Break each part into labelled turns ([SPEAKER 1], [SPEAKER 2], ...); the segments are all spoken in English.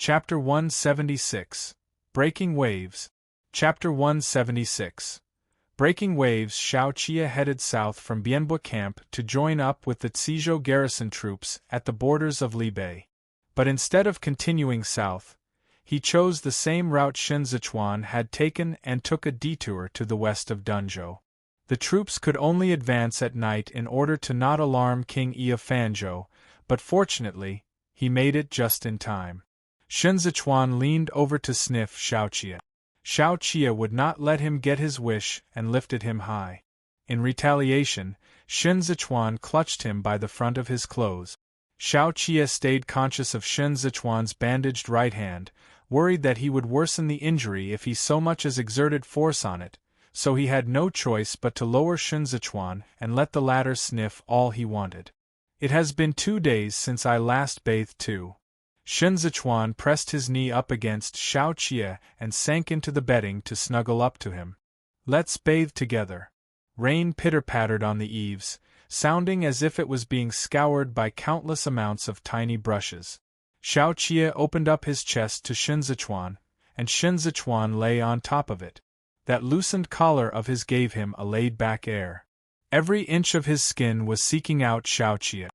[SPEAKER 1] Chapter 176. Breaking Waves. Chapter 176. Breaking Waves. Xiao Qie headed south from Bianbo camp to join up with the Zizhou garrison troops at the borders of Libei. But instead of continuing south, he chose the same route Shen Zichuan had taken and took a detour to the west of Dunzhou. The troops could only advance at night in order to not alarm King Yi of Fanzhou, but fortunately, he made it just in time. Shen Zichuan leaned over to sniff Xiao Qie. Xiao Qie would not let him get his wish and lifted him high. In retaliation, Shen Zichuan clutched him by the front of his clothes. Xiao Qie stayed conscious of Shen Zichuan's bandaged right hand, worried that he would worsen the injury if he so much as exerted force on it, so he had no choice but to lower Shen Zichuan and let the latter sniff all he wanted. "It has been 2 days since I last bathed too." Shen Zichuan pressed his knee up against Xiao Qie and sank into the bedding to snuggle up to him. "Let's bathe together." Rain pitter-pattered on the eaves, sounding as if it was being scoured by countless amounts of tiny brushes. Xiao Qie opened up his chest to Shen Zichuan, and Shen Zichuan lay on top of it. That loosened collar of his gave him a laid-back air. Every inch of his skin was seeking out Xiao Qie.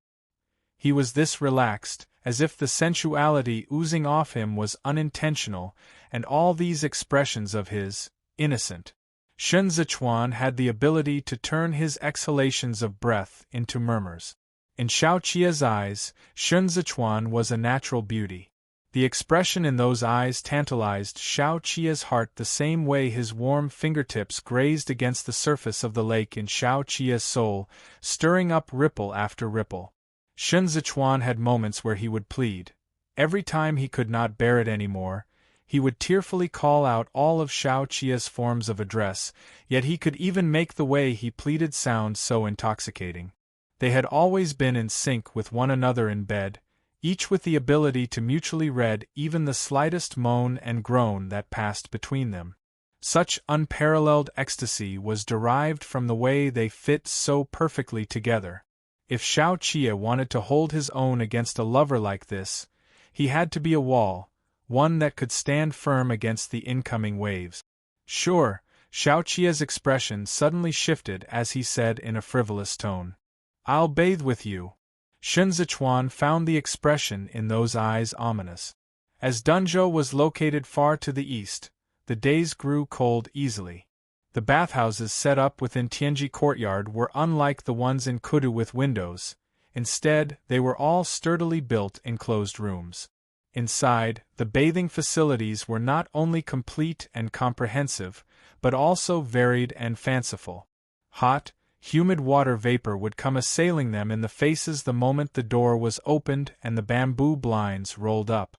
[SPEAKER 1] He was this relaxed, as if the sensuality oozing off him was unintentional, and all these expressions of his, innocent. Shen Zichuan had the ability to turn his exhalations of breath into murmurs. In Xiao Qie's eyes, Shen Zichuan was a natural beauty. The expression in those eyes tantalized Xiao Qie's heart the same way his warm fingertips grazed against the surface of the lake in Xiao Qie's soul, stirring up ripple after ripple. Shen Zichuan had moments where he would plead. Every time he could not bear it anymore, he would tearfully call out all of Xiao Qie's forms of address, yet he could even make the way he pleaded sound so intoxicating. They had always been in sync with one another in bed, each with the ability to mutually read even the slightest moan and groan that passed between them. Such unparalleled ecstasy was derived from the way they fit so perfectly together. If Xiao Qie wanted to hold his own against a lover like this, he had to be a wall, one that could stand firm against the incoming waves. "Sure," Xiao Qie's expression suddenly shifted as he said in a frivolous tone. "I'll bathe with you." Shen Zichuan found the expression in those eyes ominous. As Dunzhou was located far to the east, the days grew cold easily. The bathhouses set up within Tianji courtyard were unlike the ones in Kudu with windows. Instead, they were all sturdily built enclosed rooms. Inside, the bathing facilities were not only complete and comprehensive, but also varied and fanciful. Hot, humid water vapor would come assailing them in the faces the moment the door was opened and the bamboo blinds rolled up.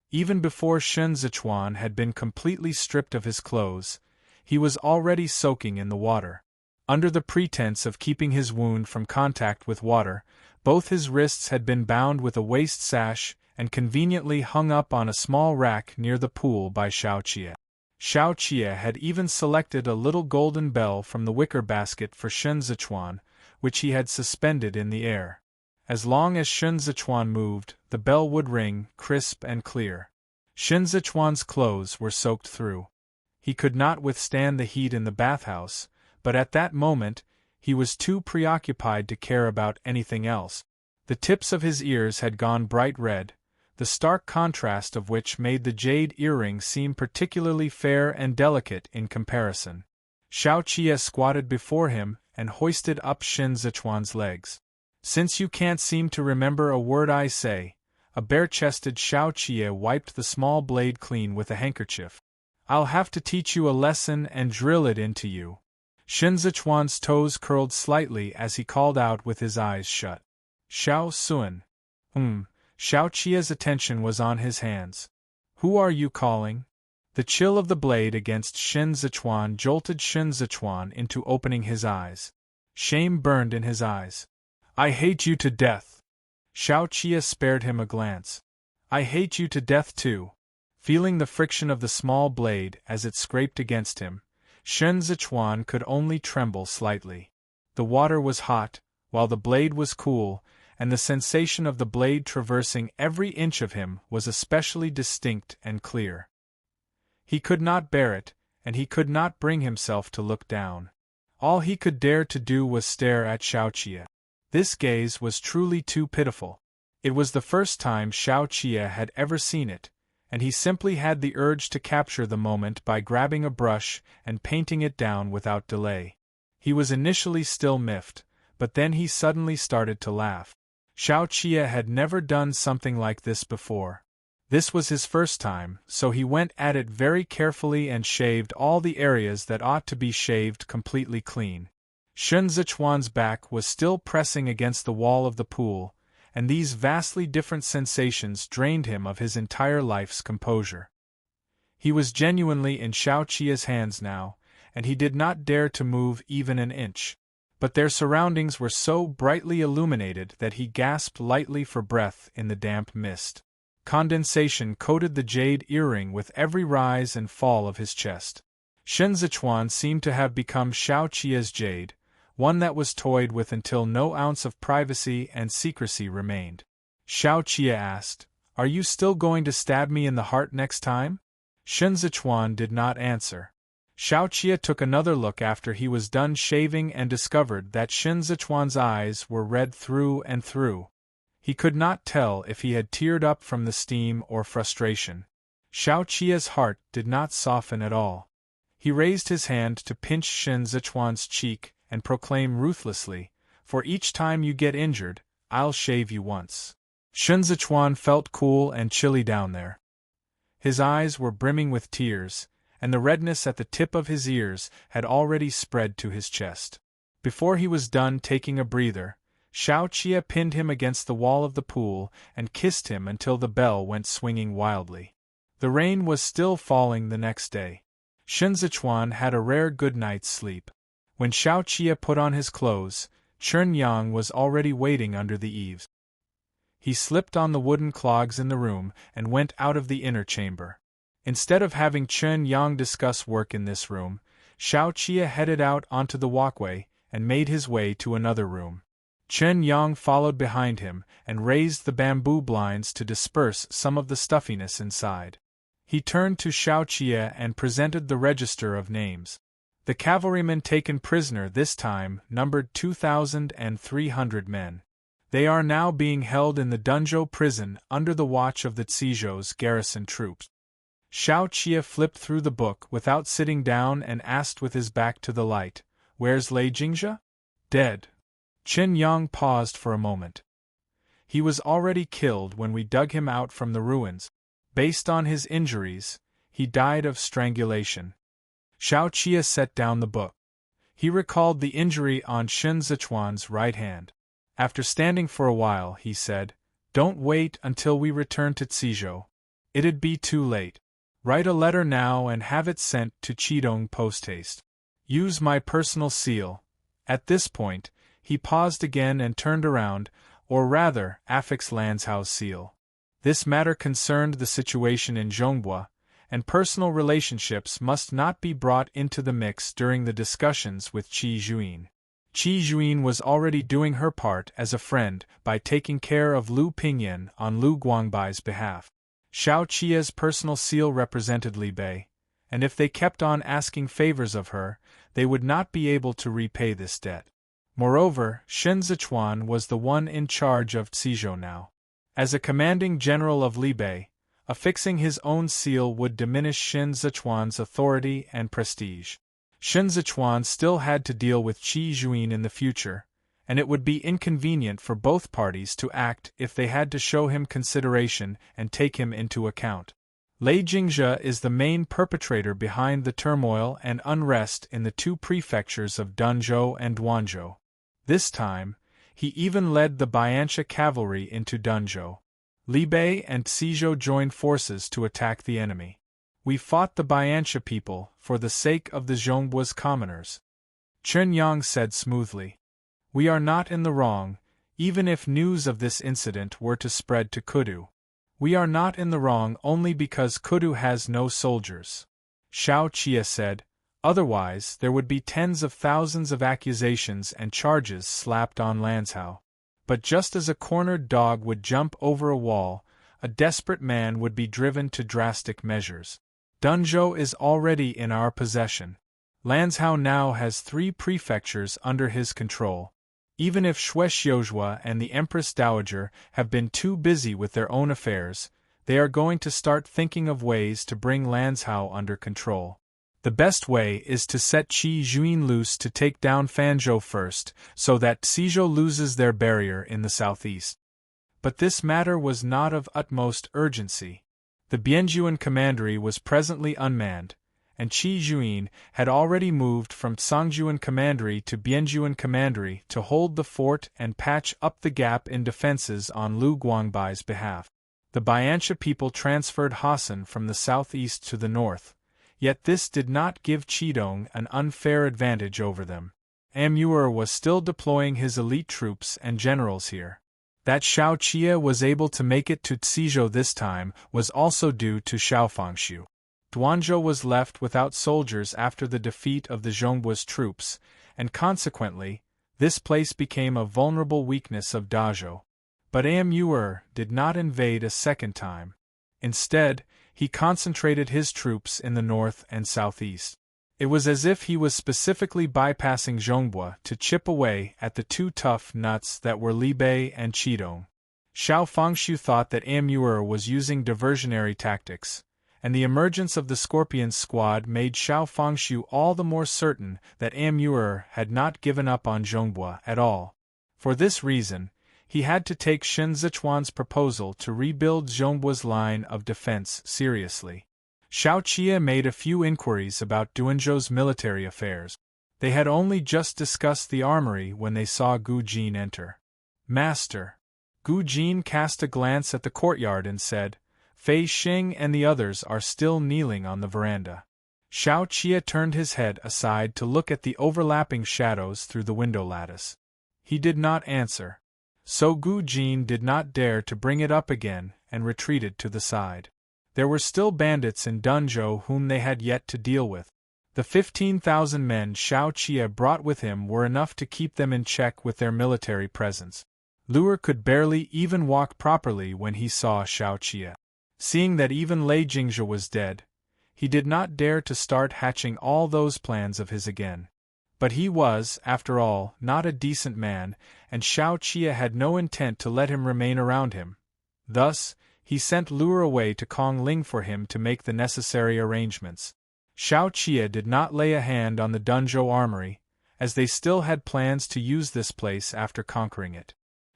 [SPEAKER 1] Even before Shen Zichuan had been completely stripped of his clothes, he was already soaking in the water. Under the pretense of keeping his wound from contact with water, both his wrists had been bound with a waist sash and conveniently hung up on a small rack near the pool by Xiao Qie. Xiao Qie had even selected a little golden bell from the wicker basket for Shen Zichuan, which he had suspended in the air. As long as Shen Zichuan moved, the bell would ring, crisp and clear. Shen Zichuan's clothes were soaked through. He could not withstand the heat in the bathhouse, but at that moment, he was too preoccupied to care about anything else. The tips of his ears had gone bright red, the stark contrast of which made the jade earring seem particularly fair and delicate in comparison. Xiao Qie squatted before him and hoisted up Shen Zichuan's legs. "Since you can't seem to remember a word I say," a bare-chested Xiao Qie wiped the small blade clean with a handkerchief. "I'll have to teach you a lesson and drill it into you." Shen Zichuan's toes curled slightly as he called out with his eyes shut. "Xiao Sun." Xiao Qie's attention was on his hands. "Who are you calling?" The chill of the blade against Shen Zichuan jolted Shen Zichuan into opening his eyes. Shame burned in his eyes. "I hate you to death." Xiao Qie spared him a glance. "I hate you to death too." Feeling the friction of the small blade as it scraped against him, Shen Zichuan could only tremble slightly. The water was hot, while the blade was cool, and the sensation of the blade traversing every inch of him was especially distinct and clear. He could not bear it, and he could not bring himself to look down. All he could dare to do was stare at Xiaoqia. This gaze was truly too pitiful. It was the first time Xiaoqia had ever seen it, and he simply had the urge to capture the moment by grabbing a brush and painting it down without delay. He was initially still miffed, but then he suddenly started to laugh. Xiaoqia had never done something like this before. This was his first time, so he went at it very carefully and shaved all the areas that ought to be shaved completely clean. Shen Zichuan's back was still pressing against the wall of the pool, and these vastly different sensations drained him of his entire life's composure. He was genuinely in Xiaoqia's hands now, and he did not dare to move even an inch. But their surroundings were so brightly illuminated that he gasped lightly for breath in the damp mist. Condensation coated the jade earring with every rise and fall of his chest. Shen Zichuan seemed to have become Xiaoqia's jade, one that was toyed with until no ounce of privacy and secrecy remained. Xiaoqia asked, "Are you still going to stab me in the heart next time?" Shen Zichuan did not answer. Xiaoqia took another look after he was done shaving and discovered that Shen Zichuan's eyes were red through and through. He could not tell if he had teared up from the steam or frustration. Xiaoqia's heart did not soften at all. He raised his hand to pinch Shen Zichuan's cheek and proclaim ruthlessly, "For each time you get injured, I'll shave you once." Shen Zichuan felt cool and chilly down there. His eyes were brimming with tears, and the redness at the tip of his ears had already spread to his chest. Before he was done taking a breather, Xiaoqia pinned him against the wall of the pool and kissed him until the bell went swinging wildly. The rain was still falling the next day. Shen Zichuan had a rare good night's sleep. When Xiaoqia put on his clothes, Chen Yang was already waiting under the eaves. He slipped on the wooden clogs in the room and went out of the inner chamber. Instead of having Chen Yang discuss work in this room, Xiaoqia headed out onto the walkway and made his way to another room. Chen Yang followed behind him and raised the bamboo blinds to disperse some of the stuffiness inside. He turned to Xiaoqia and presented the register of names. The cavalrymen taken prisoner this time numbered 2,300 men. They are now being held in the Dunzhou prison under the watch of the Cizhou's garrison troops. Xiaoqia flipped through the book without sitting down and asked with his back to the light, "Where's Lei Jingjia?" "Dead." Chen Yang paused for a moment. "He was already killed when we dug him out from the ruins. Based on his injuries, he died of strangulation." Xiaoqia set down the book. He recalled the injury on Shen Zichuan's right hand. After standing for a while, he said, "Don't wait until we return to Cizhou. It'd be too late. Write a letter now and have it sent to Qidong post-haste. Use my personal seal." At this point, he paused again and turned around, or rather, affix Lanzhao's seal. This matter concerned the situation in Zhongbua, and personal relationships must not be brought into the mix during the discussions with Qi Juin. Qi Juin was already doing her part as a friend by taking care of Lu Pingyan on Lu Guangbai's behalf. Xiaoqia's personal seal represented Li Bei, and if they kept on asking favors of her, they would not be able to repay this debt. Moreover, Shen Zichuan was the one in charge of Cizhou now. As a commanding general of Li Bei, affixing his own seal would diminish Shen Zichuan's authority and prestige. Shen Zichuan still had to deal with Qi Juin in the future, and it would be inconvenient for both parties to act if they had to show him consideration and take him into account. Lei Jingjia is the main perpetrator behind the turmoil and unrest in the two prefectures of Dunzhou and Duanzhou. This time, he even led the Bianxia cavalry into Dunzhou. Li Bei and Cizhou joined forces to attack the enemy. "We fought the Bianxia people for the sake of the Zhongbua's commoners," Chen Yang said smoothly. "We are not in the wrong, even if news of this incident were to spread to Kudu. We are not in the wrong only because Kudu has no soldiers," Xiaoqia said, "otherwise there would be tens of thousands of accusations and charges slapped on Lanzhao. But just as a cornered dog would jump over a wall, a desperate man would be driven to drastic measures. Dunzhou is already in our possession. Lanzhou now has 3 prefectures under his control. Even if Shuexiuzhua and the Empress Dowager have been too busy with their own affairs, they are going to start thinking of ways to bring Lanzhou under control. The best way is to set Qi Juin loose to take down Fanzhou first, so that Cizhou loses their barrier in the southeast. But this matter was not of utmost urgency. The Bianjuan commandery was presently unmanned, and Qi Juin had already moved from Songjuan commandery to Bianjuan commandery to hold the fort and patch up the gap in defenses on Lu Guangbai's behalf. The Bianxia people transferred Hassan from the southeast to the north, yet this did not give Qidong an unfair advantage over them. Amur was still deploying his elite troops and generals here. That Xiao Qie was able to make it to Cizhou this time was also due to Xiao Fangxiu. Duanzhou was left without soldiers after the defeat of the Zhongbua's troops, and consequently, this place became a vulnerable weakness of Dazhou. But Amur did not invade a second time. Instead, he concentrated his troops in the north and southeast. It was as if he was specifically bypassing Zhongbua to chip away at the 2 tough nuts that were Libei and Qidong. Xiao Fangxiu thought that Amur was using diversionary tactics, and the emergence of the Scorpion's squad made Xiao Fangxiu all the more certain that Amur had not given up on Zhongbua at all. For this reason, he had to take Shen Zichuan's proposal to rebuild Zhongbua's line of defense seriously. Xiao Qie made a few inquiries about Duanzhou's military affairs. They had only just discussed the armory when they saw Gu Jin enter. "Master." Gu Jin cast a glance at the courtyard and said, "Fei Xing and the others are still kneeling on the veranda." Xiao Qie turned his head aside to look at the overlapping shadows through the window lattice. He did not answer. So Gu Jin did not dare to bring it up again and retreated to the side. There were still bandits in Dunzhou whom they had yet to deal with. The 15,000 men Xiao Qie brought with him were enough to keep them in check with their military presence. Luer could barely even walk properly when he saw Xiao Qie. Seeing that even Lei Jingzhe was dead, he did not dare to start hatching all those plans of his again. But he was, after all, not a decent man, and Xiao Qie had no intent to let him remain around him. Thus, he sent Luer away to Kongling for him to make the necessary arrangements. Xiao Qie did not lay a hand on the Dunzhou armory, as they still had plans to use this place after conquering it.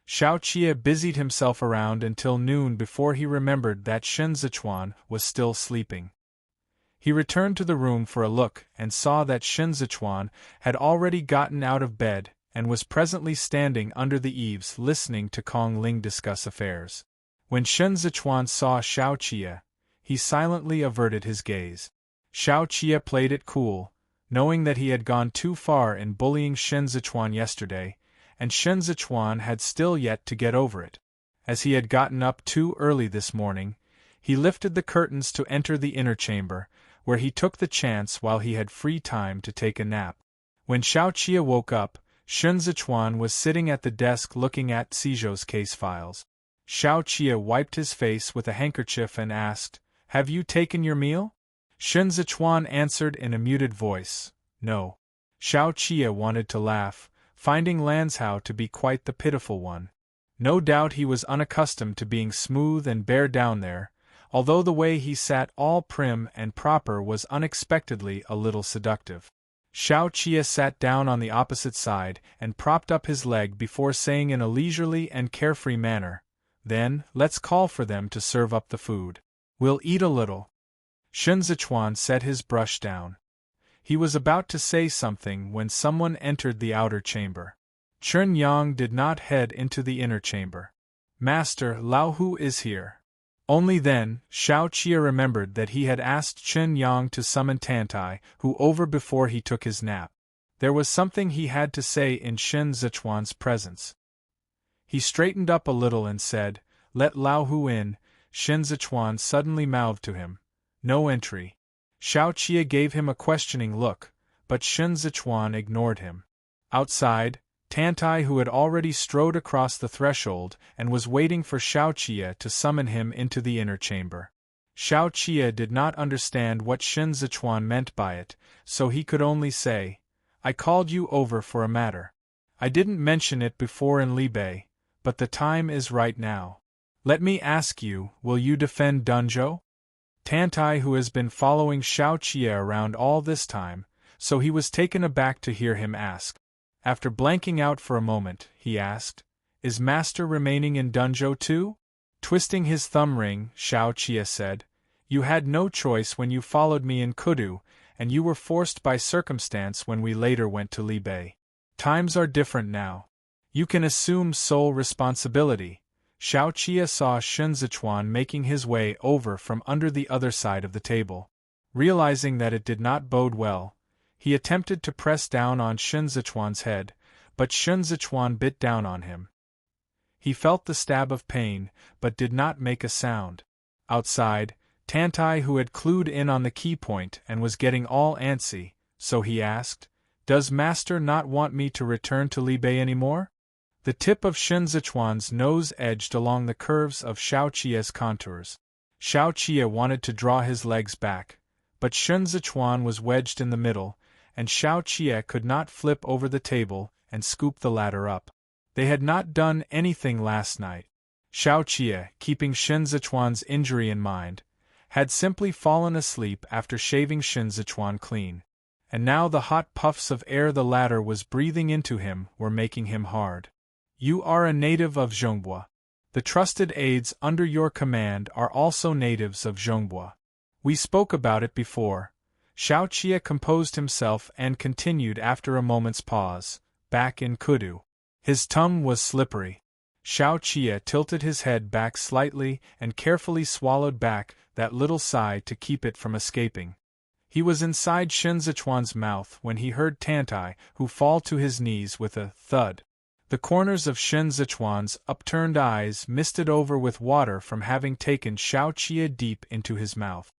[SPEAKER 1] Xiao Qie busied himself around until noon before he remembered that Shen Zichuan was still sleeping. He returned to the room for a look and saw that Shen Zichuan had already gotten out of bed and was presently standing under the eaves listening to Kongling discuss affairs. When Shen Zichuan saw Xiao Qie, he silently averted his gaze. Xiao Qie played it cool, knowing that he had gone too far in bullying Shen Zichuan yesterday, and Shen Zichuan had still yet to get over it. As he had gotten up too early this morning, he lifted the curtains to enter the inner chamber, where he took the chance while he had free time to take a nap. When Xiao Qie woke up, Shen Zichuan was sitting at the desk looking at Cizhou's case files. Xiao Qie wiped his face with a handkerchief and asked, "Have you taken your meal?" Shen Zichuan answered in a muted voice, "No." Xiao Qie wanted to laugh, finding Lanzhou to be quite the pitiful one. No doubt he was unaccustomed to being smooth and bare down there, although the way he sat all prim and proper was unexpectedly a little seductive. Xiao Qie sat down on the opposite side and propped up his leg before saying in a leisurely and carefree manner, "Then, let's call for them to serve up the food. We'll eat a little." Shen Zichuan set his brush down. He was about to say something when someone entered the outer chamber. Chen Yang did not head into the inner chamber. "Master, Lao Hu is here." Only then, Xiao Qie remembered that he had asked Chen Yang to summon Tantai, who over before he took his nap. There was something he had to say in Shen Zichuan's presence. He straightened up a little and said, "Let Lao Hu in." Shen Zichuan suddenly mouthed to him, "No entry." Xiao Qie gave him a questioning look, but Shen Zichuan ignored him. Outside, Tantai, who had already strode across the threshold and was waiting for Xiaoqie to summon him into the inner chamber. Xiaoqie did not understand what Shen Zichuan meant by it, so he could only say, "I called you over for a matter. I didn't mention it before in Libei, but the time is right now. Let me ask you, will you defend Dunzhou?" Tantai, who has been following Xiaoqie around all this time, so he was taken aback to hear him ask. After blanking out for a moment, he asked, "Is Master remaining in Dunzhou too?" Twisting his thumb ring, Xiaoqie said, "You had no choice when you followed me in Kudu, and you were forced by circumstance when we later went to Libei. Times are different now. You can assume sole responsibility." Xiaoqie saw Shen Zichuan making his way over from under the other side of the table. Realizing that it did not bode well, he attempted to press down on Shen Zichuan's head, but Shen Zichuan bit down on him. He felt the stab of pain, but did not make a sound. Outside, Tantai, who had clued in on the key point and was getting all antsy, so he asked, "Does Master not want me to return to Libei anymore?" The tip of Shen Zichuan's nose edged along the curves of Xiaoqie's contours. Xiaoqie wanted to draw his legs back, but Shen Zichuan was wedged in the middle, and Xiaoqie could not flip over the table and scoop the ladder up. They had not done anything last night. Xiaoqie, keeping Shen Zichuan's injury in mind, had simply fallen asleep after shaving Shen Zichuan clean. And now the hot puffs of air the latter was breathing into him were making him hard. "You are a native of Zhongbua. The trusted aides under your command are also natives of Zhongbua. We spoke about it before." Xiaoqie composed himself and continued after a moment's pause, "Back in Kudu. His tongue was slippery." Xiaoqie tilted his head back slightly and carefully swallowed back that little sigh to keep it from escaping. He was inside Shen Zichuan's mouth when he heard Tantai, who fall to his knees with a thud. The corners of Shen Zichuan's upturned eyes misted over with water from having taken Xiaoqie deep into his mouth.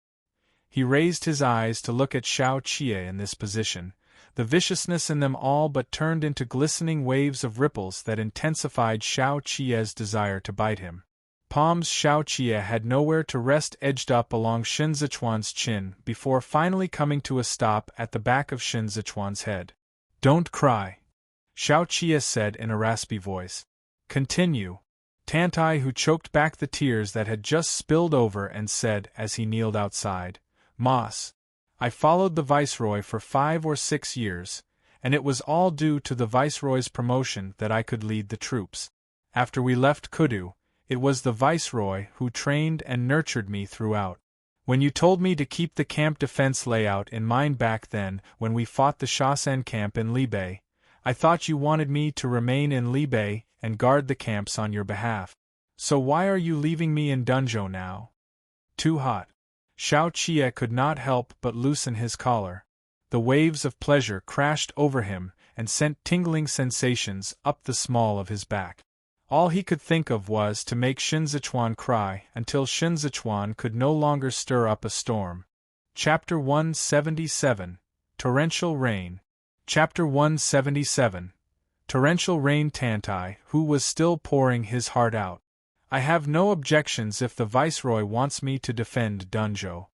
[SPEAKER 1] He raised his eyes to look at Xiaoqie in this position. The viciousness in them all but turned into glistening waves of ripples that intensified Xiaoqie's desire to bite him. Palms Xiaoqie had nowhere to rest edged up along Shen Zichuan's chin before finally coming to a stop at the back of Shen Zichuan's head. "Don't cry," Xiaoqie said in a raspy voice. "Continue." Tantai, who choked back the tears that had just spilled over, and said as he kneeled outside, "Moss, I followed the Viceroy for 5 or 6 years, and it was all due to the Viceroy's promotion that I could lead the troops. After we left Kudu, it was the Viceroy who trained and nurtured me throughout. When you told me to keep the camp defense layout in mind back then when we fought the Shasen camp in Libei, I thought you wanted me to remain in Libei and guard the camps on your behalf. So why are you leaving me in Dunzhou now?" "Too hot." Xiaoqie could not help but loosen his collar. The waves of pleasure crashed over him and sent tingling sensations up the small of his back. All he could think of was to make Shen Zichuan cry until Shen Zichuan could no longer stir up a storm. Chapter 177, Torrential Rain. Chapter 177, Torrential Rain. Tantai, who was still pouring his heart out. "I have no objections if the Viceroy wants me to defend Dunzhou.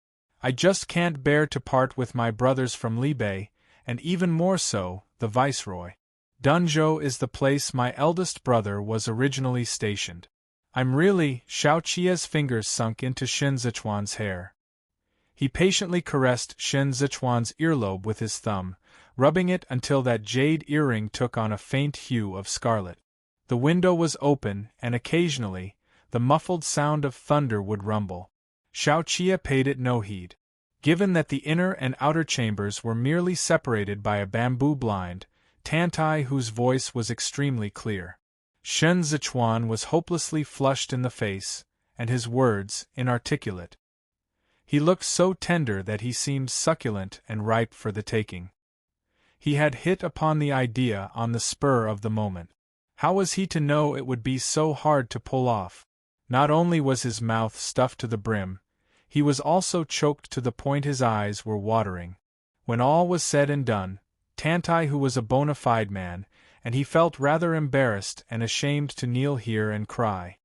[SPEAKER 1] I just can't bear to part with my brothers from Libei, and even more so, the Viceroy. Dunzhou is the place my eldest brother was originally stationed. I'm really—" Xiaoqie's fingers sunk into Shen Zichuan's hair. He patiently caressed Shen Zichuan's earlobe with his thumb, rubbing it until that jade earring took on a faint hue of scarlet. The window was open, and occasionally, the muffled sound of thunder would rumble. Xiaoqie paid it no heed. Given that the inner and outer chambers were merely separated by a bamboo blind, Tantai, whose voice was extremely clear. Shen Zichuan was hopelessly flushed in the face, and his words inarticulate. He looked so tender that he seemed succulent and ripe for the taking. He had hit upon the idea on the spur of the moment. How was he to know it would be so hard to pull off? Not only was his mouth stuffed to the brim, he was also choked to the point his eyes were watering. When all was said and done, Tantai, who was a bona fide man, and he felt rather embarrassed and ashamed to kneel here and cry.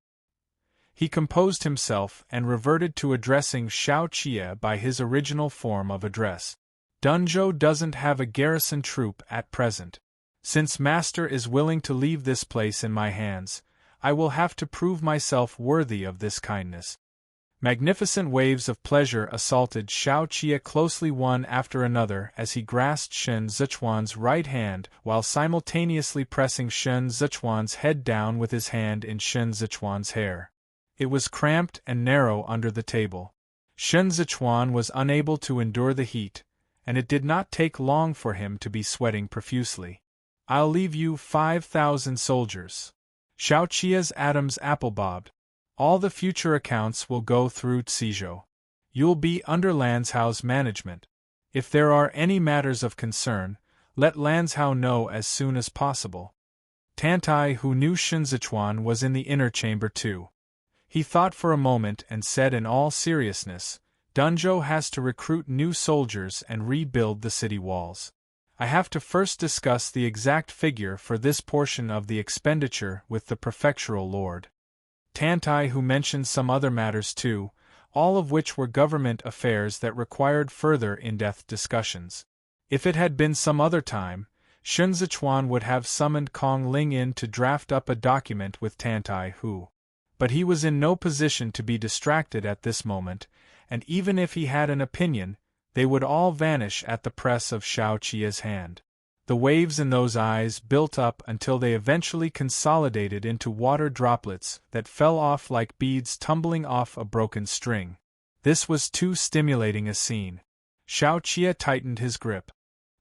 [SPEAKER 1] He composed himself and reverted to addressing Xiao Qie by his original form of address. Dunzhou doesn't have a garrison troop at present. Since Master is willing to leave this place in my hands, I will have to prove myself worthy of this kindness. Magnificent waves of pleasure assaulted Xiao Qie closely one after another as he grasped Shen Zichuan's right hand while simultaneously pressing Shen Zichuan's head down with his hand in Shen Zichuan's hair. It was cramped and narrow under the table. Shen Zichuan was unable to endure the heat, and it did not take long for him to be sweating profusely. I'll leave you 5,000 soldiers. Xiao Qie's atoms apple-bobbed. All the future accounts will go through Cizhou. You'll be under Lanzhao's management. If there are any matters of concern, let Lanzhao know as soon as possible. Tantai, who knew Shen Zichuan, was in the inner chamber too. He thought for a moment and said in all seriousness, Dunzhou has to recruit new soldiers and rebuild the city walls. I have to first discuss the exact figure for this portion of the expenditure with the prefectural lord. Tantai, who mentioned some other matters too, all of which were government affairs that required further in-depth discussions. If it had been some other time, Shen Zichuan would have summoned Kong Ling in to draft up a document with Tantai who. But he was in no position to be distracted at this moment, and even if he had an opinion, they would all vanish at the press of Xiao Qie's hand. The waves in those eyes built up until they eventually consolidated into water droplets that fell off like beads tumbling off a broken string. This was too stimulating a scene. Xiao Qie tightened his grip.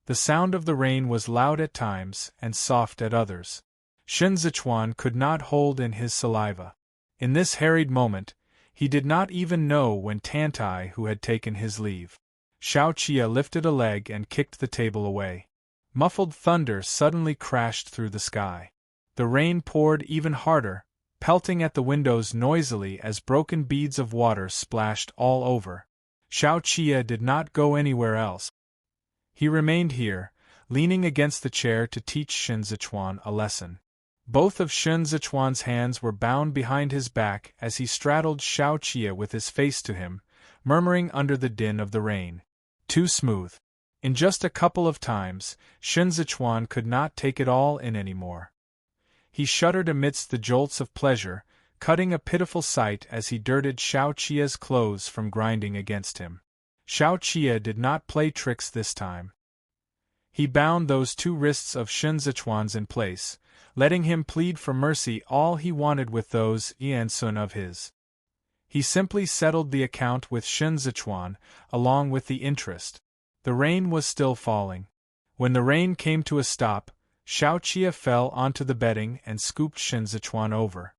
[SPEAKER 1] The sound of the rain was loud at times and soft at others. Shen Zichuan could not hold in his saliva. In this harried moment, he did not even know when Tantai who had taken his leave. Xiao Qie lifted a leg and kicked the table away. Muffled thunder suddenly crashed through the sky. The rain poured even harder, pelting at the windows noisily as broken beads of water splashed all over. Xiao Qie did not go anywhere else. He remained here, leaning against the chair to teach Shen Zichuan a lesson. Both of Shen Zichuan's hands were bound behind his back as he straddled Xiao Qie with his face to him, murmuring under the din of the rain. Too smooth. In just a couple of times, Shen Zichuan could not take it all in anymore. He shuddered amidst the jolts of pleasure, cutting a pitiful sight as he dirted Xiao Qie's clothes from grinding against him. Xiao Qie did not play tricks this time. He bound those two wrists of Shen Zichuan's in place, letting him plead for mercy all he wanted with those Yansun of his. He simply settled the account with Shen Zichuan, along with the interest. The rain was still falling. When the rain came to a stop, Xiao Qie fell onto the bedding and scooped Shen Zichuan over.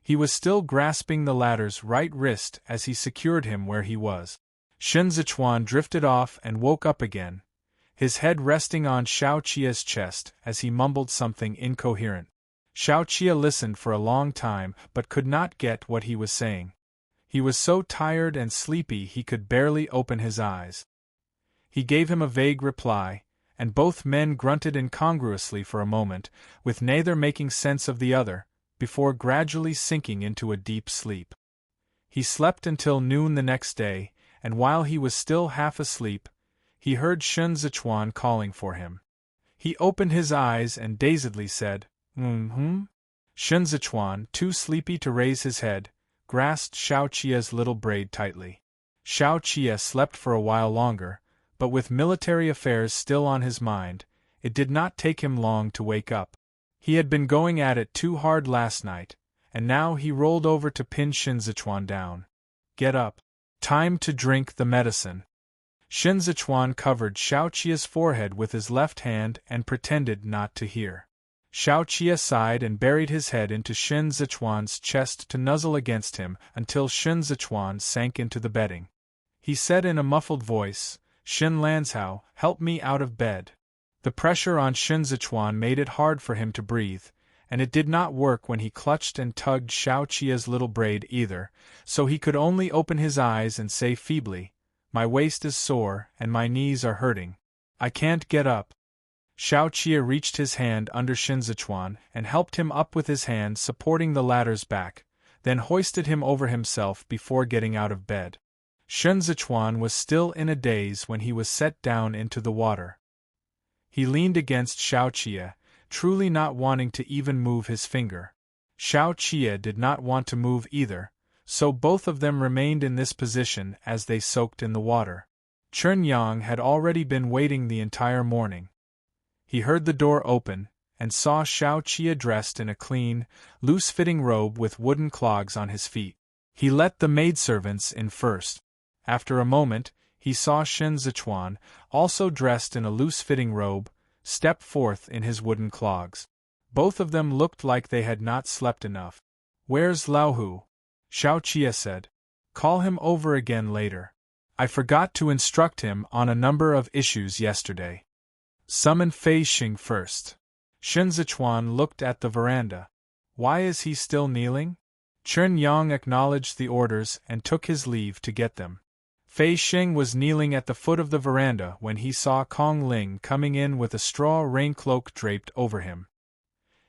[SPEAKER 1] He was still grasping the latter's right wrist as he secured him where he was. Shen Zichuan drifted off and woke up again, his head resting on Xiao Qie's chest as he mumbled something incoherent. Xiao Qie listened for a long time but could not get what he was saying. He was so tired and sleepy he could barely open his eyes. He gave him a vague reply, and both men grunted incongruously for a moment, with neither making sense of the other, before gradually sinking into a deep sleep. He slept until noon the next day, and while he was still half asleep, he heard Shen Zichuan calling for him. He opened his eyes and dazedly said, Shen Zichuan, too sleepy to raise his head, grasped Xiao Qie's little braid tightly. Xiao Qie slept for a while longer, but with military affairs still on his mind, it did not take him long to wake up. He had been going at it too hard last night, and now he rolled over to pin Shen Zichuan down. Get up. Time to drink the medicine. Shen Zichuan covered Xiao Qie's forehead with his left hand and pretended not to hear. Xiao Qie sighed and buried his head into Shen Zichuan's chest to nuzzle against him until Shen Zichuan sank into the bedding. He said in a muffled voice, Shen Lanzhao, help me out of bed. The pressure on Shen Zichuan made it hard for him to breathe, and it did not work when he clutched and tugged Xiao Qie's little braid either, so he could only open his eyes and say feebly, My waist is sore and my knees are hurting. I can't get up. Shao Qie reached his hand under Shinzichuan and helped him up with his hand supporting the latter's back, then hoisted him over himself before getting out of bed. Shinzichuan was still in a daze when he was set down into the water. He leaned against Shao Qie, truly not wanting to even move his finger. Shao Qie did not want to move either, so both of them remained in this position as they soaked in the water. Chen Yang had already been waiting the entire morning. He heard the door open, and saw Shao Qie dressed in a clean, loose-fitting robe with wooden clogs on his feet. He let the maidservants in first. After a moment, he saw Shen Zichuan, also dressed in a loose-fitting robe, step forth in his wooden clogs. Both of them looked like they had not slept enough. "Where's Laohu?" Shao Qie said. "Call him over again later. I forgot to instruct him on a number of issues yesterday. Summon Fei Xing first." Shen Zichuan looked at the veranda. "Why is he still kneeling?" Chen Yang acknowledged the orders and took his leave to get them. Fei Xing was kneeling at the foot of the veranda when he saw Kong Ling coming in with a straw rain cloak draped over him.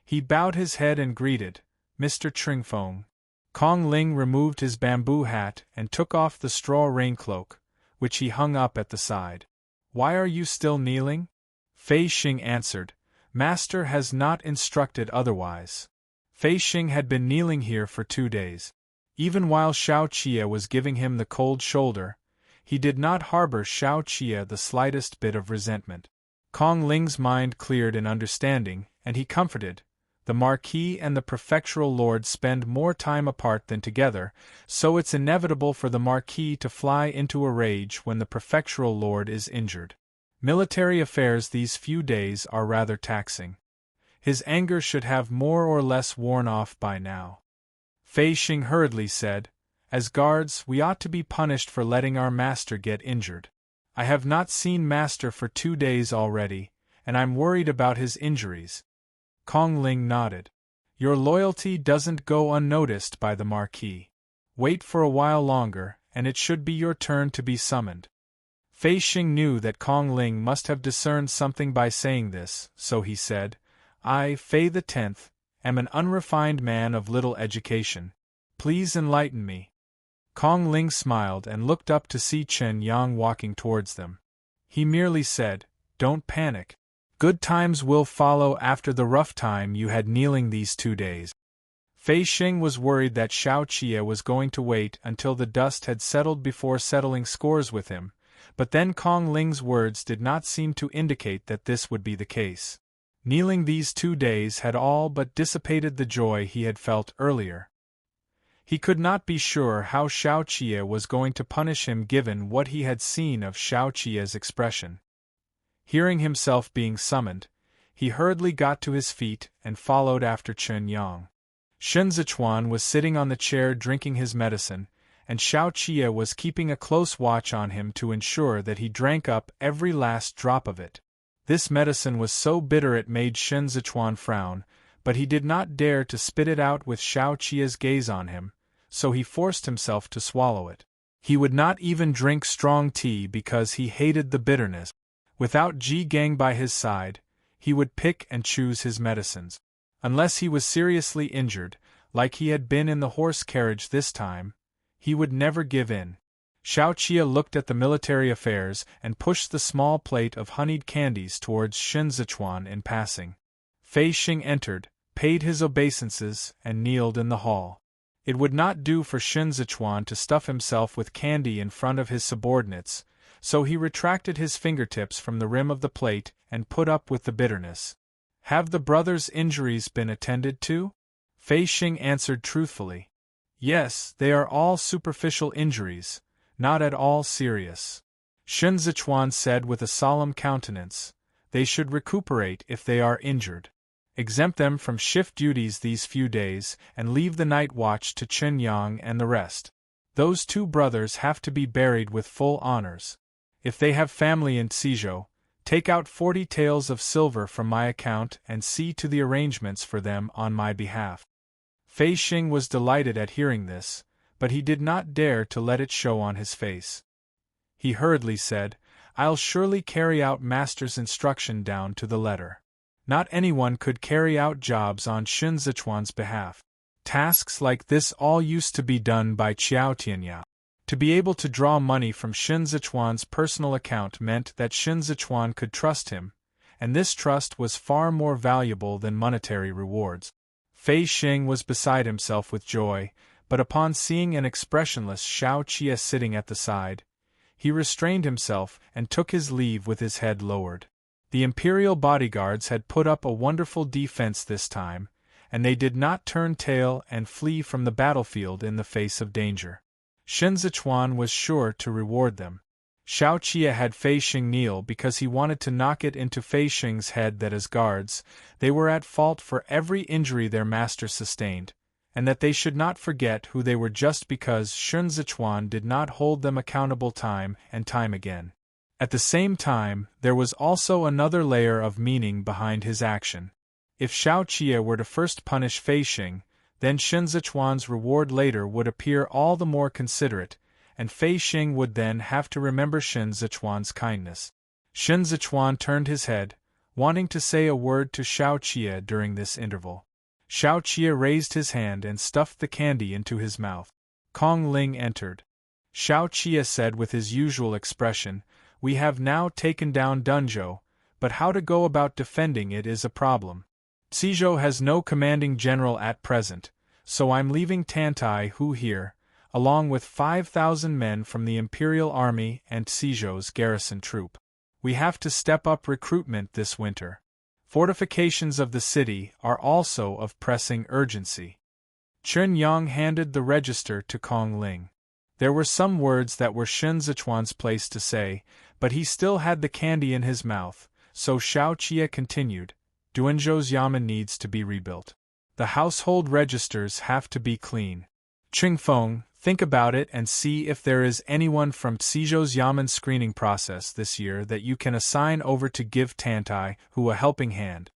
[SPEAKER 1] He bowed his head and greeted, "Mr. Tringfeng." Kong Ling removed his bamboo hat and took off the straw rain cloak, which he hung up at the side. "Why are you still kneeling?" Fei Xing answered, "Master has not instructed otherwise." Fei Xing had been kneeling here for 2 days. Even while Shao Qie was giving him the cold shoulder, he did not harbor Shao Qie the slightest bit of resentment. Kong Ling's mind cleared in understanding, and he comforted, "The Marquis and the prefectural lord spend more time apart than together, so it's inevitable for the Marquis to fly into a rage when the prefectural lord is injured. Military affairs these few days are rather taxing. His anger should have more or less worn off by now." Fei Xing hurriedly said, "As guards, we ought to be punished for letting our master get injured. I have not seen master for 2 days already, and I'm worried about his injuries." Kong Ling nodded. "Your loyalty doesn't go unnoticed by the Marquis. Wait for a while longer, and it should be your turn to be summoned." Fei Xing knew that Kong Ling must have discerned something by saying this, so he said, "I, Fei the 10th, am an unrefined man of little education. Please enlighten me." Kong Ling smiled and looked up to see Chen Yang walking towards them. He merely said, "Don't panic. Good times will follow after the rough time you had kneeling these 2 days." Fei Xing was worried that Shao Qie was going to wait until the dust had settled before settling scores with him, but then Kong Ling's words did not seem to indicate that this would be the case. Kneeling these 2 days had all but dissipated the joy he had felt earlier. He could not be sure how Shao Qie was going to punish him given what he had seen of Shao Qie's expression. Hearing himself being summoned, he hurriedly got to his feet and followed after Chen Yang. Shen Zichuan was sitting on the chair drinking his medicine, and Shao Qie was keeping a close watch on him to ensure that he drank up every last drop of it. This medicine was so bitter it made Shen Zichuan frown, but he did not dare to spit it out with Shao Qie's gaze on him, so he forced himself to swallow it. He would not even drink strong tea because he hated the bitterness. Without Ji Gang by his side, he would pick and choose his medicines. Unless he was seriously injured, like he had been in the horse carriage this time, he would never give in. Shao Qie looked at the military affairs and pushed the small plate of honeyed candies towards Shen Zichuan in passing. Fei Xing entered, paid his obeisances, and kneeled in the hall. It would not do for Shen Zichuan to stuff himself with candy in front of his subordinates, so he retracted his fingertips from the rim of the plate and put up with the bitterness. "Have the brothers' injuries been attended to?" Fei Xing answered truthfully. "Yes, they are all superficial injuries, not at all serious." Shen Zichuan said with a solemn countenance, "They should recuperate if they are injured. Exempt them from shift duties these few days and leave the night watch to Chen Yang and the rest. Those 2 brothers have to be buried with full honors. If they have family in Xizhou, take out 40 taels of silver from my account and see to the arrangements for them on my behalf." Fei Xing was delighted at hearing this, but he did not dare to let it show on his face. He hurriedly said, I'll surely carry out master's instruction down to the letter. Not anyone could carry out jobs on Shun Zichuan's behalf. Tasks like this all used to be done by Qiao Tianyao. To be able to draw money from Shun Zichuan's personal account meant that Shun Zichuan could trust him, and this trust was far more valuable than monetary rewards. Fei Xing was beside himself with joy, but upon seeing an expressionless Xiao Qie sitting at the side, he restrained himself and took his leave with his head lowered. The imperial bodyguards had put up a wonderful defense this time, and they did not turn tail and flee from the battlefield in the face of danger. Shun Zichuan was sure to reward them. Xiao Qie had Fei Xing kneel because he wanted to knock it into Fei Xing's head that as guards, they were at fault for every injury their master sustained, and that they should not forget who they were just because Shun Zichuan did not hold them accountable time and time again. At the same time, there was also another layer of meaning behind his action. If Xiao Qie were to first punish Fei Xing, then Shun Zichuan's reward later would appear all the more considerate, and Fei Xing would then have to remember Shun Zichuan's kindness. Shun Zichuan turned his head, wanting to say a word to Xiao Qie during this interval. Xiao Qie raised his hand and stuffed the candy into his mouth. Kong Ling entered. Xiao Qie said with his usual expression, "We have now taken down Dunzhou, but how to go about defending it is a problem. Cizhou has no commanding general at present, so I'm leaving Tantai Hu here, along with 5,000 men from the Imperial Army and Cizhou's garrison troop. We have to step up recruitment this winter. Fortifications of the city are also of pressing urgency." Chun Yang handed the register to Kong Ling. There were some words that were Shun Zichuan's place to say, but he still had the candy in his mouth, so Xiao Qie continued, "Duanzhou's yamen needs to be rebuilt. The household registers have to be clean. Qingfeng, think about it and see if there is anyone from Cizhou's yamen screening process this year that you can assign over to give Tantai Hu a helping hand."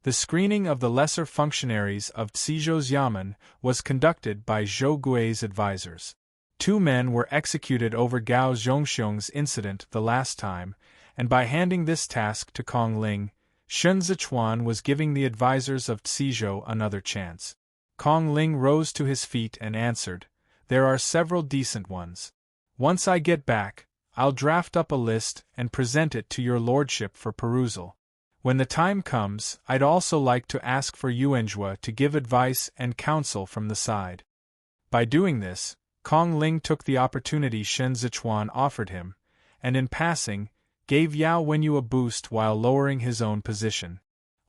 [SPEAKER 1] The screening of the lesser functionaries of Cizhou's yamen was conducted by Zhou Gui's advisors. 2 men were executed over Gao Zhongxiong's incident the last time, and by handing this task to Kong Ling, Shun Zichuan was giving the advisors of Cizhou another chance. Kong Ling rose to his feet and answered, "There are several decent ones. Once I get back, I'll draft up a list and present it to your lordship for perusal. When the time comes, I'd also like to ask for Yuanzhua to give advice and counsel from the side." By doing this, Kong Ling took the opportunity Shun Zichuan offered him, and in passing, gave Yao Wenyu a boost while lowering his own position.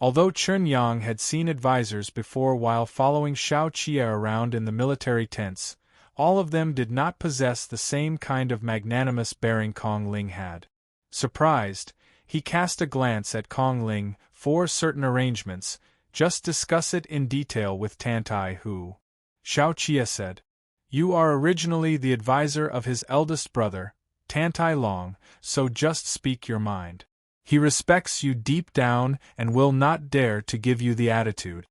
[SPEAKER 1] Although Chun Yang had seen advisors before while following Xiao Qie around in the military tents, all of them did not possess the same kind of magnanimous bearing Kong Ling had. Surprised, he cast a glance at Kong Ling. "For certain arrangements, just discuss it in detail with Tantai Hu," Xiao Qie said. "You are originally the advisor of his eldest brother, Tantai Long, so just speak your mind. He respects you deep down and will not dare to give you the attitude."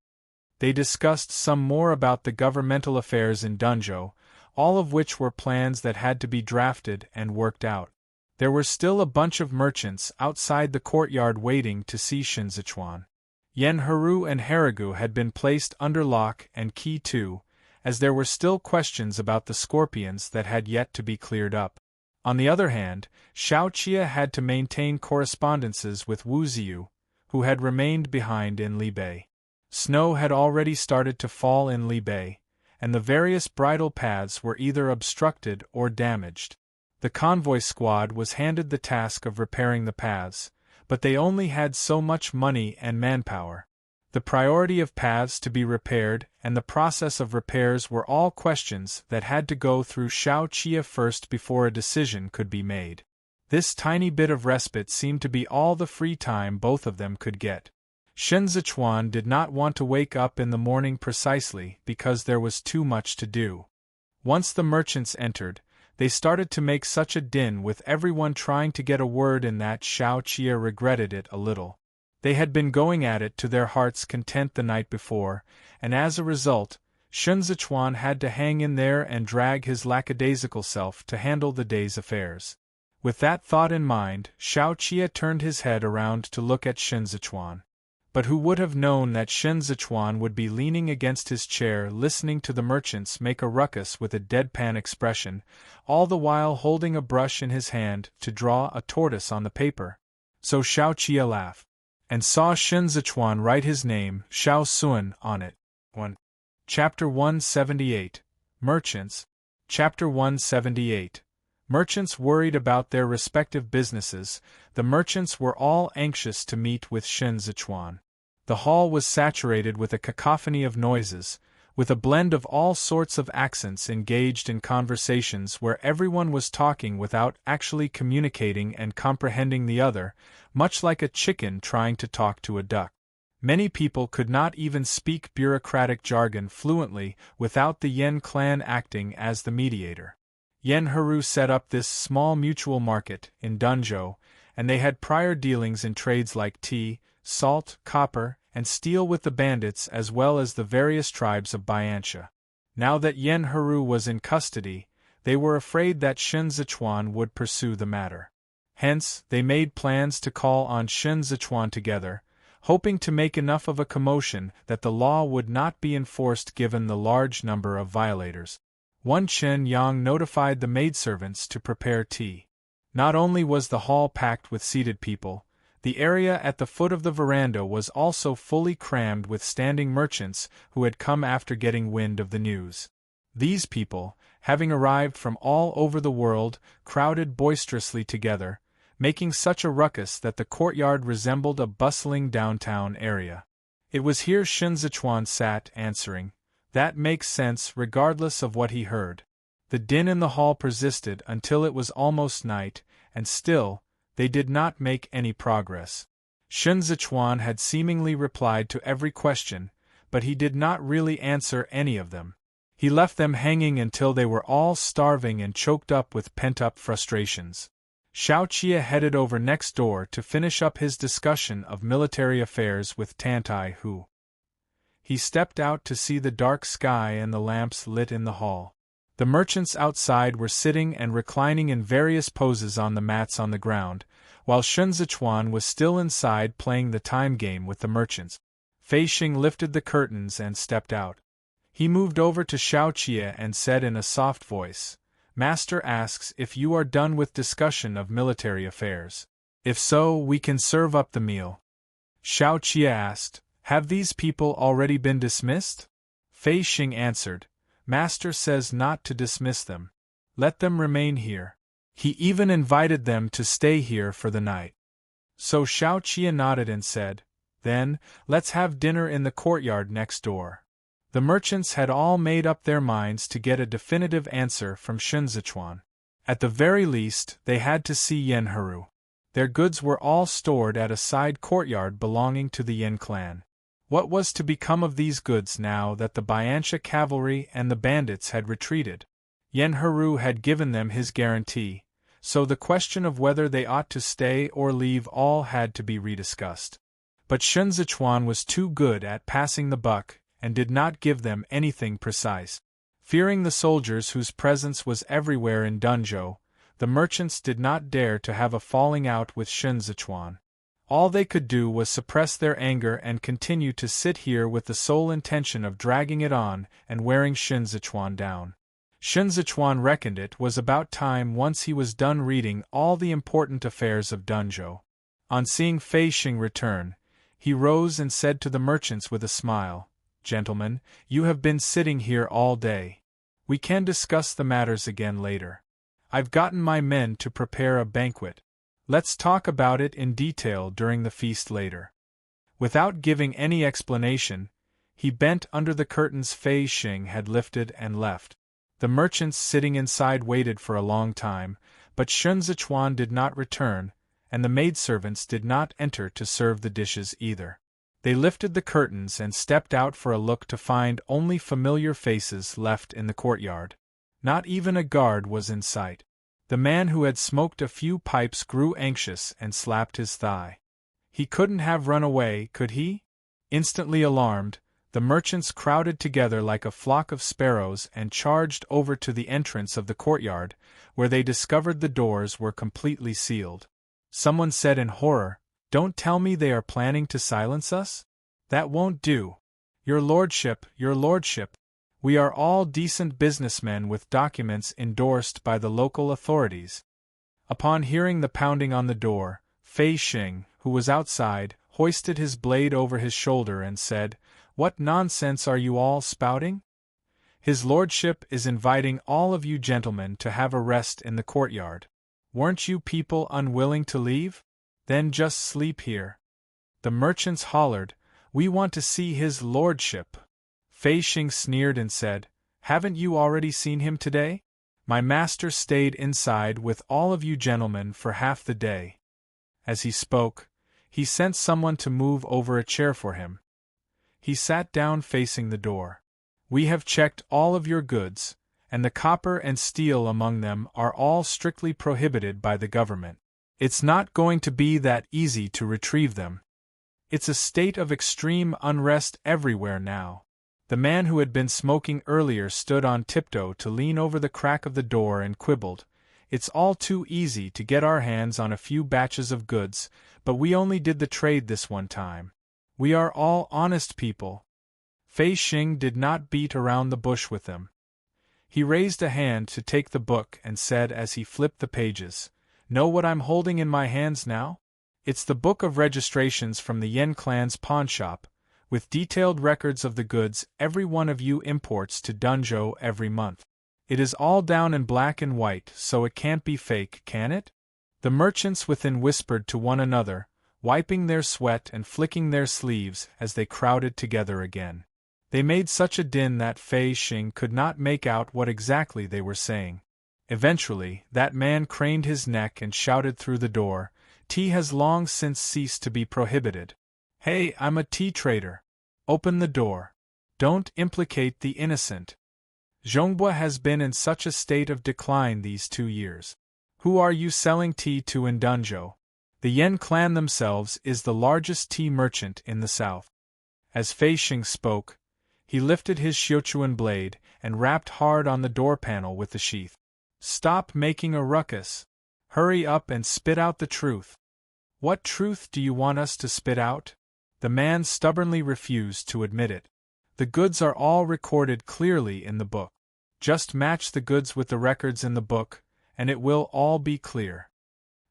[SPEAKER 1] They discussed some more about the governmental affairs in Dunzhou, all of which were plans that had to be drafted and worked out. There were still a bunch of merchants outside the courtyard waiting to see Shun Zichuan. Yen Heru and Harigu had been placed under lock and key too, as there were still questions about the scorpions that had yet to be cleared up. On the other hand, Xiao Qie had to maintain correspondences with Wu Ziyu, who had remained behind in Libei. Snow had already started to fall in Libei, and the various bridle paths were either obstructed or damaged. The convoy squad was handed the task of repairing the paths, but they only had so much money and manpower. The priority of paths to be repaired and the process of repairs were all questions that had to go through Xiao Qie first before a decision could be made. This tiny bit of respite seemed to be all the free time both of them could get. Shun Zichuan did not want to wake up in the morning precisely because there was too much to do. Once the merchants entered, they started to make such a din with everyone trying to get a word in that Xiao Qie regretted it a little. They had been going at it to their heart's content the night before, and as a result, Shun Zichuan had to hang in there and drag his lackadaisical self to handle the day's affairs. With that thought in mind, Shao Chia turned his head around to look at Shen Zichuan. But who would have known that Shen Zichuan would be leaning against his chair listening to the merchants make a ruckus with a deadpan expression, all the while holding a brush in his hand to draw a tortoise on the paper. So Shao Chia laughed, and saw Shen Zichuan write his name, Shao Sun, on it. 1. Chapter 178. Merchants. Chapter 178. Merchants worried about their respective businesses. The merchants were all anxious to meet with Shen Zichuan. The hall was saturated with a cacophony of noises, with a blend of all sorts of accents engaged in conversations where everyone was talking without actually communicating and comprehending the other, much like a chicken trying to talk to a duck. Many people could not even speak bureaucratic jargon fluently without the Yen clan acting as the mediator. Yen Haru set up this small mutual market in Dunzhou, and they had prior dealings in trades like tea, salt, copper, and steel with the bandits as well as the various tribes of Bianxia. Now that Yen Haru was in custody, they were afraid that Shen Zichuan would pursue the matter. Hence, they made plans to call on Shen Zichuan together, hoping to make enough of a commotion that the law would not be enforced given the large number of violators. One Chen Yang notified the maidservants to prepare tea. Not only was the hall packed with seated people, the area at the foot of the veranda was also fully crammed with standing merchants who had come after getting wind of the news. These people, having arrived from all over the world, crowded boisterously together, making such a ruckus that the courtyard resembled a bustling downtown area. It was here Shen Zichuan sat answering. That makes sense regardless of what he heard. The din in the hall persisted until it was almost night, and still, they did not make any progress. Shen Zichuan had seemingly replied to every question, but he did not really answer any of them. He left them hanging until they were all starving and choked up with pent-up frustrations. Shao Chia headed over next door to finish up his discussion of military affairs with Tantai Hu. He stepped out to see the dark sky and the lamps lit in the hall. The merchants outside were sitting and reclining in various poses on the mats on the ground, while Shen Zichuan was still inside playing the time game with the merchants. Fei Xing lifted the curtains and stepped out. He moved over to Shao Chia and said in a soft voice, "Master asks if you are done with discussion of military affairs. If so, we can serve up the meal." Shao Chia asked, "Have these people already been dismissed?" Fei Xing answered, "Master says not to dismiss them. Let them remain here. He even invited them to stay here for the night." So Shao Chia nodded and said, "Then, let's have dinner in the courtyard next door." The merchants had all made up their minds to get a definitive answer from Shen Zichuan. At the very least, they had to see Yen Haru. Their goods were all stored at a side courtyard belonging to the Yen clan. What was to become of these goods now that the Bianxia cavalry and the bandits had retreated? Yen Haru had given them his guarantee, so the question of whether they ought to stay or leave all had to be rediscussed. But Shen Zichuan was too good at passing the buck, and did not give them anything precise. Fearing the soldiers whose presence was everywhere in Dunzhou, the merchants did not dare to have a falling out with Shen Zichuan. All they could do was suppress their anger and continue to sit here with the sole intention of dragging it on and wearing Shen Zichuan down. Shen Zichuan reckoned it was about time once he was done reading all the important affairs of Dunzhou. On seeing Fei Xing return, he rose and said to the merchants with a smile, "Gentlemen, you have been sitting here all day. We can discuss the matters again later. I've gotten my men to prepare a banquet. Let's talk about it in detail during the feast later." Without giving any explanation, he bent under the curtains Fei Xing had lifted and left. The merchants sitting inside waited for a long time, but Shen Zichuan did not return, and the maidservants did not enter to serve the dishes either. They lifted the curtains and stepped out for a look to find only familiar faces left in the courtyard. Not even a guard was in sight. The man who had smoked a few pipes grew anxious and slapped his thigh. He couldn't have run away, could he? Instantly alarmed, The merchants crowded together like a flock of sparrows and charged over to the entrance of the courtyard, where they discovered the doors were completely sealed. Someone said in horror, "Don't tell me they are planning to silence us? That won't do. Your lordship, we are all decent businessmen with documents endorsed by the local authorities." Upon hearing the pounding on the door, Fei Xing, who was outside, hoisted his blade over his shoulder and said, "What nonsense are you all spouting? His lordship is inviting all of you gentlemen to have a rest in the courtyard. Weren't you people unwilling to leave? Then just sleep here." The merchants hollered, "We want to see his lordship." Fei Xing sneered and said, "Haven't you already seen him today? My master stayed inside with all of you gentlemen for half the day." As he spoke, he sent someone to move over a chair for him. He sat down facing the door. "We have checked all of your goods, and the copper and steel among them are all strictly prohibited by the government. It's not going to be that easy to retrieve them. It's a state of extreme unrest everywhere now." The man who had been smoking earlier stood on tiptoe to lean over the crack of the door and quibbled, "It's all too easy to get our hands on a few batches of goods, but we only did the trade this one time. We are all honest people." Fei Xing did not beat around the bush with them. He raised a hand to take the book and said as he flipped the pages, "Know what I'm holding in my hands now? It's the book of registrations from the Yen clan's pawnshop, with detailed records of the goods every one of you imports to Dunzhou every month. It is all down in black and white, so it can't be fake, can it?" The merchants within whispered to one another, wiping their sweat and flicking their sleeves as they crowded together again. They made such a din that Fei Xing could not make out what exactly they were saying. Eventually, that man craned his neck and shouted through the door, "Tea has long since ceased to be prohibited. Hey, I'm a tea trader. Open the door. Don't implicate the innocent. Zhongbua has been in such a state of decline these 2 years. Who are you selling tea to in Dunzhou? The Yen clan themselves is the largest tea merchant in the south." As Fei Xing spoke, he lifted his Xiuquan blade and rapped hard on the door panel with the sheath. "Stop making a ruckus. Hurry up and spit out the truth." "What truth do you want us to spit out?" The man stubbornly refused to admit it. "The goods are all recorded clearly in the book. Just match the goods with the records in the book, and it will all be clear."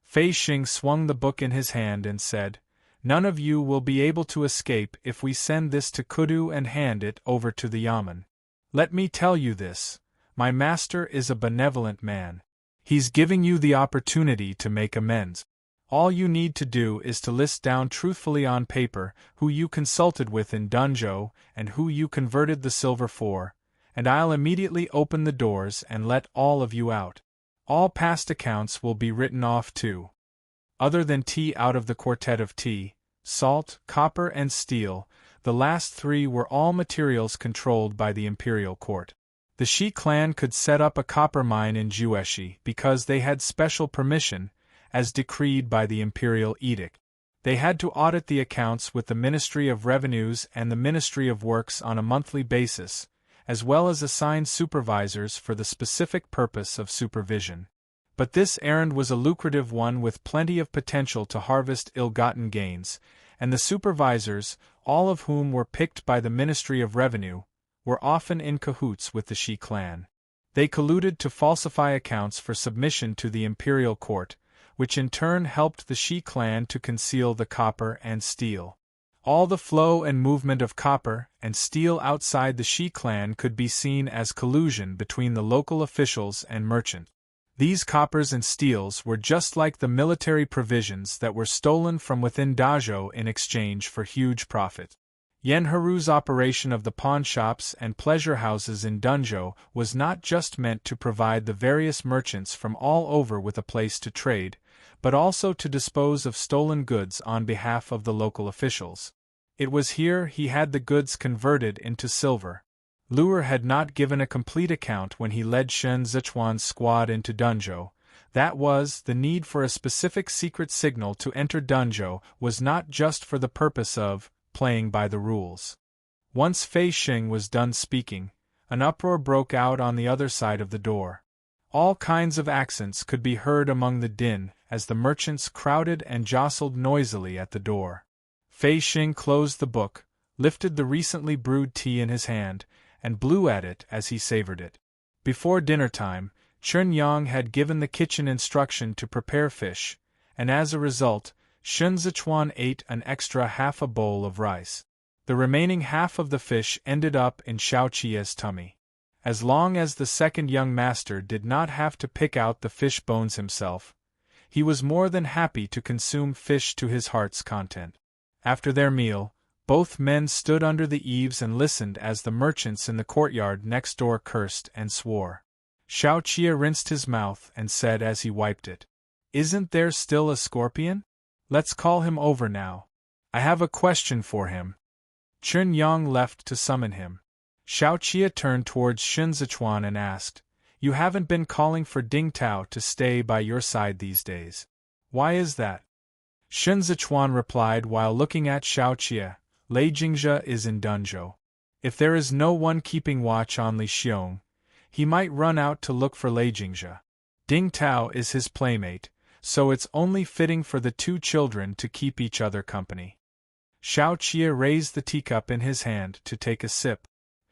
[SPEAKER 1] Fei Xing swung the book in his hand and said, "None of you will be able to escape if we send this to Kudu and hand it over to the Yamen. Let me tell you this, my master is a benevolent man. He's giving you the opportunity to make amends. All you need to do is to list down truthfully on paper who you consulted with in Dunzhou and who you converted the silver for, and I'll immediately open the doors and let all of you out. All past accounts will be written off too. Other than tea out of the quartet of tea, salt, copper and steel, the last 3 were all materials controlled by the imperial court. The Shi clan could set up a copper mine in Jueshi because they had special permission, as decreed by the imperial edict. They had to audit the accounts with the Ministry of Revenues and the Ministry of Works on a monthly basis, as well as assign supervisors for the specific purpose of supervision. But this errand was a lucrative one with plenty of potential to harvest ill-gotten gains, and the supervisors, all of whom were picked by the Ministry of Revenue, were often in cahoots with the Shi clan. They colluded to falsify accounts for submission to the imperial court, which in turn helped the Shi clan to conceal the copper and steel. All the flow and movement of copper and steel outside the Shi clan could be seen as collusion between the local officials and merchants. These coppers and steels were just like the military provisions that were stolen from within Dazhou in exchange for huge profit. Yen Haru's operation of the pawn shops and pleasure houses in Dunzhou was not just meant to provide the various merchants from all over with a place to trade, but also to dispose of stolen goods on behalf of the local officials. It was here he had the goods converted into silver. Luer had not given a complete account when he led Shen Zichuan's squad into Dunzhou. That was, the need for a specific secret signal to enter Dunzhou was not just for the purpose of playing by the rules. Once Fei Xing was done speaking, an uproar broke out on the other side of the door. All kinds of accents could be heard among the din as the merchants crowded and jostled noisily at the door. Fei Xing closed the book, lifted the recently brewed tea in his hand, and blew at it as he savored it. Before dinner time, Chun Yang had given the kitchen instruction to prepare fish, and as a result, Shun Zichuan ate an extra half a bowl of rice. The remaining half of the fish ended up in Xiao Qia's tummy. As long as the second young master did not have to pick out the fish bones himself, he was more than happy to consume fish to his heart's content. After their meal, both men stood under the eaves and listened as the merchants in the courtyard next door cursed and swore. Xiao Qia rinsed his mouth and said as he wiped it, "Isn't there still a scorpion? Let's call him over now. I have a question for him." Chun Yang left to summon him. Xiao Qia turned towards Shun Zichuan and asked, "You haven't been calling for Ding Tao to stay by your side these days. Why is that?" Shun Zichuan replied while looking at Xiao Qia, "Lei Jingzhe is in Dunzhou. If there is no one keeping watch on Li Xiong, he might run out to look for Lei Jingzhe. Ding Tao is his playmate, so it's only fitting for the two children to keep each other company." Xiao Qia raised the teacup in his hand to take a sip.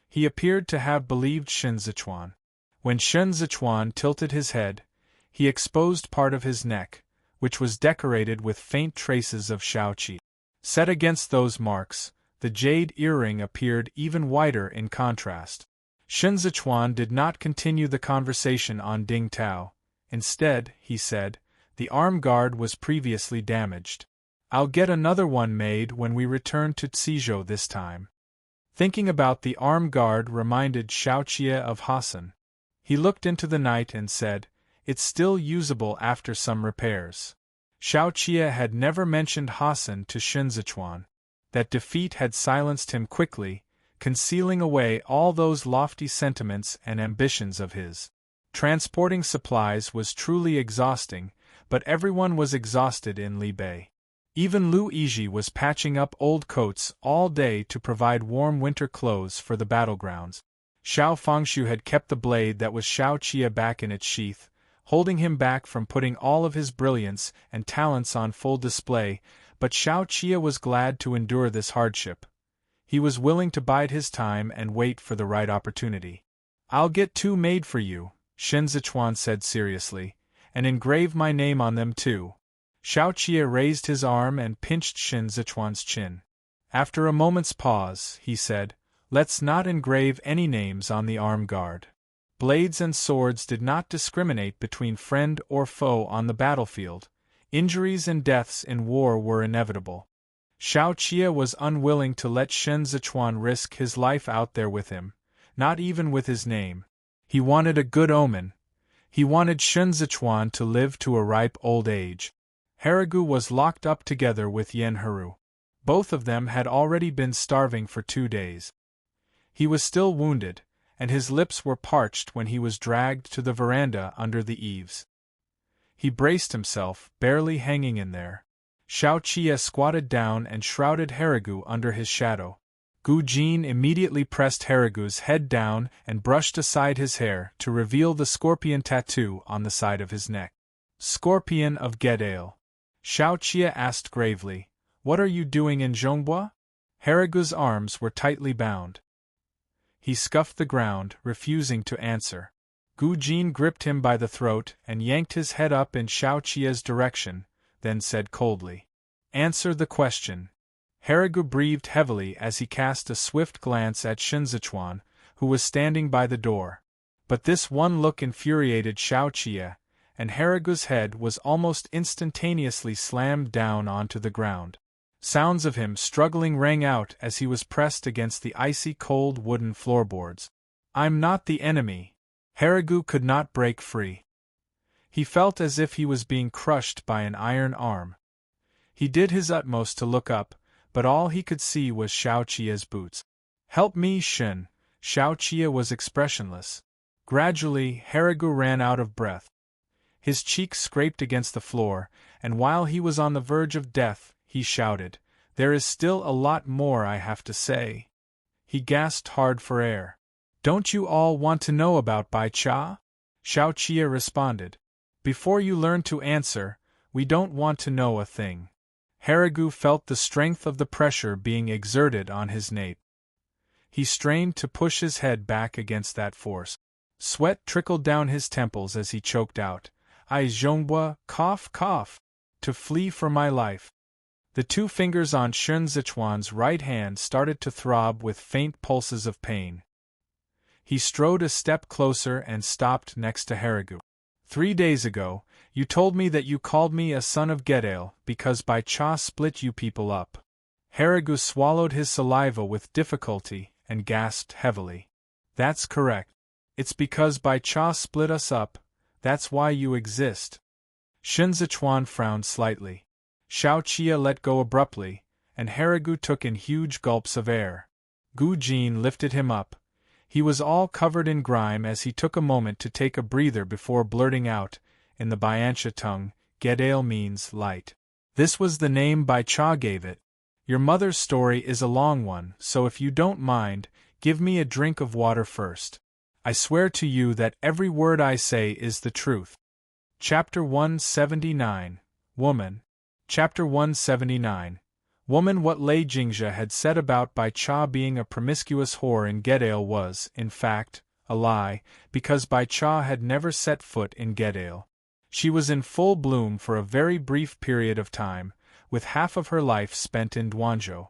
[SPEAKER 1] He appeared to have believed Shun Zichuan. When Shun Zichuan tilted his head, he exposed part of his neck, which was decorated with faint traces of Xiao Qi. Set against those marks, the jade earring appeared even whiter in contrast. Shun Zichuan did not continue the conversation on Ding Tao. Instead, he said, "The arm guard was previously damaged. I'll get another one made when we return to Cizhou this time." Thinking about the arm guard reminded Xiao Qia of Hassan. He looked into the night and said, "It's still usable after some repairs." Xiao Qia had never mentioned Hassan to Shun Zichuan. That defeat had silenced him quickly, concealing away all those lofty sentiments and ambitions of his. Transporting supplies was truly exhausting, but everyone was exhausted in Li Bei. Even Lu Yizhi was patching up old coats all day to provide warm winter clothes for the battlegrounds. Xiao Fengshu had kept the blade that was Xiao Qia back in its sheath, holding him back from putting all of his brilliance and talents on full display, but Xiao Qia was glad to endure this hardship. He was willing to bide his time and wait for the right opportunity. "I'll get 2 made for you," Shun Zichuan said seriously, "and engrave my name on them too." Xiao Qia raised his arm and pinched Shun Zichuan's chin. After a moment's pause, he said, "Let's not engrave any names on the arm guard." Blades and swords did not discriminate between friend or foe on the battlefield. Injuries and deaths in war were inevitable. Xiao Qia was unwilling to let Shun Zichuan risk his life out there with him, not even with his name. He wanted a good omen. He wanted Shun Zichuan to live to a ripe old age. Haragu was locked up together with Yen Haru. Both of them had already been starving for 2 days. He was still wounded, and his lips were parched when he was dragged to the veranda under the eaves. He braced himself, barely hanging in there. Xiao Qia squatted down and shrouded Haragu under his shadow. Gu Jin immediately pressed Haragu's head down and brushed aside his hair to reveal the scorpion tattoo on the side of his neck. "Scorpion of Gedale," Xiao Qia asked gravely, "what are you doing in Zhongbua?" Haragu's arms were tightly bound. He scuffed the ground, refusing to answer. Gu Jin gripped him by the throat and yanked his head up in Xiao Qia's direction, then said coldly, "Answer the question." Haragu breathed heavily as he cast a swift glance at Shun Zichuan, who was standing by the door. But this one look infuriated Xiao Qia, and Haragu's head was almost instantaneously slammed down onto the ground. Sounds of him struggling rang out as he was pressed against the icy cold wooden floorboards. "I'm not the enemy." Haragu could not break free. He felt as if he was being crushed by an iron arm. He did his utmost to look up, but all he could see was Xiao Qia's boots. "Help me, Shin." Xiao Qia was expressionless. Gradually, Haragu ran out of breath. His cheeks scraped against the floor, and while he was on the verge of death, he shouted, "There is still a lot more I have to say." He gasped hard for air. Don't you all want to know about Bai Cha? Xiao Qia responded. Before you learn to answer, we don't want to know a thing. Haragu felt the strength of the pressure being exerted on his nape. He strained to push his head back against that force. Sweat trickled down his temples as he choked out, "I Zhongbua, cough, cough, to flee for my life." The two fingers on Shun Zichuan's right hand started to throb with faint pulses of pain. He strode a step closer and stopped next to Haragu. 3 days ago, you told me that you called me a son of Gedale because Bai Cha split you people up. Haragu swallowed his saliva with difficulty and gasped heavily. That's correct. It's because Bai Cha split us up, that's why you exist. Shun Zichuan frowned slightly. Xiao Qia let go abruptly, and Haragu took in huge gulps of air. Gu Jin lifted him up. He was all covered in grime as he took a moment to take a breather before blurting out, in the Biantia tongue, Gedale means light. This was the name Bai Cha gave it. Your mother's story is a long one, so if you don't mind, give me a drink of water first. I swear to you that every word I say is the truth. Chapter 179, Woman. Chapter 179, Woman. What Lei Jingzhe had said about Bai Cha being a promiscuous whore in Gedale was, in fact, a lie, because Bai Cha had never set foot in Gedale. She was in full bloom for a very brief period of time, with half of her life spent in Duanzhou.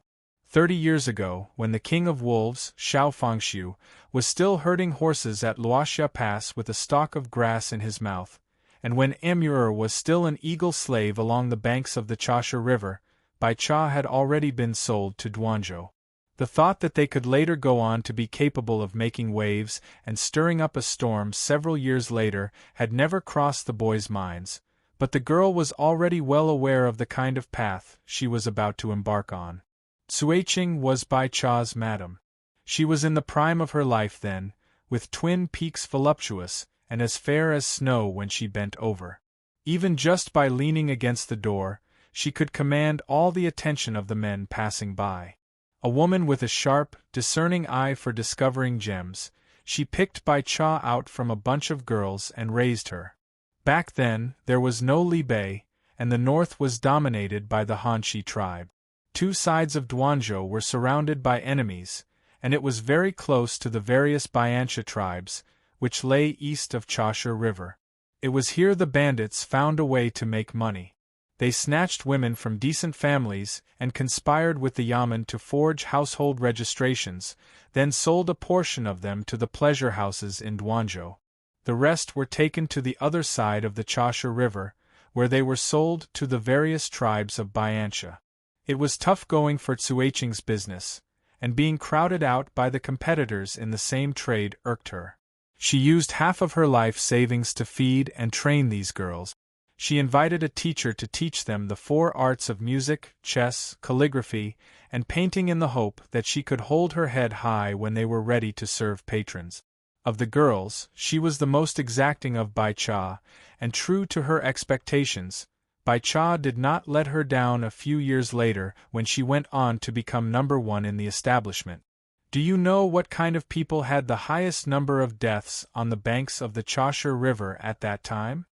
[SPEAKER 1] 30 years ago, when the king of wolves, Xiao Fangxiu, was still herding horses at Luoxia Pass with a stalk of grass in his mouth, and when Amur was still an eagle slave along the banks of the Chaosha River, Bai Cha had already been sold to Duanzhou. The thought that they could later go on to be capable of making waves and stirring up a storm several years later had never crossed the boys' minds, but the girl was already well aware of the kind of path she was about to embark on. Suiqing was Bai Cha's madam. She was in the prime of her life then, with twin peaks voluptuous, and as fair as snow when she bent over. Even just by leaning against the door, she could command all the attention of the men passing by. A woman with a sharp, discerning eye for discovering gems, she picked Bai Cha out from a bunch of girls and raised her. Back then, there was no Li Bei, and the north was dominated by the Hanxi tribe. 2 sides of Duanzhou were surrounded by enemies, and it was very close to the various Biantia tribes, which lay east of Chaosha River. It was here the bandits found a way to make money. They snatched women from decent families and conspired with the Yamen to forge household registrations, then sold a portion of them to the pleasure houses in Duanzhou. The rest were taken to the other side of the Chaosha River, where they were sold to the various tribes of Biantia. It was tough going for Suiqing's business, and being crowded out by the competitors in the same trade irked her. She used half of her life savings to feed and train these girls. She invited a teacher to teach them the 4 arts of music, chess, calligraphy, and painting in the hope that she could hold her head high when they were ready to serve patrons. Of the girls, she was the most exacting of Bai Cha, and true to her expectations, Bai Cha did not let her down a few years later when she went on to become number 1 in the establishment. Do you know what kind of people had the highest number of deaths on the banks of the Chaosha River at that time?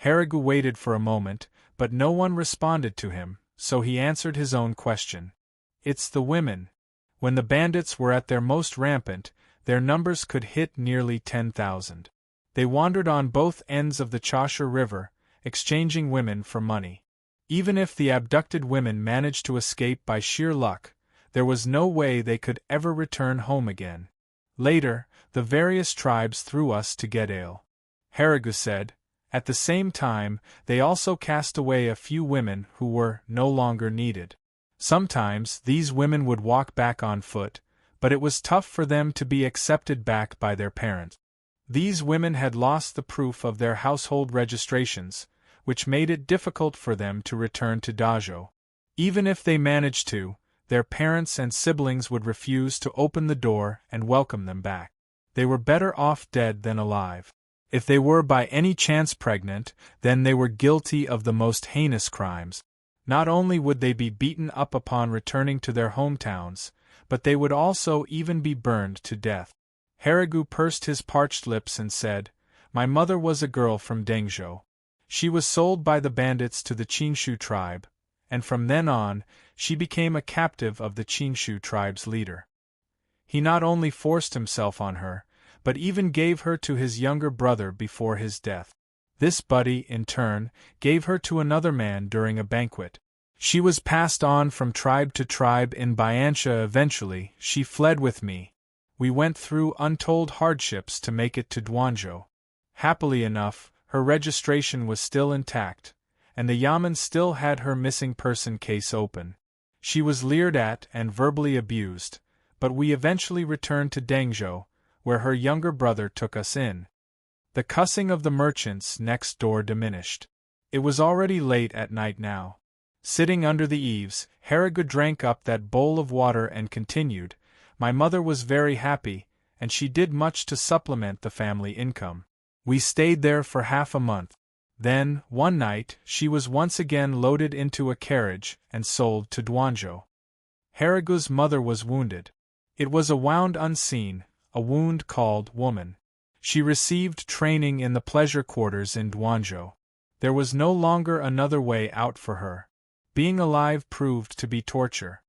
[SPEAKER 1] Haragu waited for a moment, but no one responded to him, so he answered his own question. It's the women. When the bandits were at their most rampant, their numbers could hit nearly 10,000. They wandered on both ends of the Chaosha River, exchanging women for money. Even if the abducted women managed to escape by sheer luck, there was no way they could ever return home again. Later, the various tribes threw us to Gedale. Haragu said. At the same time, they also cast away a few women who were no longer needed. Sometimes these women would walk back on foot, but it was tough for them to be accepted back by their parents. These women had lost the proof of their household registrations, which made it difficult for them to return to Dazhou. Even if they managed to, their parents and siblings would refuse to open the door and welcome them back. They were better off dead than alive. If they were by any chance pregnant, then they were guilty of the most heinous crimes. Not only would they be beaten up upon returning to their hometowns, but they would also even be burned to death. Haragu pursed his parched lips and said, "My mother was a girl from Dengzhou. She was sold by the bandits to the Qingshu tribe, and from then on, she became a captive of the Qingshu tribe's leader. He not only forced himself on her, but even gave her to his younger brother before his death. This buddy, in turn, gave her to another man during a banquet. She was passed on from tribe to tribe in Biantia. Eventually, she fled with me. We went through untold hardships to make it to Duanzhou. Happily enough, her registration was still intact, and the Yamen still had her missing person case open. She was leered at and verbally abused, but we eventually returned to Dengzhou, where her younger brother took us in. The cussing of the merchants next door diminished. It was already late at night now. Sitting under the eaves, Haragu drank up that bowl of water and continued, "My mother was very happy, and she did much to supplement the family income. We stayed there for half a month. Then, one night, she was once again loaded into a carriage and sold to Duanzhou. Haragu's mother was wounded. It was a wound unseen, a wound called woman. She received training in the pleasure quarters in Duanzhou. There was no longer another way out for her. Being alive proved to be torture.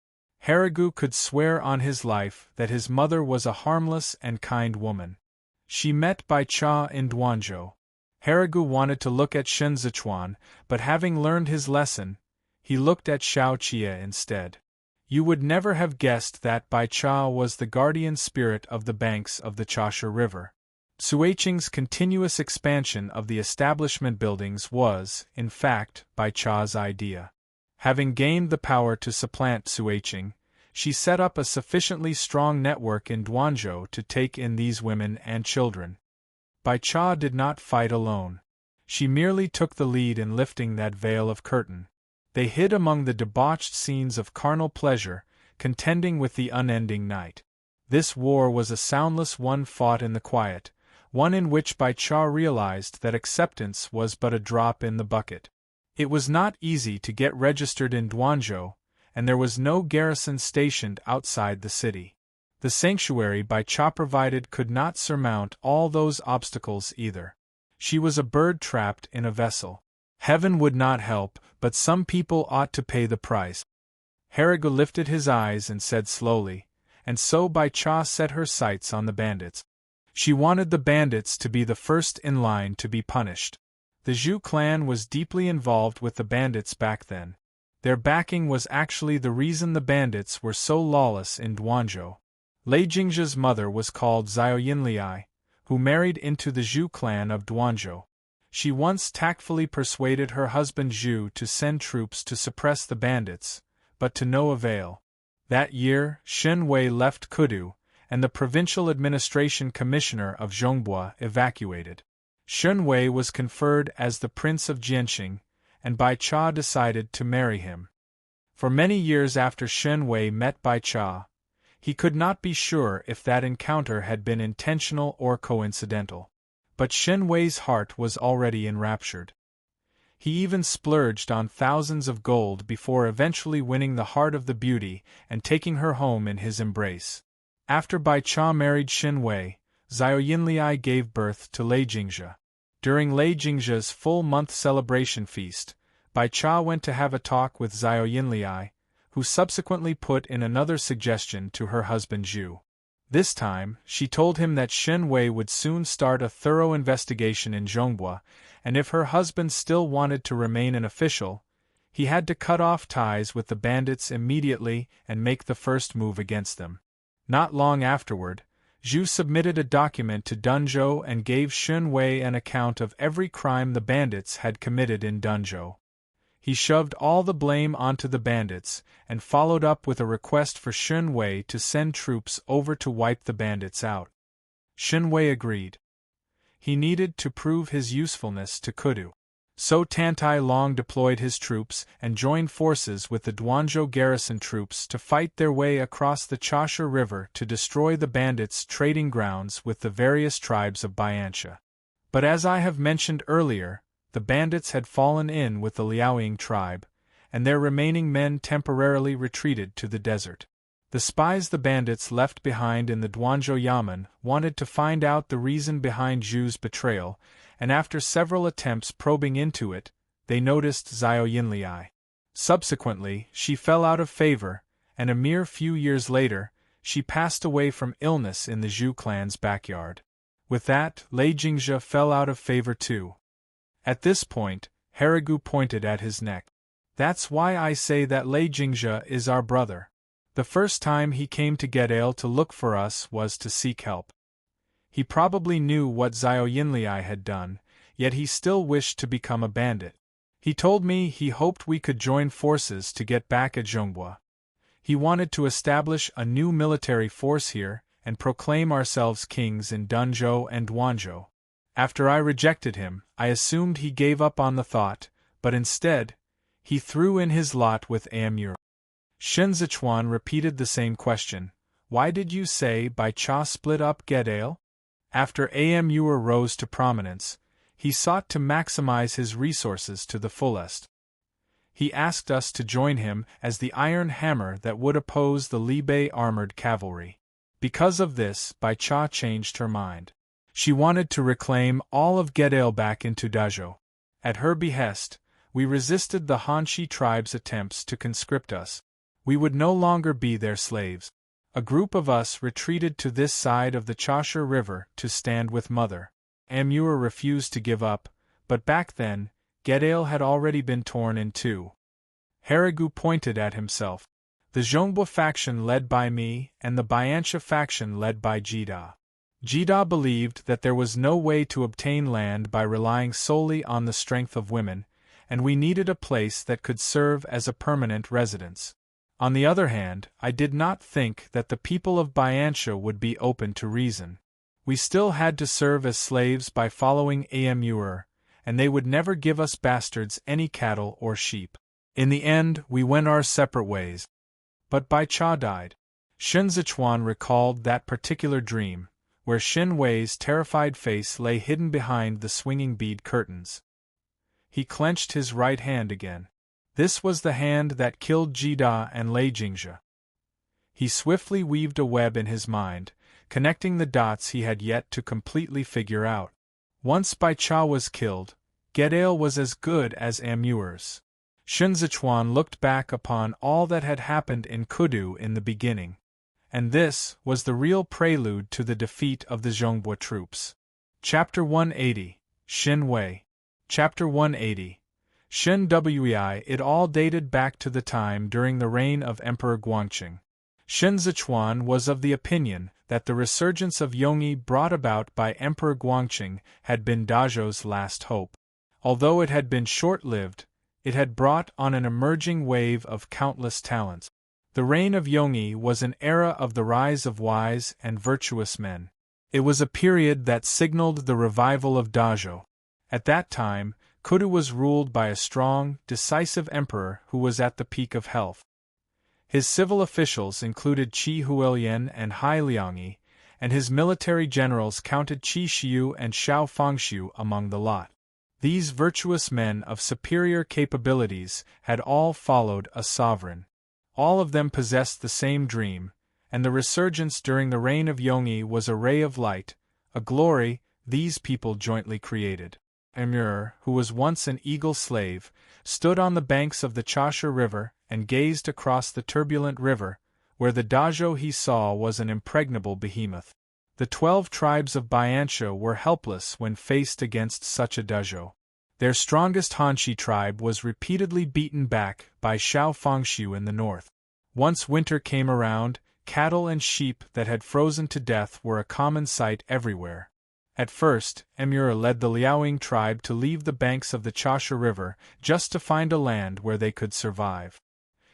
[SPEAKER 1] Haragu could swear on his life that his mother was a harmless and kind woman. She met Bai Cha in Duanzhou. Haragu wanted to look at Shen Zichuan, but having learned his lesson, he looked at Xiao Qia instead. You would never have guessed that Bai Cha was the guardian spirit of the banks of the Chashi River. Suiqing's continuous expansion of the establishment buildings was, in fact, Bai Cha's idea. Having gained the power to supplant Suiqing, she set up a sufficiently strong network in Duanzhou to take in these women and children. Bai Cha did not fight alone. She merely took the lead in lifting that veil of curtain. They hid among the debauched scenes of carnal pleasure, contending with the unending night. This war was a soundless one fought in the quiet, one in which Bai Cha realized that acceptance was but a drop in the bucket. It was not easy to get registered in Duanzhou, and there was no garrison stationed outside the city. The sanctuary Bai Cha provided could not surmount all those obstacles either. She was a bird trapped in a vessel. Heaven would not help, but some people ought to pay the price. Haragu lifted his eyes and said slowly, and so Bai Cha set her sights on the bandits. She wanted the bandits to be the first in line to be punished. The Zhu clan was deeply involved with the bandits back then. Their backing was actually the reason the bandits were so lawless in Duanzhou. Lei Jingzha's mother was called Xiao Yinliai, who married into the Zhu clan of Duanzhou. She once tactfully persuaded her husband Zhu to send troops to suppress the bandits, but to no avail. That year, Shen Wei left Kudu, and the provincial administration commissioner of Zhongbua evacuated. Shen Wei was conferred as the Prince of Jianxing, and Bai Cha decided to marry him. For many years after Shen Wei met Bai Cha, he could not be sure if that encounter had been intentional or coincidental. But Shen Wei's heart was already enraptured. He even splurged on thousands of gold before eventually winning the heart of the beauty and taking her home in his embrace. After Bai Cha married Shen Wei, Xiao Yinliai gave birth to Lei Jingzha. During Lei Jingzha's full-month celebration feast, Bai Cha went to have a talk with Xiao Yinliai, who subsequently put in another suggestion to her husband Zhu. This time, she told him that Shen Wei would soon start a thorough investigation in Zhongbua, and if her husband still wanted to remain an official, he had to cut off ties with the bandits immediately and make the first move against them. Not long afterward, Zhu submitted a document to Dunzhou and gave Shen Wei an account of every crime the bandits had committed in Dunzhou. He shoved all the blame onto the bandits, and followed up with a request for Shen Wei to send troops over to wipe the bandits out. Shen Wei agreed. He needed to prove his usefulness to Kudu. So Tantai Long deployed his troops and joined forces with the Duanzhou garrison troops to fight their way across the Chashi River to destroy the bandits' trading grounds with the various tribes of Biantia. But as I have mentioned earlier, the bandits had fallen in with the Liaoying tribe, and their remaining men temporarily retreated to the desert. The spies the bandits left behind in the Duanzhou Yamen wanted to find out the reason behind Zhu's betrayal, and after several attempts probing into it, they noticed Xiao Yinliai. Subsequently, she fell out of favor, and a mere few years later, she passed away from illness in the Zhu clan's backyard. With that, Lei Jingzhe fell out of favor too. At this point, Harigu pointed at his neck. That's why I say that Lei Jingzhe is our brother. The first time he came to Gedale to look for us was to seek help. He probably knew what Xiao Yinliai had done, yet he still wished to become a bandit. He told me he hoped we could join forces to get back at Zhongbua. He wanted to establish a new military force here and proclaim ourselves kings in Dunzhou and Duanzhou. After I rejected him, I assumed he gave up on the thought, but instead, he threw in his lot with Amur. Shen Zichuan repeated the same question. Why did you say Bai Cha split up Gedale? After Amur rose to prominence, he sought to maximize his resources to the fullest. He asked us to join him as the iron hammer that would oppose the Libai armored cavalry. Because of this, Bai Cha changed her mind. She wanted to reclaim all of Gedale back into Dazhou. At her behest, we resisted the Hanshi tribe's attempts to conscript us. We would no longer be their slaves. A group of us retreated to this side of the Chasher River to stand with Mother. Amur refused to give up, but back then, Gedale had already been torn in two. Harigu pointed at himself. The Zhongbua faction led by me and the Baianxia faction led by Jida. Jida believed that there was no way to obtain land by relying solely on the strength of women, and we needed a place that could serve as a permanent residence. On the other hand, I did not think that the people of Baianxia would be open to reason. We still had to serve as slaves by following Amur, and they would never give us bastards any cattle or sheep. In the end, we went our separate ways. But Bai Cha died. Shen Zichuan recalled that particular dream, where Shen Wei's terrified face lay hidden behind the swinging bead curtains. He clenched his right hand again. This was the hand that killed Jida and Lei Jingzhe. He swiftly weaved a web in his mind, connecting the dots he had yet to completely figure out. Once Bai Cha was killed, Gedale was as good as Amur's. Shen Zichuan looked back upon all that had happened in Kudu in the beginning. And this was the real prelude to the defeat of the Zhongbua troops. Chapter 180, Shen Wei. Chapter 180. Shen Wei. It all dated back to the time during the reign of Emperor Guangqing. Shen Zichuan was of the opinion that the resurgence of Yongyi brought about by Emperor Guangqing had been Dazhou's last hope. Although it had been short-lived, it had brought on an emerging wave of countless talents. The reign of Yongyi was an era of the rise of wise and virtuous men. It was a period that signaled the revival of Dazhou. At that time, Kudu was ruled by a strong, decisive emperor who was at the peak of health. His civil officials included Qi Huilian and Hai Liangyi, and his military generals counted Qi Xiu and Xiao Fangxiu among the lot. These virtuous men of superior capabilities had all followed a sovereign. All of them possessed the same dream, and the resurgence during the reign of Yongyi was a ray of light, a glory these people jointly created. Amur, who was once an eagle slave, stood on the banks of the Chasher River and gazed across the turbulent river, where the Dazhou he saw was an impregnable behemoth. The 12 tribes of Baianxia were helpless when faced against such a Dazhou. Their strongest Hanshi tribe was repeatedly beaten back by Xiao Fangxiu in the north. Once winter came around, cattle and sheep that had frozen to death were a common sight everywhere. At first, Amur led the Liaoying tribe to leave the banks of the Chasher River just to find a land where they could survive.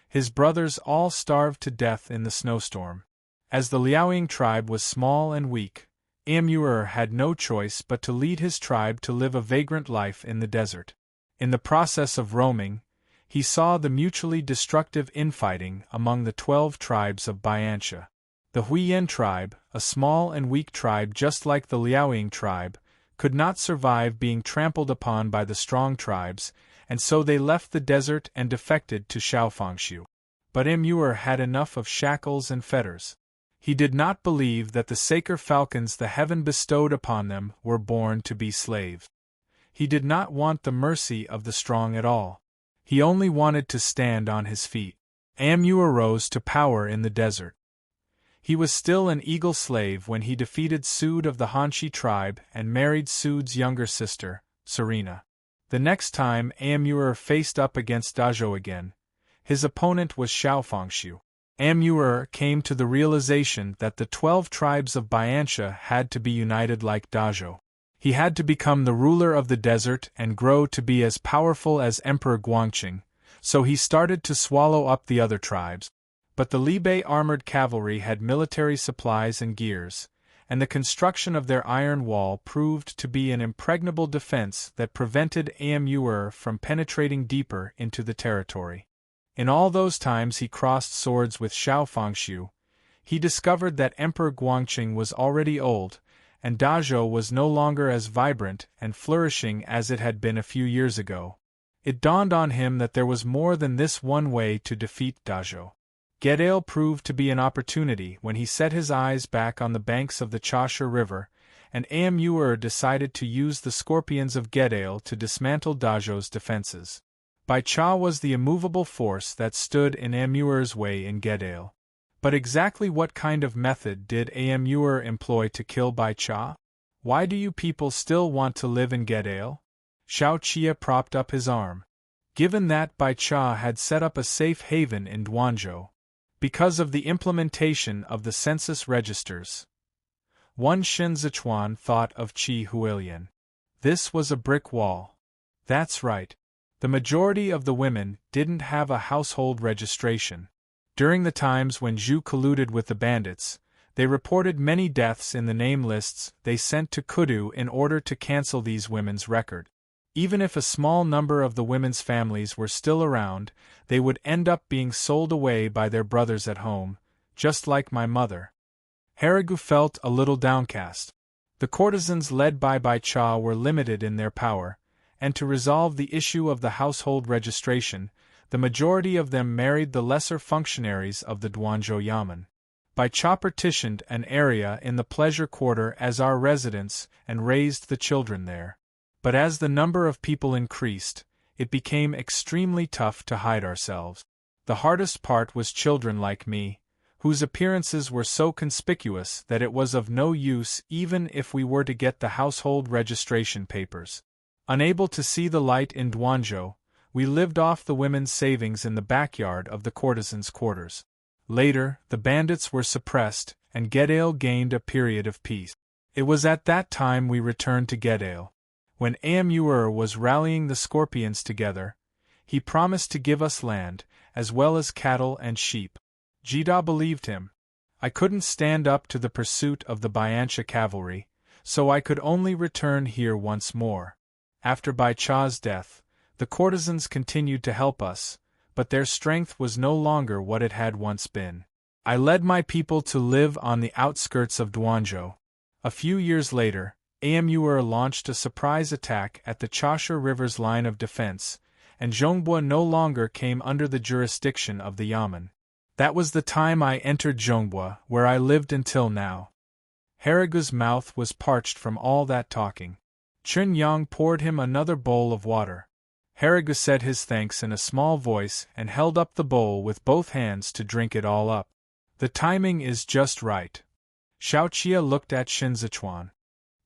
[SPEAKER 1] His brothers all starved to death in the snowstorm. As the Liaoying tribe was small and weak, Amur had no choice but to lead his tribe to live a vagrant life in the desert. In the process of roaming, he saw the mutually destructive infighting among the 12 tribes of Baianxia. The Huiyan tribe, a small and weak tribe just like the Liaoying tribe, could not survive being trampled upon by the strong tribes, and so they left the desert and defected to Xiao Fangxiu. but Amur had enough of shackles and fetters. He did not believe that the sacred falcons the heaven bestowed upon them were born to be slaves. He did not want the mercy of the strong at all. He only wanted to stand on his feet. Amur rose to power in the desert. He was still an eagle slave when he defeated Sud of the Hanshi tribe and married Sud's younger sister, Serena. The next time Amur faced up against Dazhou again, his opponent was Xiaofangshu. Amur came to the realization that the 12 tribes of Bianxia had to be united like Dazhou. He had to become the ruler of the desert and grow to be as powerful as Emperor Guangqing, so he started to swallow up the other tribes. But the Libe armored cavalry had military supplies and gears, and the construction of their iron wall proved to be an impregnable defense that prevented Amur from penetrating deeper into the territory. In all those times he crossed swords with Xiaofangshu, he discovered that Emperor Guangqing was already old, and Dazhou was no longer as vibrant and flourishing as it had been a few years ago. It dawned on him that there was more than this one way to defeat Dazhou. Gedale proved to be an opportunity when he set his eyes back on the banks of the Chasha River, and Amur decided to use the scorpions of Gedale to dismantle Dazhou's defenses. Bai Cha was the immovable force that stood in Amur's way in Gedale. But exactly what kind of method did Amur employ to kill Bai Cha? Why do you people still want to live in Gedale? Xiao Qia propped up his arm. Given that Bai Cha had set up a safe haven in Duanzhou, because of the implementation of the census registers. One Shen Zichuan thought of Qi Huilian. This was a brick wall. That's right. The majority of the women didn't have a household registration. During the times when Zhu colluded with the bandits, they reported many deaths in the name lists they sent to Kudu in order to cancel these women's record. Even if a small number of the women's families were still around, they would end up being sold away by their brothers at home, just like my mother. Harigu felt a little downcast. The courtesans led by Bai Cha were limited in their power, and to resolve the issue of the household registration, the majority of them married the lesser functionaries of the Duanzhou Yamen. Bai Cha partitioned an area in the pleasure quarter as our residence and raised the children there. But as the number of people increased, it became extremely tough to hide ourselves. The hardest part was children like me, whose appearances were so conspicuous that it was of no use even if we were to get the household registration papers. Unable to see the light in Duanzhou, we lived off the women's savings in the backyard of the courtesans' quarters. Later, the bandits were suppressed, and Gedale gained a period of peace. It was at that time we returned to Gedale. When Amur was rallying the scorpions together, he promised to give us land, as well as cattle and sheep. Jida believed him. I couldn't stand up to the pursuit of the Bianxia cavalry, so I could only return here once more. After Bai Cha's death, the courtesans continued to help us, but their strength was no longer what it had once been. I led my people to live on the outskirts of Duanzhou. A few years later, Amur launched a surprise attack at the Chasha River's line of defense, and Zhongbua no longer came under the jurisdiction of the Yamen. That was the time I entered Zhongbua, where I lived until now. Harigu's mouth was parched from all that talking. Chun Yang poured him another bowl of water. Harigu said his thanks in a small voice and held up the bowl with both hands to drink it all up. The timing is just right. Xiaoqia looked at Shinzichuan.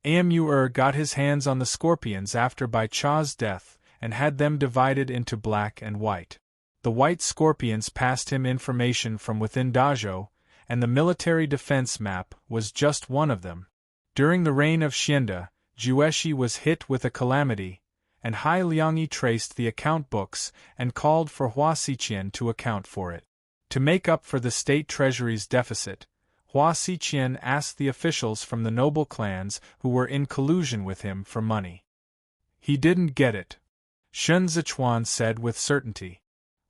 [SPEAKER 1] Amur got his hands on the scorpions after Bai Cha's death and had them divided into black and white. The white scorpions passed him information from within Dazhou, and the military defense map was just one of them. During the reign of Xianda, Jueshi was hit with a calamity, and Hai Liangyi traced the account books and called for Hua Xiqian to account for it. To make up for the state treasury's deficit, Hua Xiqian asked the officials from the noble clans who were in collusion with him for money. He didn't get it, Shen Zichuan said with certainty.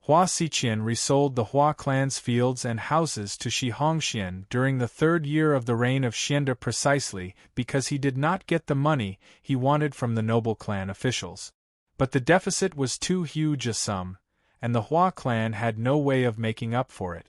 [SPEAKER 1] Hua Xiqian resold the Hua clan's fields and houses to Shi Hongxian during the 3rd year of the reign of Xianda precisely because he did not get the money he wanted from the noble clan officials. But the deficit was too huge a sum, and the Hua clan had no way of making up for it.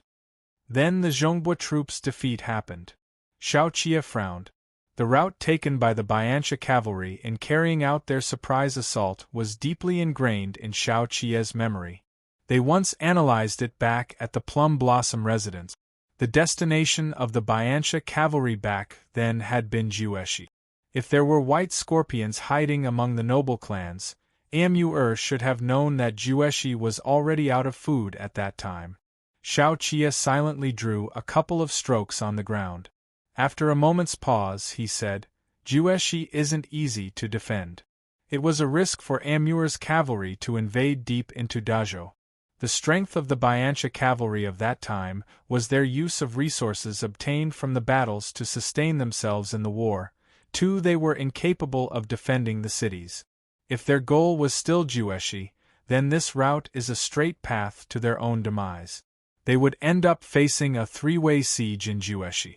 [SPEAKER 1] Then the Zhongbua troops' defeat happened. Xiao Qie frowned. The route taken by the Biancha cavalry in carrying out their surprise assault was deeply ingrained in Xiao Qie's memory. They once analyzed it back at the Plum Blossom residence. The destination of the Biancha cavalry back then had been Jueshi. If there were white scorpions hiding among the noble clans, Amur should have known that Jueshi was already out of food at that time. Xiao Qie silently drew a couple of strokes on the ground. After a moment's pause, he said, Jueshi isn't easy to defend. It was a risk for Amur's cavalry to invade deep into Dazhou. The strength of the Biancha cavalry of that time was their use of resources obtained from the battles to sustain themselves in the war. Too, they were incapable of defending the cities. If their goal was still Jueshi, then this route is a straight path to their own demise. They would end up facing a three-way siege in Jueshi.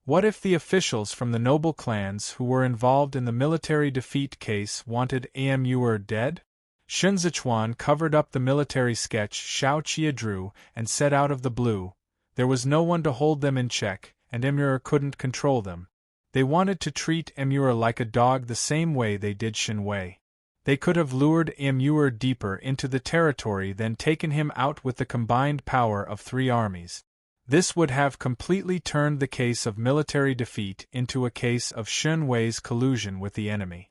[SPEAKER 1] What if the officials from the noble clans who were involved in the military defeat case wanted Amur dead? Shun Zichuan covered up the military sketch Xiao Qie drew and said out of the blue, there was no one to hold them in check, and Amur couldn't control them. They wanted to treat Amur like a dog the same way they did Shen Wei. They could have lured Amur deeper into the territory than taken him out with the combined power of 3 armies. This would have completely turned the case of military defeat into a case of Shen Wei's collusion with the enemy.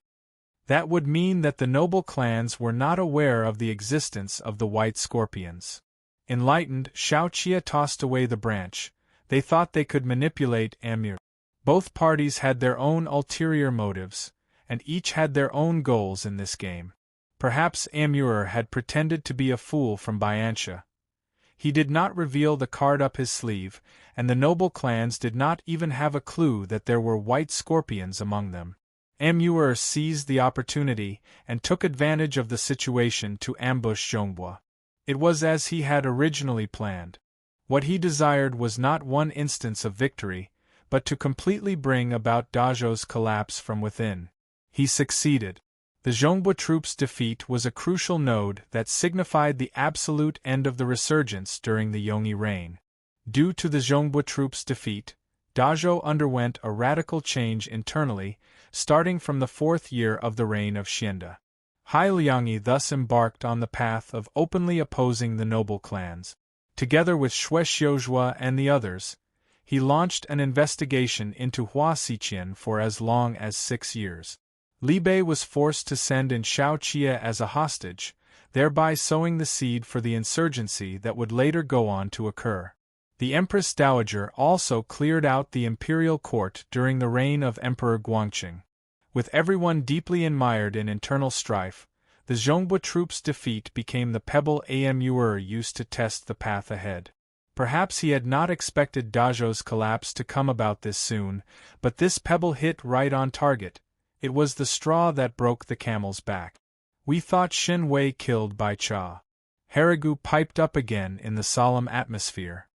[SPEAKER 1] That would mean that the noble clans were not aware of the existence of the white scorpions. Enlightened, Xiao Qie tossed away the branch. They thought they could manipulate Amur. Both parties had their own ulterior motives, and each had their own goals in this game. Perhaps Amur had pretended to be a fool from Biancha. He did not reveal the card up his sleeve, and the noble clans did not even have a clue that there were white scorpions among them. Amur seized the opportunity and took advantage of the situation to ambush Zhongbua. It was as he had originally planned. What he desired was not one instance of victory, but to completely bring about Dazhou's collapse from within. He succeeded. The Zhongbua troops' defeat was a crucial node that signified the absolute end of the resurgence during the Yongyi reign. Due to the Zhongbua troops' defeat, Dazhou underwent a radical change internally, starting from the 4th year of the reign of Xianda. Hailiangyi thus embarked on the path of openly opposing the noble clans. Together with Xue Xiuzhua and the others, he launched an investigation into Hua Xiqian for as long as 6 years. Li Bei was forced to send in Xiao Qie as a hostage, thereby sowing the seed for the insurgency that would later go on to occur. The Empress Dowager also cleared out the imperial court during the reign of Emperor Guangqing. With everyone deeply mired in internal strife, the Zhongbua troops' defeat became the pebble Amur used to test the path ahead. Perhaps he had not expected Dazhou's collapse to come about this soon, but this pebble hit right on target. It was the straw that broke the camel's back. We thought Shen Wei killed Bai Cha. Harigu piped up again in the solemn atmosphere.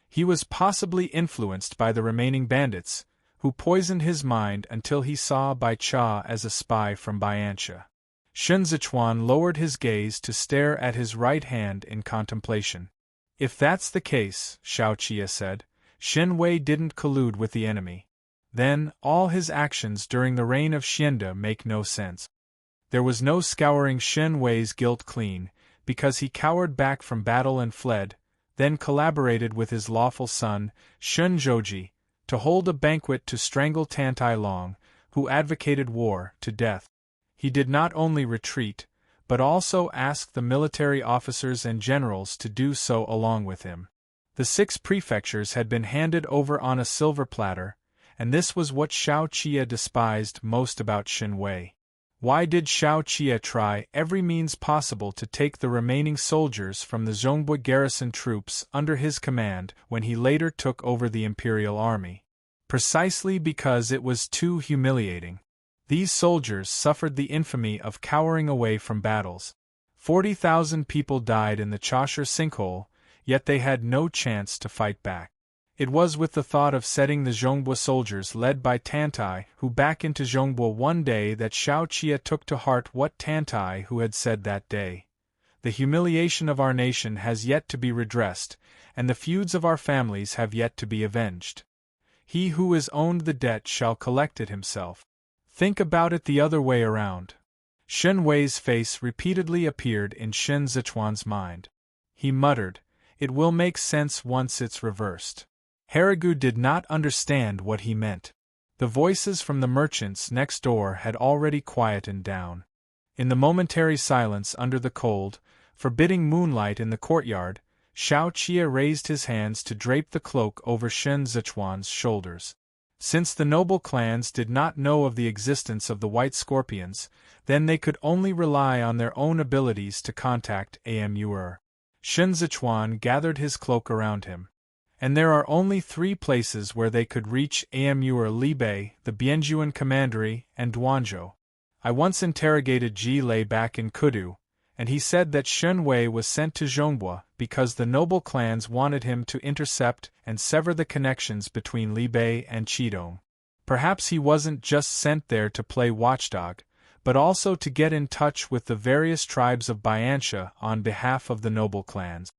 [SPEAKER 1] He was possibly influenced by the remaining bandits, who poisoned his mind until he saw Bai Cha as a spy from Biancha. Shun Zichuan lowered his gaze to stare at his right hand in contemplation. If that's the case, Xiao Qie said, Shen Wei didn't collude with the enemy. Then, all his actions during the reign of Xianda make no sense. There was no scouring Shen Wei's guilt clean, because he cowered back from battle and fled, then collaborated with his lawful son, Shun Zhouji, to hold a banquet to strangle Tantai Long, who advocated war, to death. He did not only retreat, but also asked the military officers and generals to do so along with him. The 6 prefectures had been handed over on a silver platter, and this was what Xiao Qie despised most about Shen Wei. Why did Xiao Qie try every means possible to take the remaining soldiers from the Zhongbua garrison troops under his command when he later took over the imperial army? Precisely because it was too humiliating. These soldiers suffered the infamy of cowering away from battles. 40,000 people died in the Chashir sinkhole, yet they had no chance to fight back. It was with the thought of setting the Zhongbua soldiers led by Tantai Hu back into Zhongbua one day that Xiao Qie took to heart what Tantai Hu had said that day. The humiliation of our nation has yet to be redressed, and the feuds of our families have yet to be avenged. He who has owned the debt shall collect it himself. Think about it the other way around. Shen Wei's face repeatedly appeared in Shen Zichuan's mind. He muttered, "It will make sense once it's reversed." Harigu did not understand what he meant. The voices from the merchants next door had already quietened down. In the momentary silence under the cold, forbidding moonlight in the courtyard, Xiao Qie raised his hands to drape the cloak over Shen Zichuan's shoulders. Since the noble clans did not know of the existence of the white scorpions, then they could only rely on their own abilities to contact Amur. Shen Zichuan gathered his cloak around him. And there are only 3 places where they could reach Amur: Libei, the Bianjuan Commandery, and Duanzhou. I once interrogated Ji Lei back in Kudu, and he said that Shen Wei was sent to Zhongbua because the noble clans wanted him to intercept and sever the connections between Libei and Qidong. Perhaps he wasn't just sent there to play watchdog, but also to get in touch with the various tribes of Bianxia on behalf of the noble clans.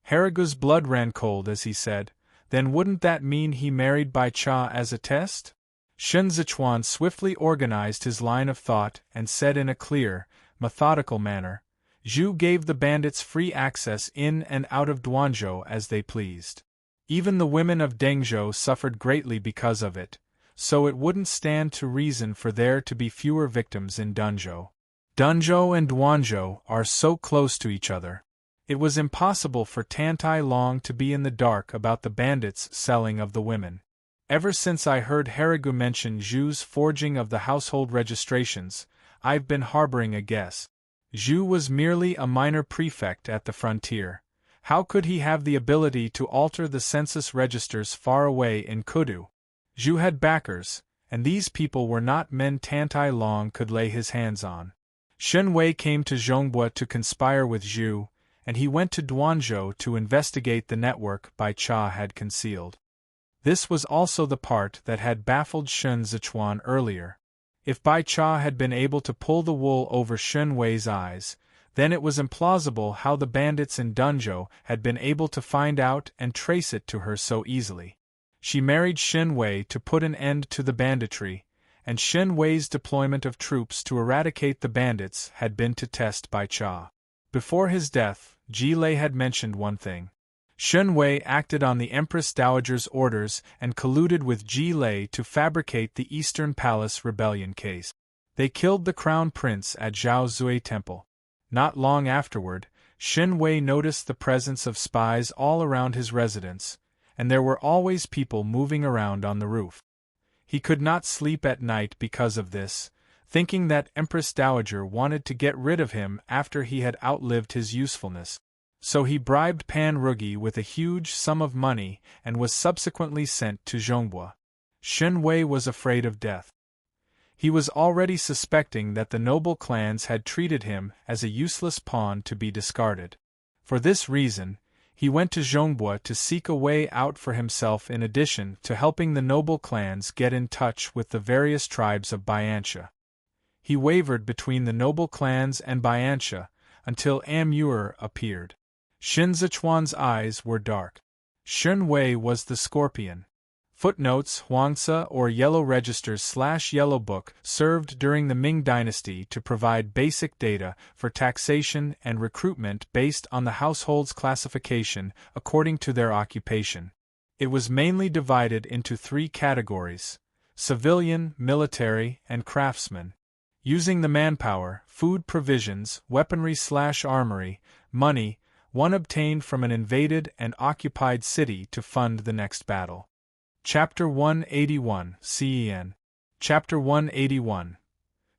[SPEAKER 1] Harigu's blood ran cold as he said, "Then wouldn't that mean he married Bai Cha as a test?" Shen Zichuan swiftly organized his line of thought and said in a clear, methodical manner, "Zhu gave the bandits free access in and out of Duanzhou as they pleased. Even the women of Dengzhou suffered greatly because of it, so it wouldn't stand to reason for there to be fewer victims in Dunzhou. Dunzhou and Duanzhou are so close to each other. It was impossible for Tantai Long to be in the dark about the bandits' selling of the women. Ever since I heard Harigu mention Zhu's forging of the household registrations, I've been harboring a guess. Zhu was merely a minor prefect at the frontier. How could he have the ability to alter the census registers far away in Kudu? Zhu had backers, and these people were not men Tantai Long could lay his hands on. Shen Wei came to Zhongbua to conspire with Zhu, and he went to Duanzhou to investigate the network Bai Cha had concealed. This was also the part that had baffled Shen Zichuan earlier. If Bai Cha had been able to pull the wool over Shen Wei's eyes, then it was implausible how the bandits in Dunzhou had been able to find out and trace it to her so easily. She married Shen Wei to put an end to the banditry, and Shen Wei's deployment of troops to eradicate the bandits had been to test Bai Cha. Before his death, Ji Lei had mentioned one thing. Shen Wei acted on the Empress Dowager's orders and colluded with Ji Lei to fabricate the Eastern Palace rebellion case. They killed the crown prince at Zhao Zui Temple. Not long afterward, Shen Wei noticed the presence of spies all around his residence, and there were always people moving around on the roof. He could not sleep at night because of this, thinking that Empress Dowager wanted to get rid of him after he had outlived his usefulness. So he bribed Pan Rugi with a huge sum of money and was subsequently sent to Zhongbua. Shen Wei was afraid of death. He was already suspecting that the noble clans had treated him as a useless pawn to be discarded. For this reason, he went to Zhongbua to seek a way out for himself in addition to helping the noble clans get in touch with the various tribes of Bianxia. He wavered between the noble clans and Bianxia until Amur appeared. Shen Zichuan's eyes were dark. Shen Wei was the scorpion. Footnotes: Huangzi or Yellow Registers / Yellow Book served during the Ming Dynasty to provide basic data for taxation and recruitment based on the household's classification according to their occupation. It was mainly divided into 3 categories: civilian, military, and craftsman. Using the manpower, food provisions, weaponry / armory, money, one obtained from an invaded and occupied city to fund the next battle. Chapter 181 CEN. Chapter 181.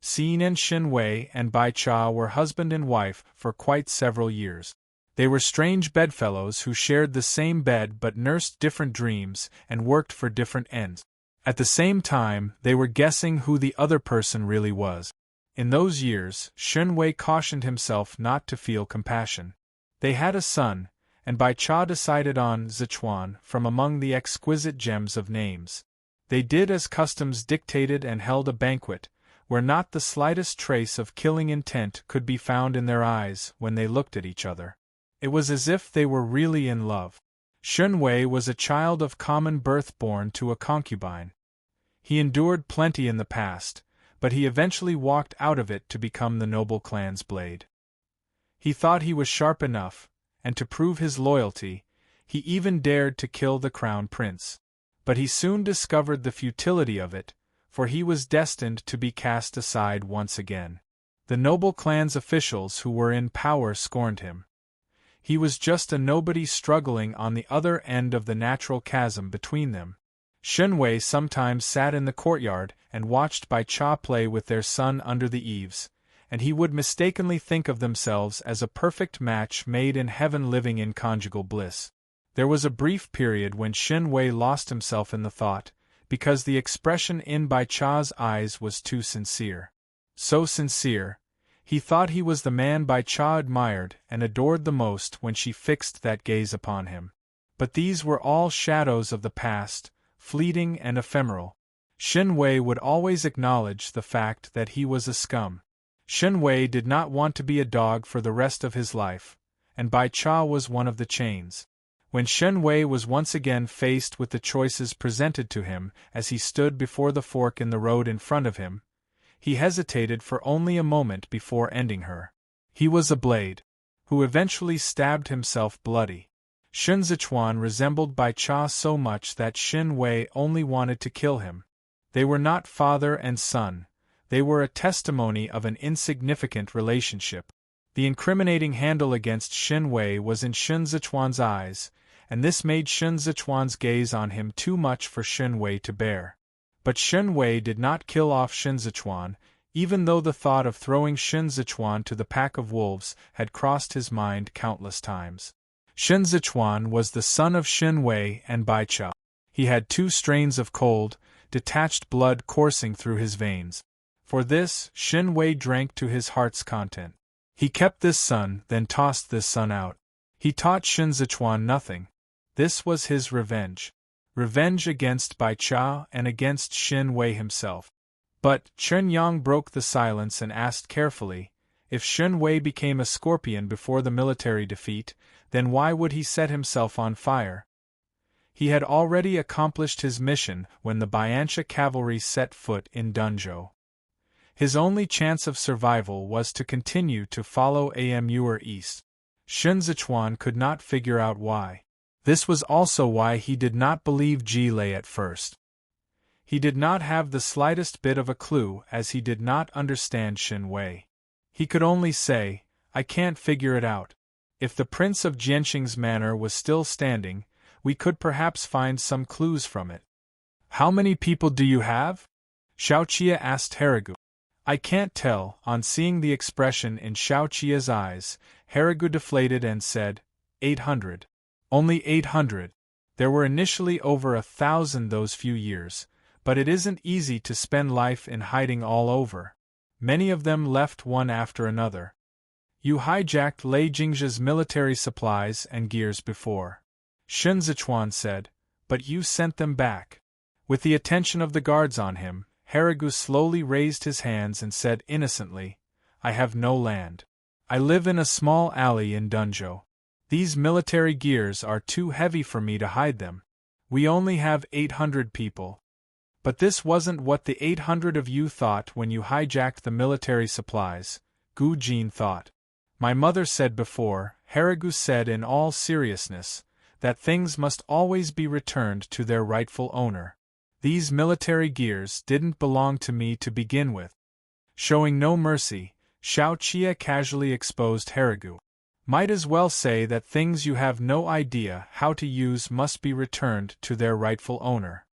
[SPEAKER 1] CEN. Shen Wei and Bai Cha were husband and wife for quite several years. They were strange bedfellows who shared the same bed but nursed different dreams and worked for different ends. At the same time, they were guessing who the other person really was. In those years, Shen Wei cautioned himself not to feel compassion. They had a son, and Bai Cha decided on Zichuan from among the exquisite gems of names. They did as customs dictated and held a banquet, where not the slightest trace of killing intent could be found in their eyes when they looked at each other. It was as if they were really in love. Shunwei was a child of common birth born to a concubine. He endured plenty in the past, but he eventually walked out of it to become the noble clan's blade. He thought he was sharp enough, and to prove his loyalty, he even dared to kill the crown prince. But he soon discovered the futility of it, for he was destined to be cast aside once again. The noble clan's officials who were in power scorned him. He was just a nobody struggling on the other end of the natural chasm between them. Shunwei sometimes sat in the courtyard and watched Bai Cha play with their son under the eaves, and he would mistakenly think of themselves as a perfect match made in heaven living in conjugal bliss. There was a brief period when Shunwei lost himself in the thought, because the expression in Bai Cha's eyes was too sincere. So sincere, he thought he was the man Bai Cha admired and adored the most when she fixed that gaze upon him. But these were all shadows of the past, fleeting and ephemeral. Shunwei would always acknowledge the fact that he was a scum. Shunwei did not want to be a dog for the rest of his life, and Bai Cha was one of the chains. When Shunwei was once again faced with the choices presented to him as he stood before the fork in the road in front of him, he hesitated for only a moment before ending her. He was a blade, who eventually stabbed himself bloody. Shun Zichuan resembled Bai Cha so much that Shunwei only wanted to kill him. They were not father and son, they were a testimony of an insignificant relationship. The incriminating handle against Shunwei was in Shun Zichuan's eyes, and this made Shun Zichuan's gaze on him too much for Shunwei to bear. But Shunwei did not kill off Shun Zichuan, even though the thought of throwing Shun Zichuan to the pack of wolves had crossed his mind countless times. Shun Zichuan was the son of Shunwei and Bai Cha. He had 2 strains of cold, detached blood coursing through his veins. For this, Shunwei drank to his heart's content. He kept this son, then tossed this son out. He taught Shun Zichuan nothing. This was his revenge. Revenge against Bai Cha and against Shunwei himself. But Chen Yang broke the silence and asked carefully, if Shunwei became a scorpion before the military defeat, then why would he set himself on fire? He had already accomplished his mission when the Biancha cavalry set foot in Dunzhou. His only chance of survival was to continue to follow Amur east. Shun Zichuan could not figure out why. This was also why he did not believe Ji Lei at first. He did not have the slightest bit of a clue as he did not understand Shunwei. He could only say, I can't figure it out. If the Prince of Jianxing's manor was still standing, we could perhaps find some clues from it. How many people do you have? Xiaoqia asked Haragu. I can't tell. On seeing the expression in Xiaoqia's eyes, Haragu deflated and said, 800. Only 800. There were initially over 1,000 those few years, but it isn't easy to spend life in hiding all over. Many of them left one after another. You hijacked Lei Jingzhe's military supplies and gears before. Shun Zichuan said, but you sent them back. With the attention of the guards on him, Haragu slowly raised his hands and said innocently, I have no land. I live in a small alley in Dunzhou. These military gears are too heavy for me to hide them. We only have 800 people. But this wasn't what the 800 of you thought when you hijacked the military supplies, Gu Jin thought. My mother said before, Haragu said in all seriousness, that things must always be returned to their rightful owner. These military gears didn't belong to me to begin with. Showing no mercy, Xiaoqia casually exposed Haragu. Might as well say that things you have no idea how to use must be returned to their rightful owner.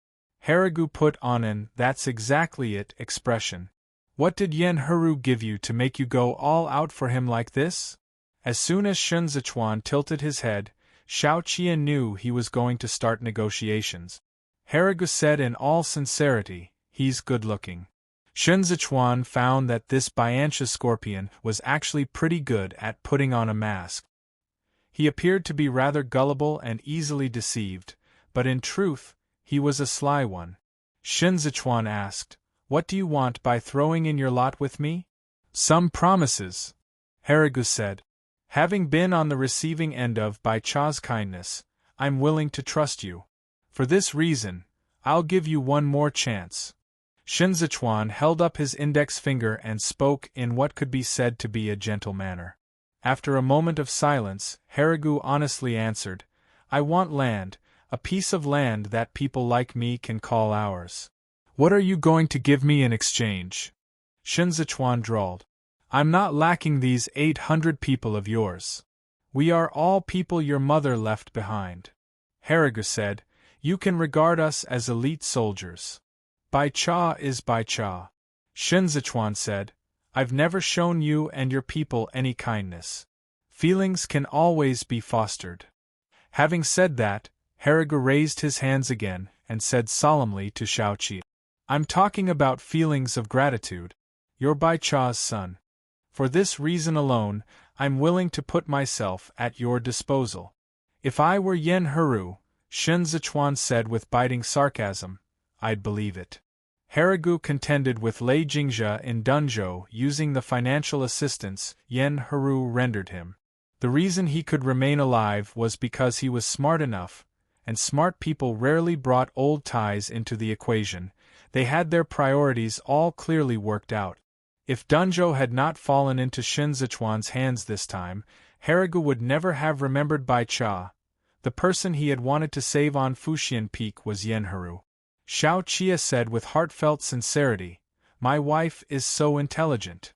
[SPEAKER 1] Haragu put on an "that's exactly it" expression. What did Yen Heru give you to make you go all out for him like this? As soon as Shun Zichuan tilted his head, Xiaoqia knew he was going to start negotiations. Haragu said in all sincerity, he's good-looking. Shun Zichuan found that this Biancha scorpion was actually pretty good at putting on a mask. He appeared to be rather gullible and easily deceived, but in truth, he was a sly one. Shun Zichuan asked, What do you want by throwing in your lot with me? Some promises, Haragu said. Having been on the receiving end of Bai Cha's kindness, I'm willing to trust you. For this reason, I'll give you one more chance. Shinzichuan held up his index finger and spoke in what could be said to be a gentle manner. After a moment of silence, Haragu honestly answered, I want land, a piece of land that people like me can call ours. What are you going to give me in exchange? Shinzichuan drawled. I'm not lacking these 800 people of yours. We are all people your mother left behind. Haragu said, You can regard us as elite soldiers. Bai Cha is Bai Cha. Shinzichuan said, I've never shown you and your people any kindness. Feelings can always be fostered. Having said that, Haragu raised his hands again and said solemnly to Xiaoqi, I'm talking about feelings of gratitude. You're Bai Cha's son. For this reason alone, I'm willing to put myself at your disposal. If I were Yen Heru, Shinzichuan said with biting sarcasm, I'd believe it. Haragu contended with Lei Jingzhe in Dunzhou using the financial assistance Yen Heru rendered him. The reason he could remain alive was because he was smart enough, and smart people rarely brought old ties into the equation. They had their priorities all clearly worked out. If Dunzhou had not fallen into Shinzichuan's hands this time, Haragu would never have remembered Bai Cha. The person he had wanted to save on Fuxian Peak was Yen Heru. Xiao Qia said with heartfelt sincerity, My wife is so intelligent.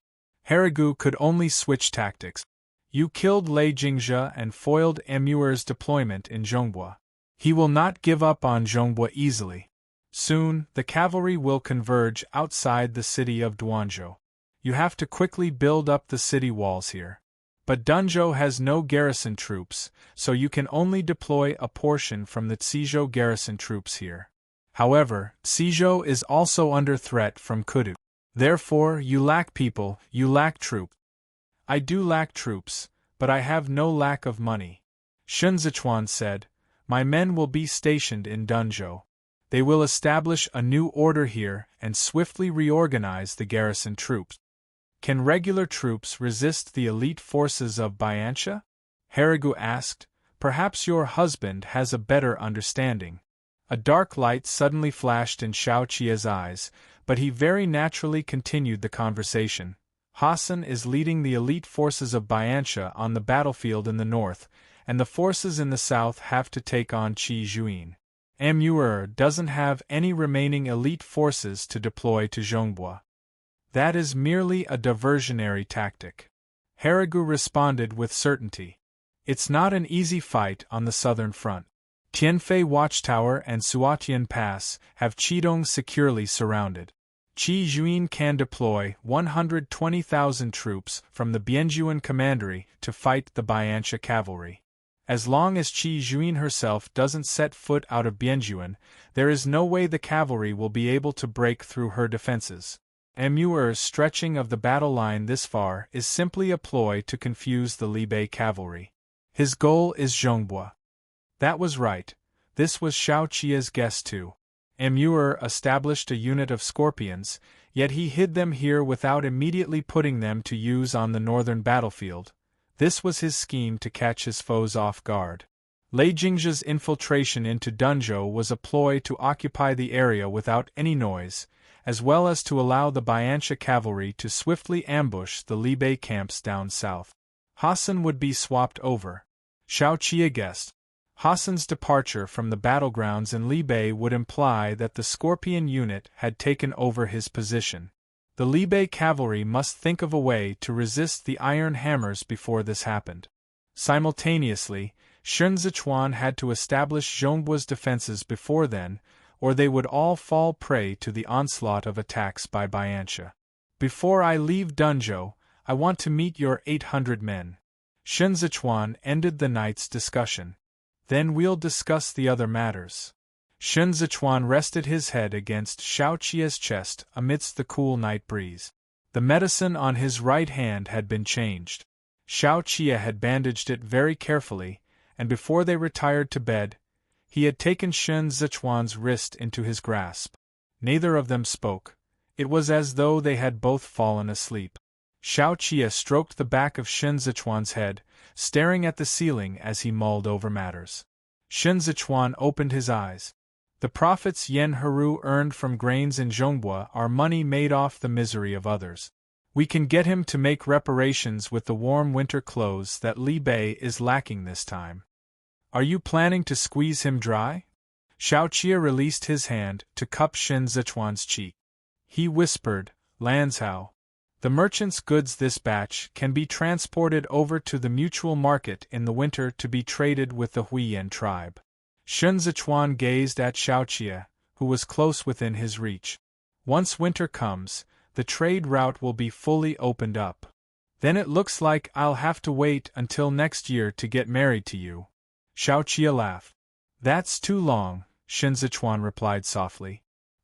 [SPEAKER 1] Haragu could only switch tactics. You killed Lei Jingzhe and foiled Emuer's deployment in Zhongbua. He will not give up on Zhongbua easily. Soon, the cavalry will converge outside the city of Duanzhou. You have to quickly build up the city walls here. But Dunzhou has no garrison troops, so you can only deploy a portion from the Cizhou garrison troops here. However, Cizhou is also under threat from Kudu. Therefore, you lack people, you lack troops. I do lack troops, but I have no lack of money. Shinzichuan said, My men will be stationed in Dunzhou. They will establish a new order here and swiftly reorganize the garrison troops. Can regular troops resist the elite forces of Biantia? Haragu asked. Perhaps your husband has a better understanding. A dark light suddenly flashed in Xiao Qia's eyes, but he very naturally continued the conversation. Hassan is leading the elite forces of Biantia on the battlefield in the north, and the forces in the south have to take on Qi Juin. Emuer doesn't have any remaining elite forces to deploy to Zhongbua. That is merely a diversionary tactic. Haragu responded with certainty. It's not an easy fight on the southern front. Tianfei Watchtower and Suotian Pass have Qidong securely surrounded. Qi Juin can deploy 120,000 troops from the Bianjuan commandery to fight the Biantia cavalry. As long as Qi Juin herself doesn't set foot out of Bianjuan, there is no way the cavalry will be able to break through her defenses. Emuer's stretching of the battle line this far is simply a ploy to confuse the Libei cavalry. His goal is Zhongbua. That was right. This was Xiao Qia's guess too. Emuer established a unit of scorpions, yet he hid them here without immediately putting them to use on the northern battlefield. This was his scheme to catch his foes off guard. Lei Jingzhe's infiltration into Dunzhou was a ploy to occupy the area without any noise, as well as to allow the Biantia cavalry to swiftly ambush the Libei camps down south. Hassan would be swapped over. Xiao Qia guessed. Hassan's departure from the battlegrounds in Libei would imply that the Scorpion unit had taken over his position. The Libei cavalry must think of a way to resist the iron hammers before this happened. Simultaneously, Shinzichuan had to establish Zhongbua's defenses before then, or they would all fall prey to the onslaught of attacks by Biantia. Before I leave Dunzhou, I want to meet your 800 men. Shinzichuan ended the night's discussion. Then we'll discuss the other matters. Shinzichuan rested his head against Xiao Qia's chest amidst the cool night breeze. The medicine on his right hand had been changed. Xiao Qia had bandaged it very carefully, and before they retired to bed, he had taken Shinzichuan's wrist into his grasp. Neither of them spoke. It was as though they had both fallen asleep. Xiao Qie stroked the back of Shen Zichuan's head, staring at the ceiling as he mulled over matters. Shen Zichuan opened his eyes. The profits Yen Heru earned from grains in Zhongbua are money made off the misery of others. We can get him to make reparations with the warm winter clothes that Li Bei is lacking this time. Are you planning to squeeze him dry? Xiao Qie released his hand to cup Shen Zichuan's cheek. He whispered, Lanzhao. The merchant's goods this batch can be transported over to the mutual market in the winter to be traded with the Huiyan tribe. Shen Zichuan gazed at Xiao Qie, who was close within his reach. Once winter comes, the trade route will be fully opened up. Then it looks like I'll have to wait until next year to get married to you. Xiao Qie laughed. That's too long, Shen Zichuan replied softly.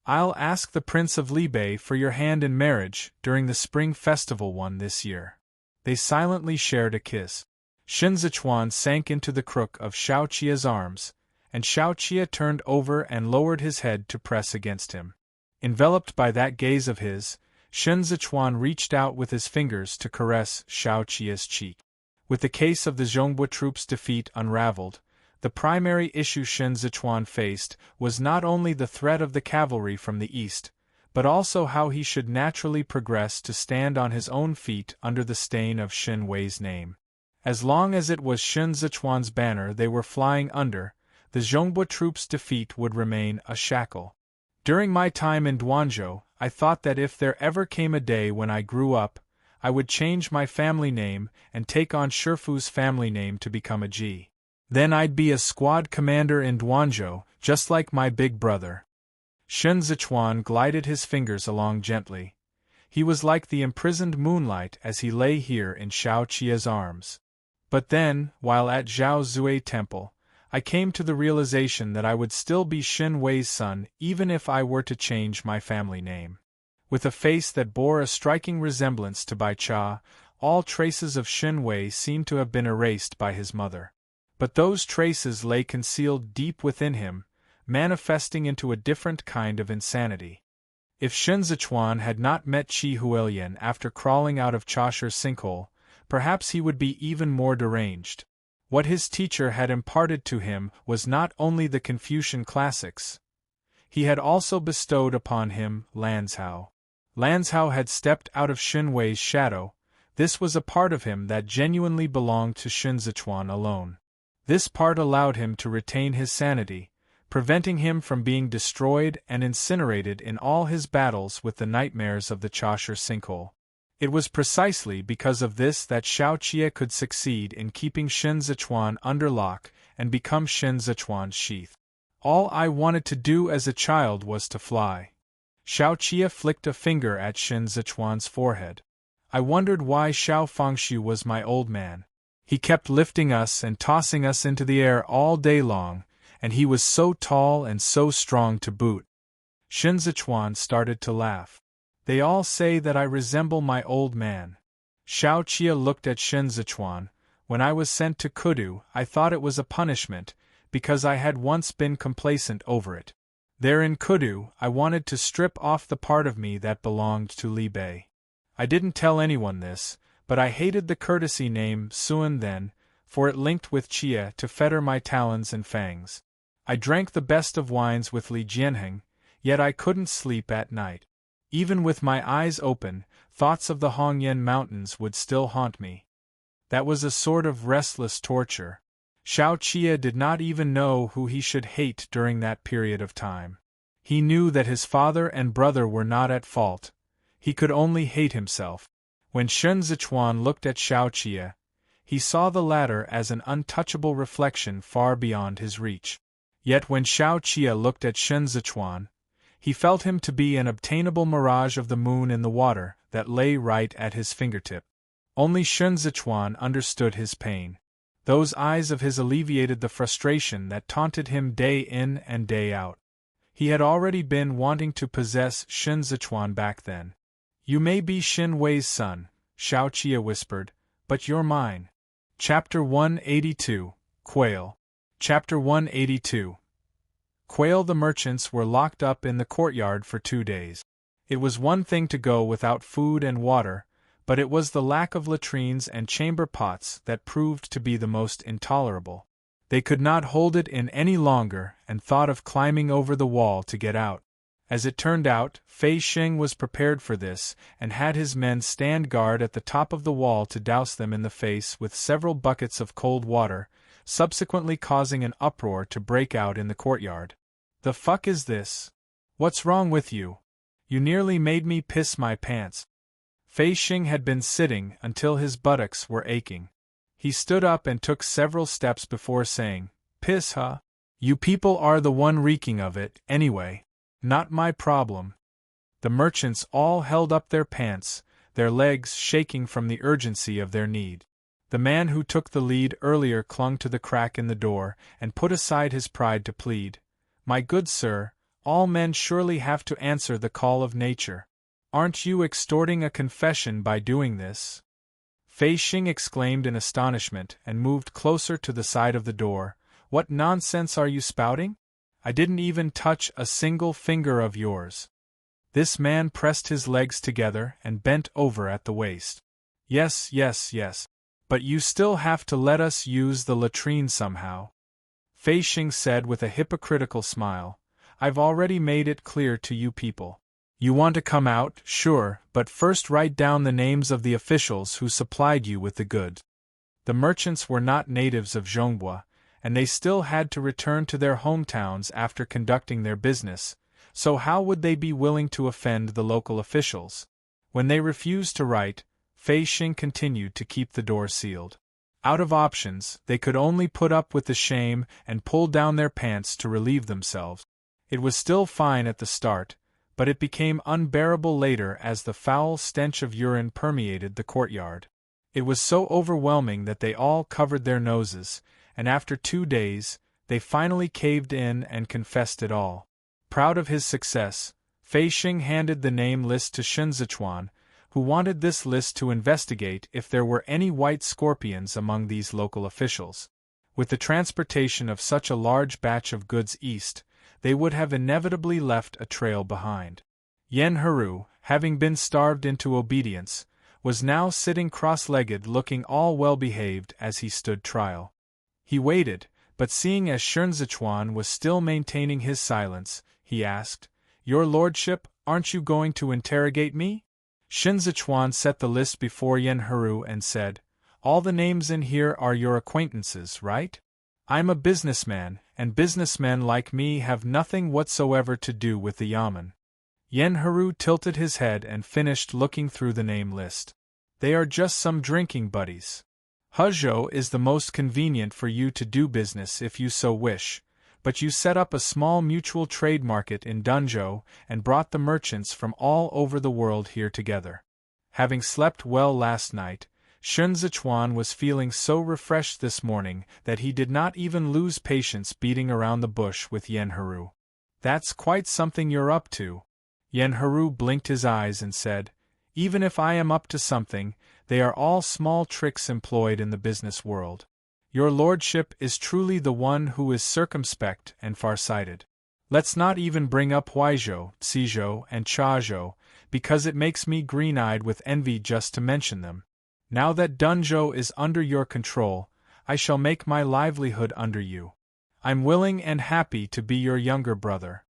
[SPEAKER 1] I'll ask the Prince of Li Bei for your hand in marriage during the Spring Festival one this year. They silently shared a kiss. Shen Zichuan sank into the crook of Xiao Qie's arms, and Xiao Qie turned over and lowered his head to press against him. Enveloped by that gaze of his, Shen Zichuan reached out with his fingers to caress Xiao Qie's cheek. With the case of the Zhongbua troops' defeat unraveled, the primary issue Shen Zichuan faced was not only the threat of the cavalry from the east, but also how he should naturally progress to stand on his own feet under the stain of Shen Wei's name. As long as it was Shen Zichuan's banner they were flying under, the Zhongbua troops' defeat would remain a shackle. During my time in Duanzhou, I thought that if there ever came a day when I grew up, I would change my family name and take on Shifu's family name to become a Ji. Then I'd be a squad commander in Duanzhou, just like my big brother. Shen Zichuan glided his fingers along gently. He was like the imprisoned moonlight as he lay here in Xiao Qie's arms. But then, while at Zhao Zui Temple, I came to the realization that I would still be Shen Wei's son even if I were to change my family name. With a face that bore a striking resemblance to Bai Cha, all traces of Shen Wei seemed to have been erased by his mother. But those traces lay concealed deep within him, manifesting into a different kind of insanity. If Shen Zichuan had not met Qi Huilian after crawling out of Chaucer's sinkhole, perhaps he would be even more deranged. What his teacher had imparted to him was not only the Confucian classics. He had also bestowed upon him Lanzhao. Lanzhao had stepped out of Shen Wei's shadow. This was a part of him that genuinely belonged to Shen Zichuan alone. This part allowed him to retain his sanity, preventing him from being destroyed and incinerated in all his battles with the nightmares of the Chaucer sinkhole. It was precisely because of this that Xiao Qie could succeed in keeping Shen Zichuan under lock and become Shen Zichuan's sheath. All I wanted to do as a child was to fly. Xiao Qie flicked a finger at Shen Zichuan's forehead. I wondered why Xiao Fengshu was my old man. He kept lifting us and tossing us into the air all day long, and he was so tall and so strong to boot. Shen Zichuan started to laugh. They all say that I resemble my old man. Xiao Qie looked at Shen Zichuan. When I was sent to Kudu, I thought it was a punishment, because I had once been complacent over it. There in Kudu, I wanted to strip off the part of me that belonged to Li Bei. I didn't tell anyone this, but I hated the courtesy name Suan then, for it linked with Qie to fetter my talons and fangs. I drank the best of wines with Li Jianheng, yet I couldn't sleep at night. Even with my eyes open, thoughts of the Hongyan Mountains would still haunt me. That was a sort of restless torture. Xiao Qie did not even know who he should hate during that period of time. He knew that his father and brother were not at fault. He could only hate himself. When Shen Zichuan looked at Xiao Qie, he saw the latter as an untouchable reflection far beyond his reach. Yet when Xiao Qie looked at Shen Zichuan, he felt him to be an obtainable mirage of the moon in the water that lay right at his fingertip. Only Shen Zichuan understood his pain. Those eyes of his alleviated the frustration that taunted him day in and day out. He had already been wanting to possess Shen Zichuan back then. You may be Shen Wei's son, Xiao Qie whispered, but you're mine. Chapter 182, Quail. Chapter 182. Quail. The merchants were locked up in the courtyard for 2 days. It was one thing to go without food and water, but it was the lack of latrines and chamber pots that proved to be the most intolerable. They could not hold it in any longer and thought of climbing over the wall to get out. As it turned out, Fei Xing was prepared for this and had his men stand guard at the top of the wall to douse them in the face with several buckets of cold water, subsequently causing an uproar to break out in the courtyard. "The fuck is this? What's wrong with you? You nearly made me piss my pants." Fei Xing had been sitting until his buttocks were aching. He stood up and took several steps before saying, "Piss, huh? You people are the one reeking of it, anyway. Not my problem." The merchants all held up their pants, their legs shaking from the urgency of their need. The man who took the lead earlier clung to the crack in the door and put aside his pride to plead, "My good sir, all men surely have to answer the call of nature. Aren't you extorting a confession by doing this?" Fei Xing exclaimed in astonishment and moved closer to the side of the door. "What nonsense are you spouting? I didn't even touch a single finger of yours." This man pressed his legs together and bent over at the waist. Yes, but you still have to let us use the latrine somehow," Fei Xing said with a hypocritical smile. "I've already made it clear to you people. You want to come out, sure, but first write down the names of the officials who supplied you with the goods." The merchants were not natives of Zhongbua, and they still had to return to their hometowns after conducting their business, so how would they be willing to offend the local officials? When they refused to write, Fei Xing continued to keep the door sealed. Out of options, they could only put up with the shame and pull down their pants to relieve themselves. It was still fine at the start, but it became unbearable later as the foul stench of urine permeated the courtyard. It was so overwhelming that they all covered their noses, and after 2 days, they finally caved in and confessed it all. Proud of his success, Fei Xing handed the name list to Sun Zichuan, who wanted this list to investigate if there were any white scorpions among these local officials. With the transportation of such a large batch of goods east, they would have inevitably left a trail behind. Yen Heru, having been starved into obedience, was now sitting cross-legged looking all well-behaved as he stood trial. He waited, but seeing as Sun Zichuan was still maintaining his silence, he asked, "Your lordship, aren't you going to interrogate me?" Sun Zichuan set the list before Yen Heru and said, "All the names in here are your acquaintances, right? I'm a businessman, and businessmen like me have nothing whatsoever to do with the yamen." Yen Heru tilted his head and finished looking through the name list. "They are just some drinking buddies. Huzhou is the most convenient for you to do business if you so wish, but you set up a small mutual trade market in Dunzhou and brought the merchants from all over the world here together." Having slept well last night, Sun Zichuan was feeling so refreshed this morning that he did not even lose patience beating around the bush with Yen Heru. "That's quite something you're up to." Yen Heru blinked his eyes and said, "Even if I am up to something, they are all small tricks employed in the business world. Your lordship is truly the one who is circumspect and far-sighted. Let's not even bring up Huaizhou, Xizhou, and Chazhou, because it makes me green-eyed with envy just to mention them. Now that Dunzhou is under your control, I shall make my livelihood under you. I'm willing and happy to be your younger brother."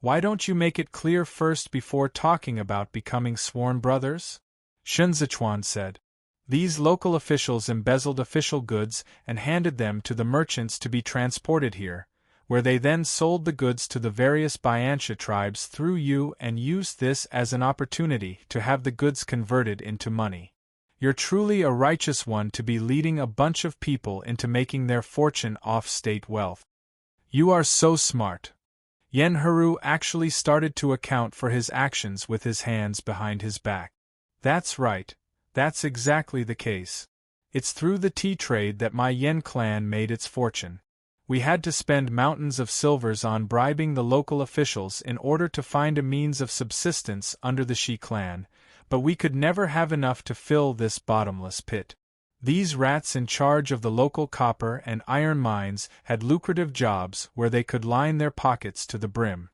[SPEAKER 1] "Why don't you make it clear first before talking about becoming sworn brothers?" Sun Zichuan said. These local officials embezzled official goods and handed them to the merchants to be transported here, where they then sold the goods to the various Bianxia tribes through you and used this as an opportunity to have the goods converted into money. You're truly a righteous one to be leading a bunch of people into making their fortune off state wealth. You are so smart. Yen Heru actually started to account for his actions with his hands behind his back. That's right. That's exactly the case. It's through the tea trade that my Yen clan made its fortune. We had to spend mountains of silvers on bribing the local officials in order to find a means of subsistence under the Shi clan, but we could never have enough to fill this bottomless pit. These rats in charge of the local copper and iron mines had lucrative jobs where they could line their pockets to the brim.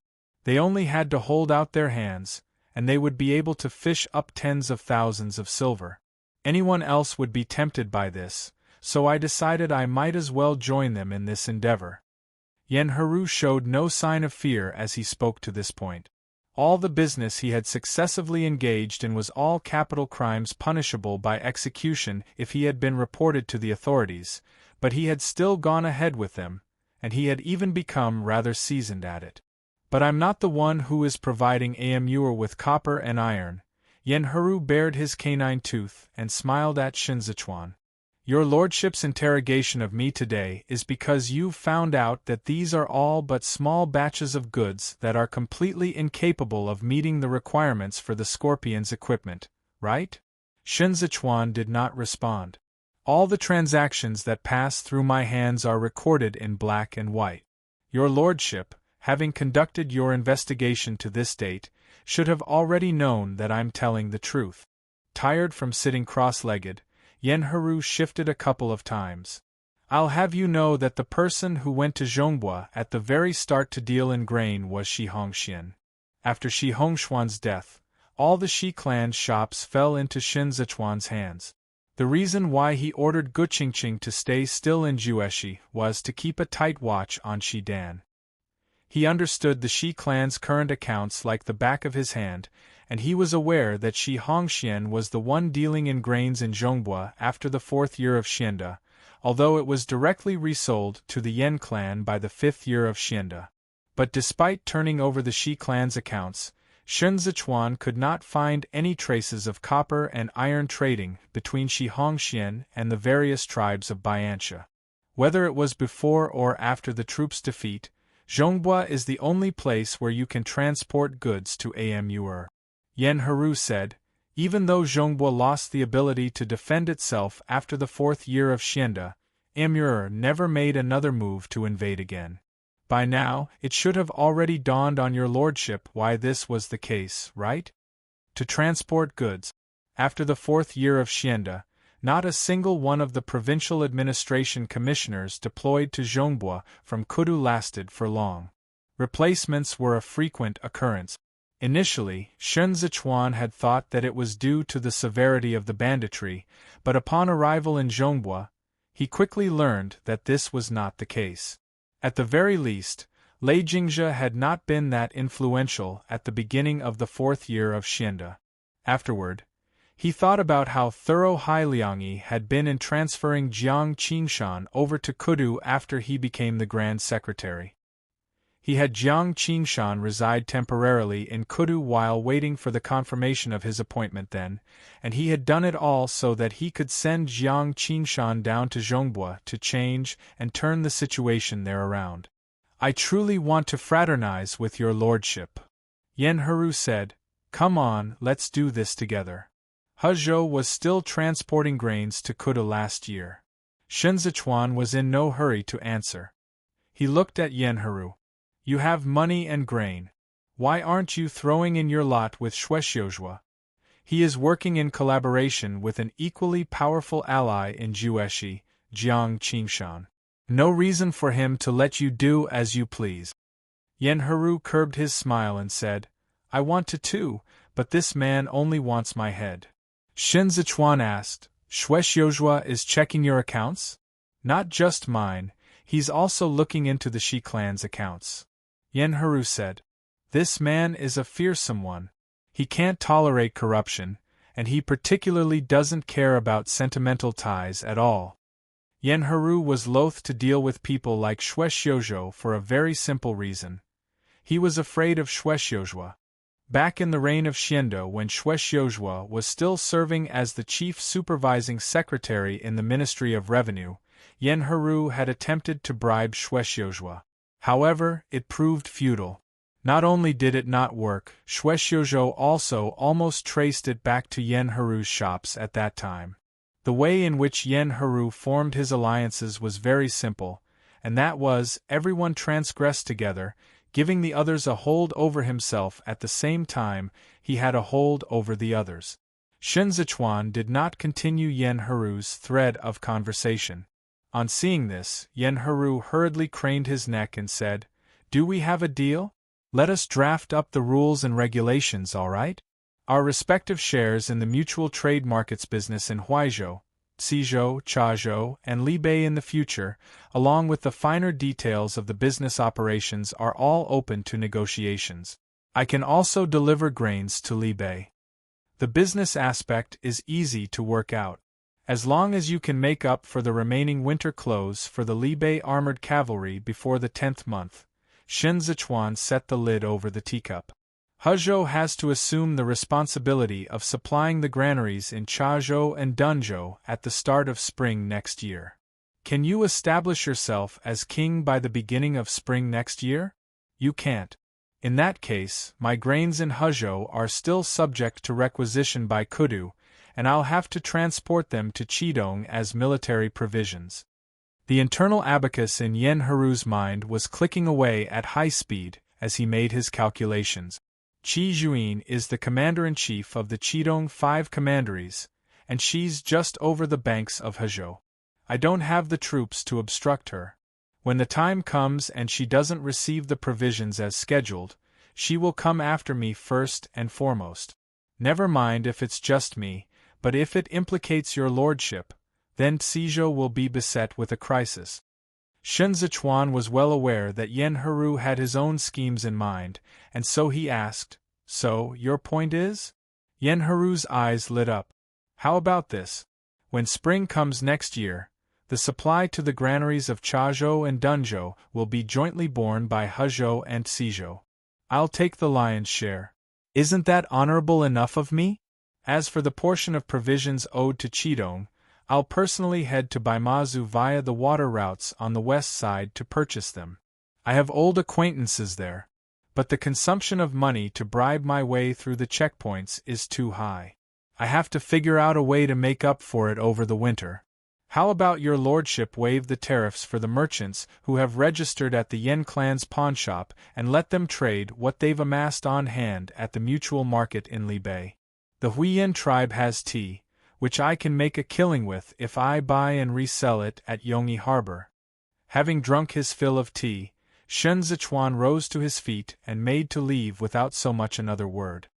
[SPEAKER 1] They only had to hold out their hands, and they would be able to fish up tens of thousands of silver. Anyone else would be tempted by this, so I decided I might as well join them in this endeavor. Yen-Haru showed no sign of fear as he spoke to this point. All the business he had successively engaged in was all capital crimes punishable by execution if he had been reported to the authorities, but he had still gone ahead with them, and he had even become rather seasoned at it. But I'm not the one who is providing Amur with copper and iron. Yen-Haru bared his canine tooth and smiled at Shinzachuan. Your lordship's interrogation of me today is because you've found out that these are all but small batches of goods that are completely incapable of meeting the requirements for the Scorpion's equipment, right? Shinzachuan did not respond. All the transactions that pass through my hands are recorded in black and white. Your lordship, having conducted your investigation to this date, should have already known that I'm telling the truth. Tired from sitting cross-legged, Yen-Haru shifted a couple of times. I'll have you know that the person who went to Zhongbua at the very start to deal in grain was Shi Hongxian. After Shi Hongshuan's death, all the Shi clan's shops fell into Shinzachuan's hands. The reason why he ordered Guqingqing to stay still in Jueshi was to keep a tight watch on Shi Dan. He understood the Shi clan's current accounts like the back of his hand, and he was aware that Shi Hongxian was the one dealing in grains in Zhongbua after the 4th year of Xianda, although it was directly resold to the Yen clan by the 5th year of Xianda. But despite turning over the Shi clan's accounts, Shinzachuan could not find any traces of copper and iron trading between Shi Hongxian and the various tribes of Bianxia. Whether it was before or after the troops' defeat, Zhongbua is the only place where you can transport goods to Amur. Yen-Haru said, even though Zhongbua lost the ability to defend itself after the 4th year of Xianda, Amur never made another move to invade again. By now, it should have already dawned on your lordship why this was the case, right? To transport goods. After the 4th year of Xianda, not a single one of the provincial administration commissioners deployed to Zhongbua from Kudu lasted for long. Replacements were a frequent occurrence. Initially, Shinzachuan had thought that it was due to the severity of the banditry, but upon arrival in Zhongbua, he quickly learned that this was not the case. At the very least, Lei Jingzhe had not been that influential at the beginning of the 4th year of Xianda. Afterward, he thought about how thorough Hai Liangyi had been in transferring Jiang Qingshan over to Kudu after he became the Grand Secretary. He had Jiang Qingshan reside temporarily in Kudu while waiting for the confirmation of his appointment then, and he had done it all so that he could send Jiang Qingshan down to Zhongbua to change and turn the situation there around. I truly want to fraternize with your lordship. Yen-Haru said, come on, let's do this together. Hezhou was still transporting grains to Kudu last year. Shinzachuan was in no hurry to answer. He looked at Yen-Haru. You have money and grain. Why aren't you throwing in your lot with Shuexiuzhua? He is working in collaboration with an equally powerful ally in Jueshi, Jiang Qingshan. No reason for him to let you do as you please. Yen-Haru curbed his smile and said, I want to too, but this man only wants my head. Shinzachuan asked, Shuexiuzhua is checking your accounts? Not just mine, he's also looking into the Shi clan's accounts. Yen-Haru said, this man is a fearsome one. He can't tolerate corruption, and he particularly doesn't care about sentimental ties at all. Yen-Haru was loath to deal with people like Shuexiuzhou for a very simple reason. He was afraid of Shuexiuzhua. Back in the reign of Xiando, when Shuexiuzhua was still serving as the chief supervising secretary in the Ministry of Revenue, Yen-Haru had attempted to bribe Shuexiuzhua. However, it proved futile. Not only did it not work, Shuexiuzhou also almost traced it back to Yen-Haru's shops at that time. The way in which Yen-Haru formed his alliances was very simple, and that was, everyone transgressed together, giving the others a hold over himself at the same time he had a hold over the others. Shinzachuan did not continue Yen-Haru's thread of conversation. On seeing this, Yen-Haru hurriedly craned his neck and said, do we have a deal? Let us draft up the rules and regulations, all right? Our respective shares in the mutual trade markets business in Huizhou, Cizhou, Chazhou, and Libei in the future, along with the finer details of the business operations, are all open to negotiations. I can also deliver grains to Libei. The business aspect is easy to work out. As long as you can make up for the remaining winter clothes for the Libei armored cavalry before the 10th month, Shen Zichuan set the lid over the teacup. Hezhou has to assume the responsibility of supplying the granaries in Chazhou and Dunzhou at the start of spring next year. Can you establish yourself as king by the beginning of spring next year? You can't. In that case, my grains in Hezhou are still subject to requisition by Kudu, and I'll have to transport them to Qidong as military provisions. The internal abacus in Yan Heru's mind was clicking away at high speed as he made his calculations. Qi Juin is the commander-in-chief of the Qidong 5 commanderies, and she's just over the banks of Hezhou. I don't have the troops to obstruct her. When the time comes and she doesn't receive the provisions as scheduled, she will come after me first and foremost. Never mind if it's just me, but if it implicates your lordship, then Cizhou will be beset with a crisis. Shen Zichuan was well aware that Yan Heru had his own schemes in mind, and so he asked, "So, your point is?" Yan Heru's eyes lit up. "How about this? When spring comes next year, the supply to the granaries of Chazhou and Dunzhou will be jointly borne by Hezhou and Cizhou. I'll take the lion's share. Isn't that honorable enough of me? As for the portion of provisions owed to Qidong, I'll personally head to Baimazu via the water routes on the west side to purchase them. I have old acquaintances there, but the consumption of money to bribe my way through the checkpoints is too high. I have to figure out a way to make up for it over the winter. How about your lordship waive the tariffs for the merchants who have registered at the Yen clan's pawnshop and let them trade what they've amassed on hand at the mutual market in Libei? The Huiyan tribe has tea, which I can make a killing with if I buy and resell it at Yongyi Harbor." Having drunk his fill of tea, Shen Zichuan rose to his feet and made to leave without so much another word.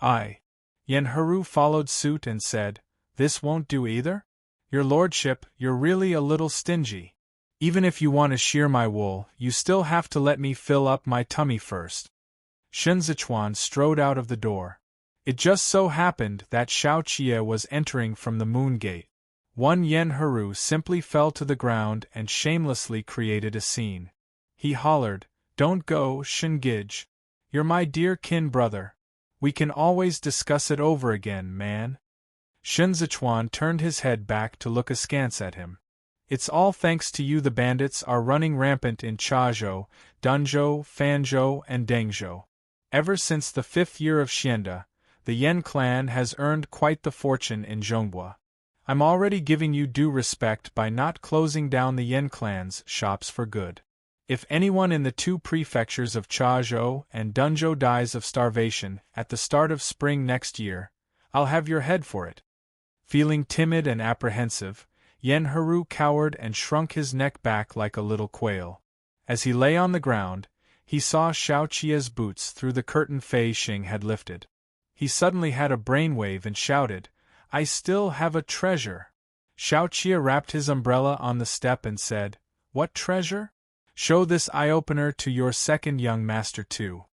[SPEAKER 1] Yan Heru followed suit and said, "This won't do either? Your lordship, you're really a little stingy. Even if you want to shear my wool, you still have to let me fill up my tummy first." Shen Zichuan strode out of the door. It just so happened that Xiao Qie was entering from the moon gate. One Yan Heru simply fell to the ground and shamelessly created a scene. He hollered, "Don't go, Shengij. You're my dear kin brother. We can always discuss it over again, man." Shen Zichuan turned his head back to look askance at him. "It's all thanks to you the bandits are running rampant in Chazhou, Dunzhou, Fanzhou, and Dengzhou. Ever since the 5th year of Xianda, the Yen clan has earned quite the fortune in Zhonghua. I'm already giving you due respect by not closing down the Yen clan's shops for good. If anyone in the 2 prefectures of Chazhou and Dunzhou dies of starvation at the start of spring next year, I'll have your head for it." Feeling timid and apprehensive, Yan Heru cowered and shrunk his neck back like a little quail. As he lay on the ground, he saw Xiao Qie's boots through the curtain Fei Xing had lifted. He suddenly had a brainwave and shouted, "I still have a treasure!" Xiao Qie wrapped his umbrella on the step and said, "What treasure? Show this eye-opener to your second young master too."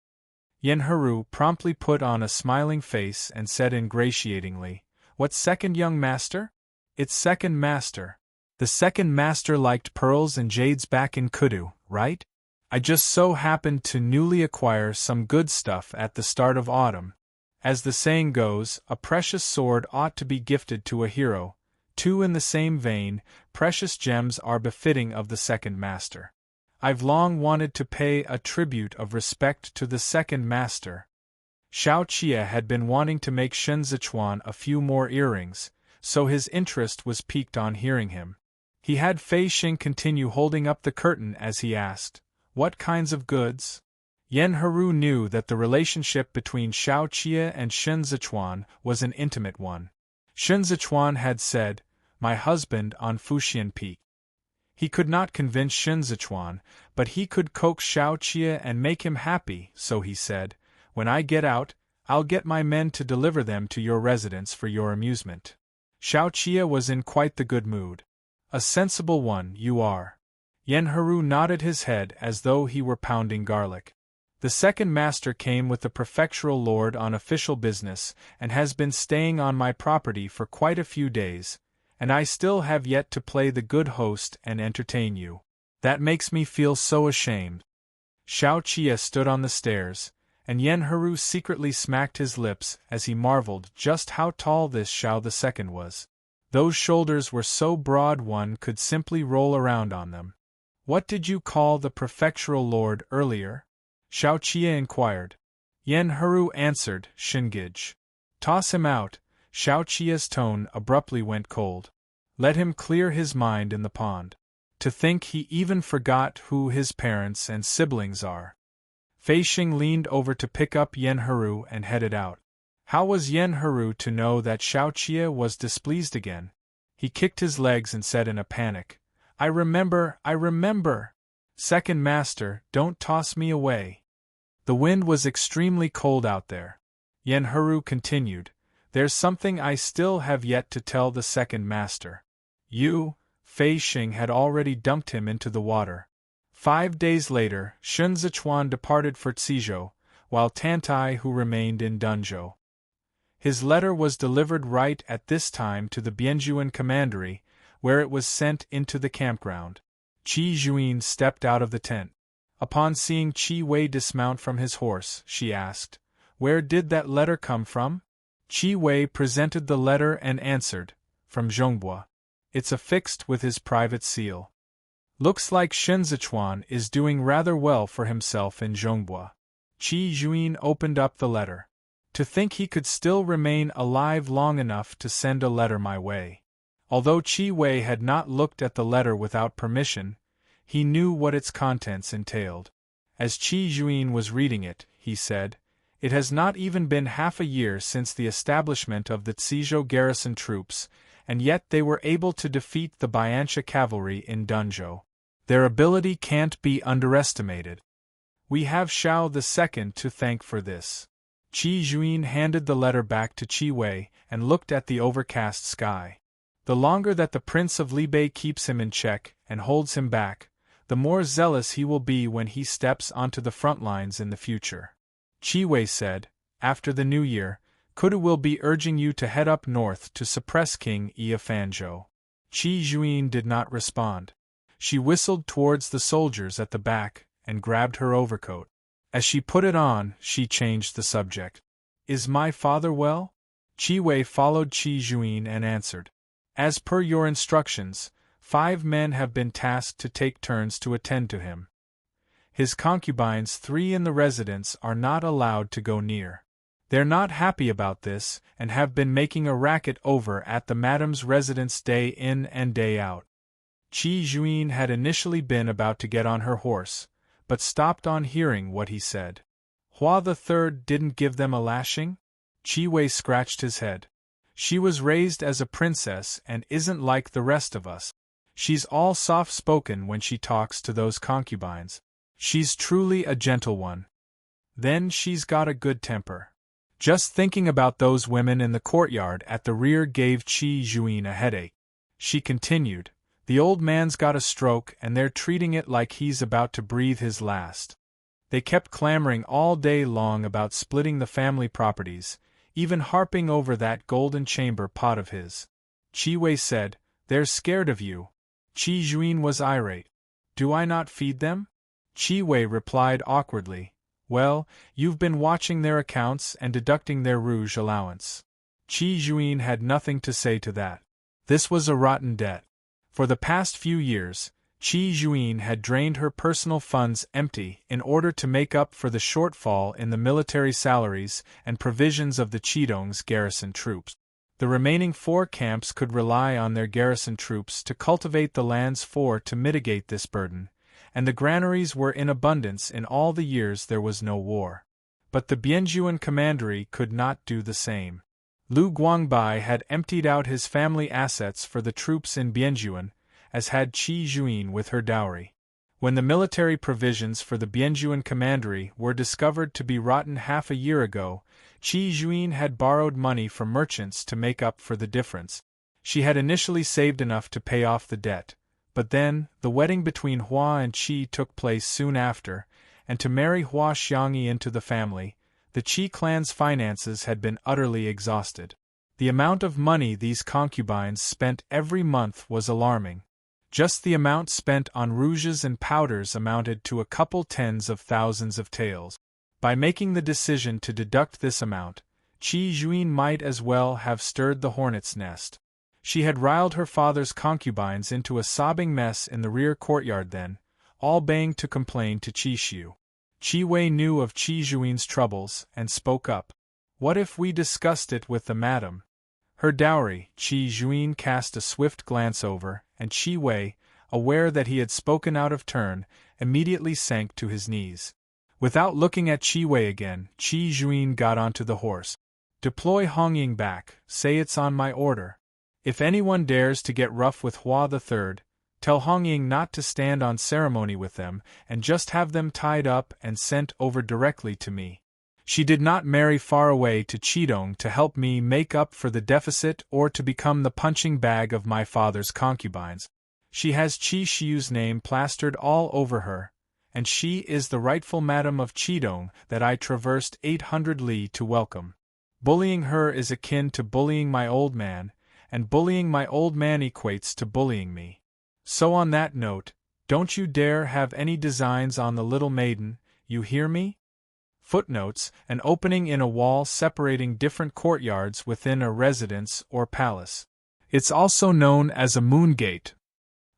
[SPEAKER 1] Yan Heru promptly put on a smiling face and said ingratiatingly, "What second young master?" "It's second master. The second master liked pearls and jades back in Kudu, right? I just so happened to newly acquire some good stuff at the start of autumn. As the saying goes, a precious sword ought to be gifted to a hero. Too, in the same vein, precious gems are befitting of the second master. I've long wanted to pay a tribute of respect to the second master." Xiao Qie had been wanting to make Shen Zichuan a few more earrings, so his interest was piqued on hearing him. He had Fei Xing continue holding up the curtain as he asked, "What kinds of goods?" Yan Heru knew that the relationship between Xiao Qie and Shen Zichuan was an intimate one. Shen Zichuan had said, "My husband on Fuxian Peak." He could not convince Shinzichuan, but he could coax Xiao Qia and make him happy, so he said, "When I get out, I'll get my men to deliver them to your residence for your amusement." Xiao Qia was in quite the good mood. "A sensible one you are." Yen-Haru nodded his head as though he were pounding garlic. "The second master came with the prefectural lord on official business, and has been staying on my property for quite a few days, and I still have yet to play the good host and entertain you. That makes me feel so ashamed." Xiao Qia stood on the stairs, and Yen-Haru secretly smacked his lips as he marveled just how tall this Xiao II was. Those shoulders were so broad one could simply roll around on them. "What did you call the prefectural lord earlier?" Xiao Qia inquired. Yen-Haru answered, "Shingij." "Toss him out." Xiao Qia's tone abruptly went cold. "Let him clear his mind in the pond. To think he even forgot who his parents and siblings are." Fei Xing leaned over to pick up Yen-Haru and headed out. How was Yen-Haru to know that Xiao Qia was displeased again? He kicked his legs and said in a panic, I remember. Second master, don't toss me away." The wind was extremely cold out there. Yen-Haru continued, "There's something I still have yet to tell the second master." Fei Xing had already dumped him into the water. 5 days later, Shunzichuan departed for Cizhou, while Tantai who remained in Dunzhou. His letter was delivered right at this time to the Bianjuan commandery, where it was sent into the campground. Qi Juin stepped out of the tent. Upon seeing Qi Wei dismount from his horse, she asked, "Where did that letter come from?" Qi Wei presented the letter and answered, "From Zhongbua. It's affixed with his private seal. Looks like Shunzichuan is doing rather well for himself in Zhongbua." Qi Juin opened up the letter. To think he could still remain alive long enough to send a letter my way. Although Qi Wei had not looked at the letter without permission, he knew what its contents entailed. As Qi Juin was reading it, he said, "It has not even been half a year since the establishment of the Cizhou garrison troops, and yet they were able to defeat the Biancha cavalry in Dunzhou. Their ability can't be underestimated. We have Xiao II to thank for this." Qi Juin handed the letter back to Qi Wei and looked at the overcast sky. The longer that the Prince of Libei keeps him in check and holds him back, the more zealous he will be when he steps onto the front lines in the future. Qi Wei said, "After the new year, Kudu will be urging you to head up north to suppress King Yi of Fanzhou." Qi Juin did not respond. She whistled towards the soldiers at the back and grabbed her overcoat. As she put it on, she changed the subject. "Is my father well?" Qi Wei followed Qi Juin and answered, "As per your instructions, 5 men have been tasked to take turns to attend to him. His concubines 3 in the residence are not allowed to go near. They're not happy about this, and have been making a racket over at the madam's residence day in and day out." Qi Juin had initially been about to get on her horse, but stopped on hearing what he said. "Hua III didn't give them a lashing?" Qi Wei scratched his head. "She was raised as a princess and isn't like the rest of us. She's all soft-spoken when she talks to those concubines. She's truly a gentle one. Then she's got a good temper." Just thinking about those women in the courtyard at the rear gave Qi Juin a headache. She continued, "The old man's got a stroke and they're treating it like he's about to breathe his last. They kept clamoring all day long about splitting the family properties, even harping over that golden chamber pot of his." Qi Wei said, "They're scared of you." Qi Juin was irate. "Do I not feed them?" Qi Wei replied awkwardly, "Well, you've been watching their accounts and deducting their rouge allowance." Qi Juin had nothing to say to that. This was a rotten debt. For the past few years, Qi Juin had drained her personal funds empty in order to make up for the shortfall in the military salaries and provisions of the Qidong's garrison troops. The remaining 4 camps could rely on their garrison troops to cultivate the lands to mitigate this burden, and the granaries were in abundance in all the years there was no war. But the Bianjuan commandery could not do the same. Lu Guangbai had emptied out his family assets for the troops in Bianjuan, as had Qi Juin with her dowry. When the military provisions for the Bianjuan commandery were discovered to be rotten half a year ago, Qi Juin had borrowed money from merchants to make up for the difference. She had initially saved enough to pay off the debt, but then, the wedding between Hua and Qi took place soon after, and to marry Hua Xiangyi into the family, the Qi clan's finances had been utterly exhausted. The amount of money these concubines spent every month was alarming. Just the amount spent on rouges and powders amounted to a couple tens of thousands of taels. By making the decision to deduct this amount, Qi Juin might as well have stirred the hornet's nest. She had riled her father's concubines into a sobbing mess in the rear courtyard then, all baying to complain to Qi Xiu. Qi Wei knew of Qi Juin's troubles and spoke up. "What if we discussed it with the madam?" Her dowry. Qi Juin cast a swift glance over, and Qi Wei, aware that he had spoken out of turn, immediately sank to his knees. Without looking at Qi Wei again, Qi Juin got onto the horse. "Deploy Hongying back, say it's on my order. If anyone dares to get rough with Hua III, tell Hongying not to stand on ceremony with them, and just have them tied up and sent over directly to me. She did not marry far away to Qidong to help me make up for the deficit or to become the punching bag of my father's concubines. She has Qi Xiu's name plastered all over her, and she is the rightful madam of Qidong that I traversed 800 li to welcome. Bullying her is akin to bullying my old man, and bullying my old man equates to bullying me. So on that note, don't you dare have any designs on the little maiden, you hear me?" Footnotes: an opening in a wall separating different courtyards within a residence or palace. It's also known as a moon gate.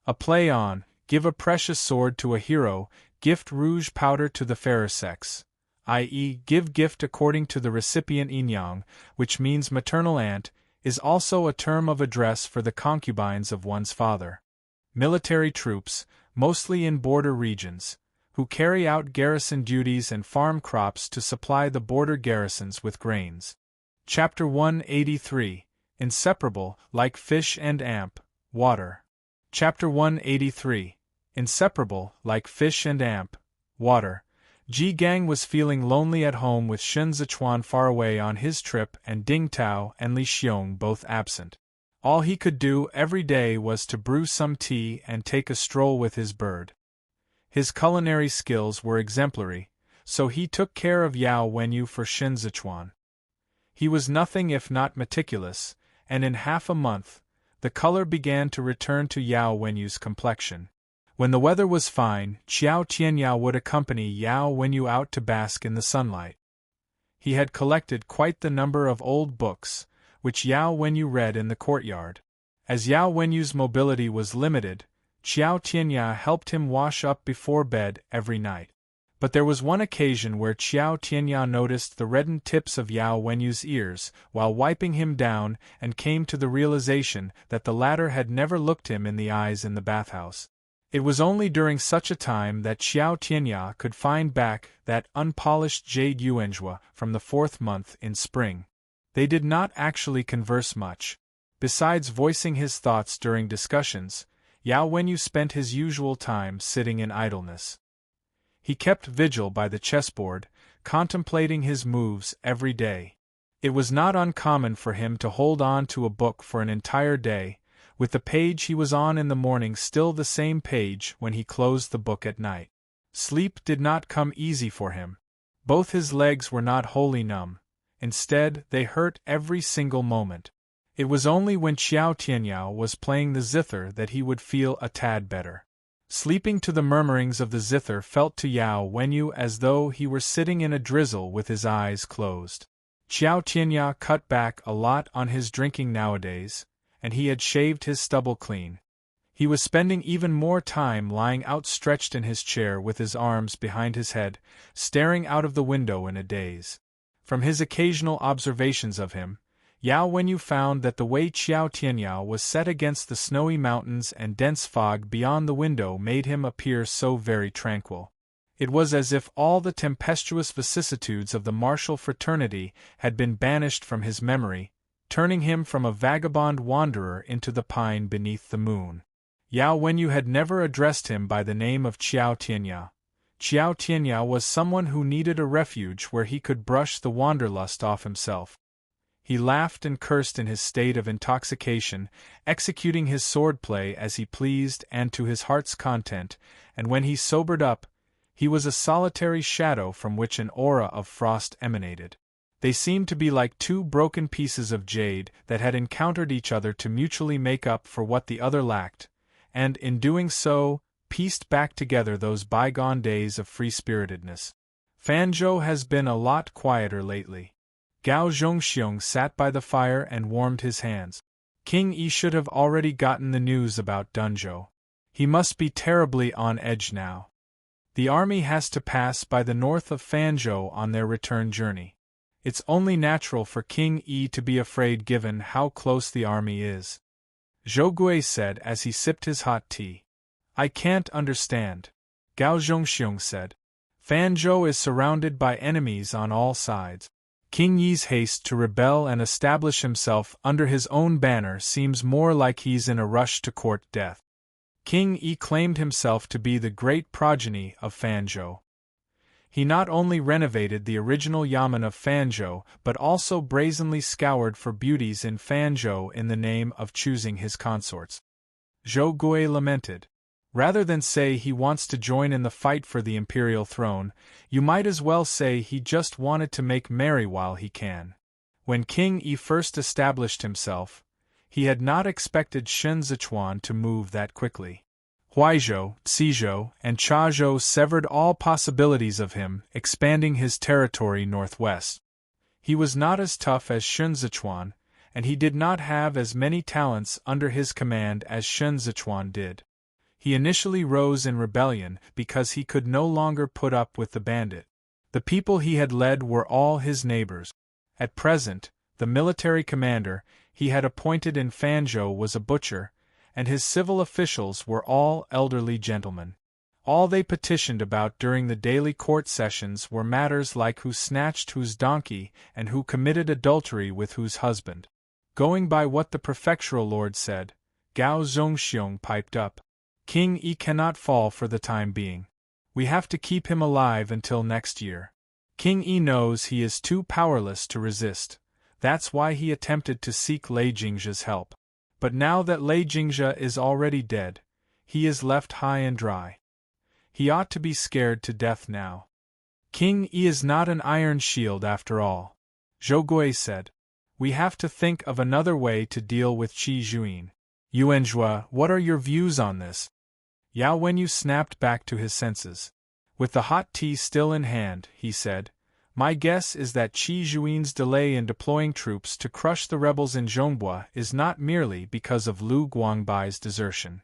[SPEAKER 1] A play on, give a precious sword to a hero, gift rouge powder to the fairer sex, i.e., give gift according to the recipient Inyang, which means maternal aunt, is also a term of address for the concubines of one's father. Military troops, mostly in border regions, who carry out garrison duties and farm crops to supply the border garrisons with grains. Chapter 183, Inseparable, like fish and amp, water. Chapter 183, Inseparable, like fish and amp, water. Ji Gang was feeling lonely at home with Shen Zichuan far away on his trip and Ding Tao and Li Xiong both absent. All he could do every day was to brew some tea and take a stroll with his bird. His culinary skills were exemplary, so he took care of Yao Wenyu for Shen Zichuan. He was nothing if not meticulous, and in half a month, the color began to return to Yao Wenyu's complexion. When the weather was fine, Qiao Tianyao would accompany Yao Wenyu out to bask in the sunlight. He had collected quite the number of old books, which Yao Wenyu read in the courtyard. As Yao Wenyu's mobility was limited, Qiao Tianyao helped him wash up before bed every night. But there was one occasion where Qiao Tianyao noticed the reddened tips of Yao Wenyu's ears while wiping him down and came to the realization that the latter had never looked him in the eyes in the bathhouse. It was only during such a time that Qiao Tianyao could find back that unpolished jade yuanjua from the 4th month in spring. They did not actually converse much. Besides voicing his thoughts during discussions, Yao Wenyu spent his usual time sitting in idleness. He kept vigil by the chessboard, contemplating his moves every day. It was not uncommon for him to hold on to a book for an entire day, with the page he was on in the morning still the same page when he closed the book at night. Sleep did not come easy for him. Both his legs were not wholly numb. Instead, they hurt every single moment. It was only when Qiao Tianyao was playing the zither that he would feel a tad better. Sleeping to the murmurings of the zither felt to Yao Wenyu as though he were sitting in a drizzle with his eyes closed. Qiao Tianyao cut back a lot on his drinking nowadays, and he had shaved his stubble clean. He was spending even more time lying outstretched in his chair with his arms behind his head, staring out of the window in a daze. From his occasional observations of him, Yao Wenyu found that the way Qiao Tianyao was set against the snowy mountains and dense fog beyond the window made him appear so very tranquil. It was as if all the tempestuous vicissitudes of the martial fraternity had been banished from his memory, turning him from a vagabond wanderer into the pine beneath the moon. Yao Wenyu had never addressed him by the name of Qiao Tianya. Qiao Tianya was someone who needed a refuge where he could brush the wanderlust off himself. He laughed and cursed in his state of intoxication, executing his swordplay as he pleased and to his heart's content, and when he sobered up, he was a solitary shadow from which an aura of frost emanated. They seemed to be like two broken pieces of jade that had encountered each other to mutually make up for what the other lacked, and, in doing so, pieced back together those bygone days of free-spiritedness. Fanzhou has been a lot quieter lately. Gao Zhongxiong sat by the fire and warmed his hands. King Yi should have already gotten the news about Dunzhou. He must be terribly on edge now. The army has to pass by the north of Fanzhou on their return journey. It's only natural for King Yi to be afraid given how close the army is. Zhou Gui said as he sipped his hot tea. I can't understand. Gao Zhongxiong said. Fanzhou is surrounded by enemies on all sides. King Yi's haste to rebel and establish himself under his own banner seems more like he's in a rush to court death. King Yi claimed himself to be the great progeny of Fanzhou. He not only renovated the original yamen of Fanzhou but also brazenly scoured for beauties in Fanzhou in the name of choosing his consorts. Zhou Gui lamented. Rather than say he wants to join in the fight for the imperial throne, you might as well say he just wanted to make merry while he can. When King Yi first established himself, he had not expected Shen Zichuan to move that quickly. Huaizhou, Cizhou, and Chazhou severed all possibilities of him expanding his territory northwest. He was not as tough as Shen Zichuan, and he did not have as many talents under his command as Shen Zichuan did. He initially rose in rebellion because he could no longer put up with the bandit. The people he had led were all his neighbors. At present, the military commander he had appointed in Fanzhou was a butcher, and his civil officials were all elderly gentlemen. All they petitioned about during the daily court sessions were matters like who snatched whose donkey and who committed adultery with whose husband. Going by what the prefectural lord said, Gao Zhongxiong piped up. King Yi cannot fall for the time being. We have to keep him alive until next year. King Yi knows he is too powerless to resist. That's why he attempted to seek Lei Jingzha's help. But now that Lei Jingzha is already dead, he is left high and dry. He ought to be scared to death now. King Yi is not an iron shield after all, Zhou Gui said. We have to think of another way to deal with Qi Juin. Yuanzhua, what are your views on this? Yao Wenyu snapped back to his senses. With the hot tea still in hand, he said, my guess is that Qi Juin's delay in deploying troops to crush the rebels in Zhongbua is not merely because of Lu Guangbai's desertion.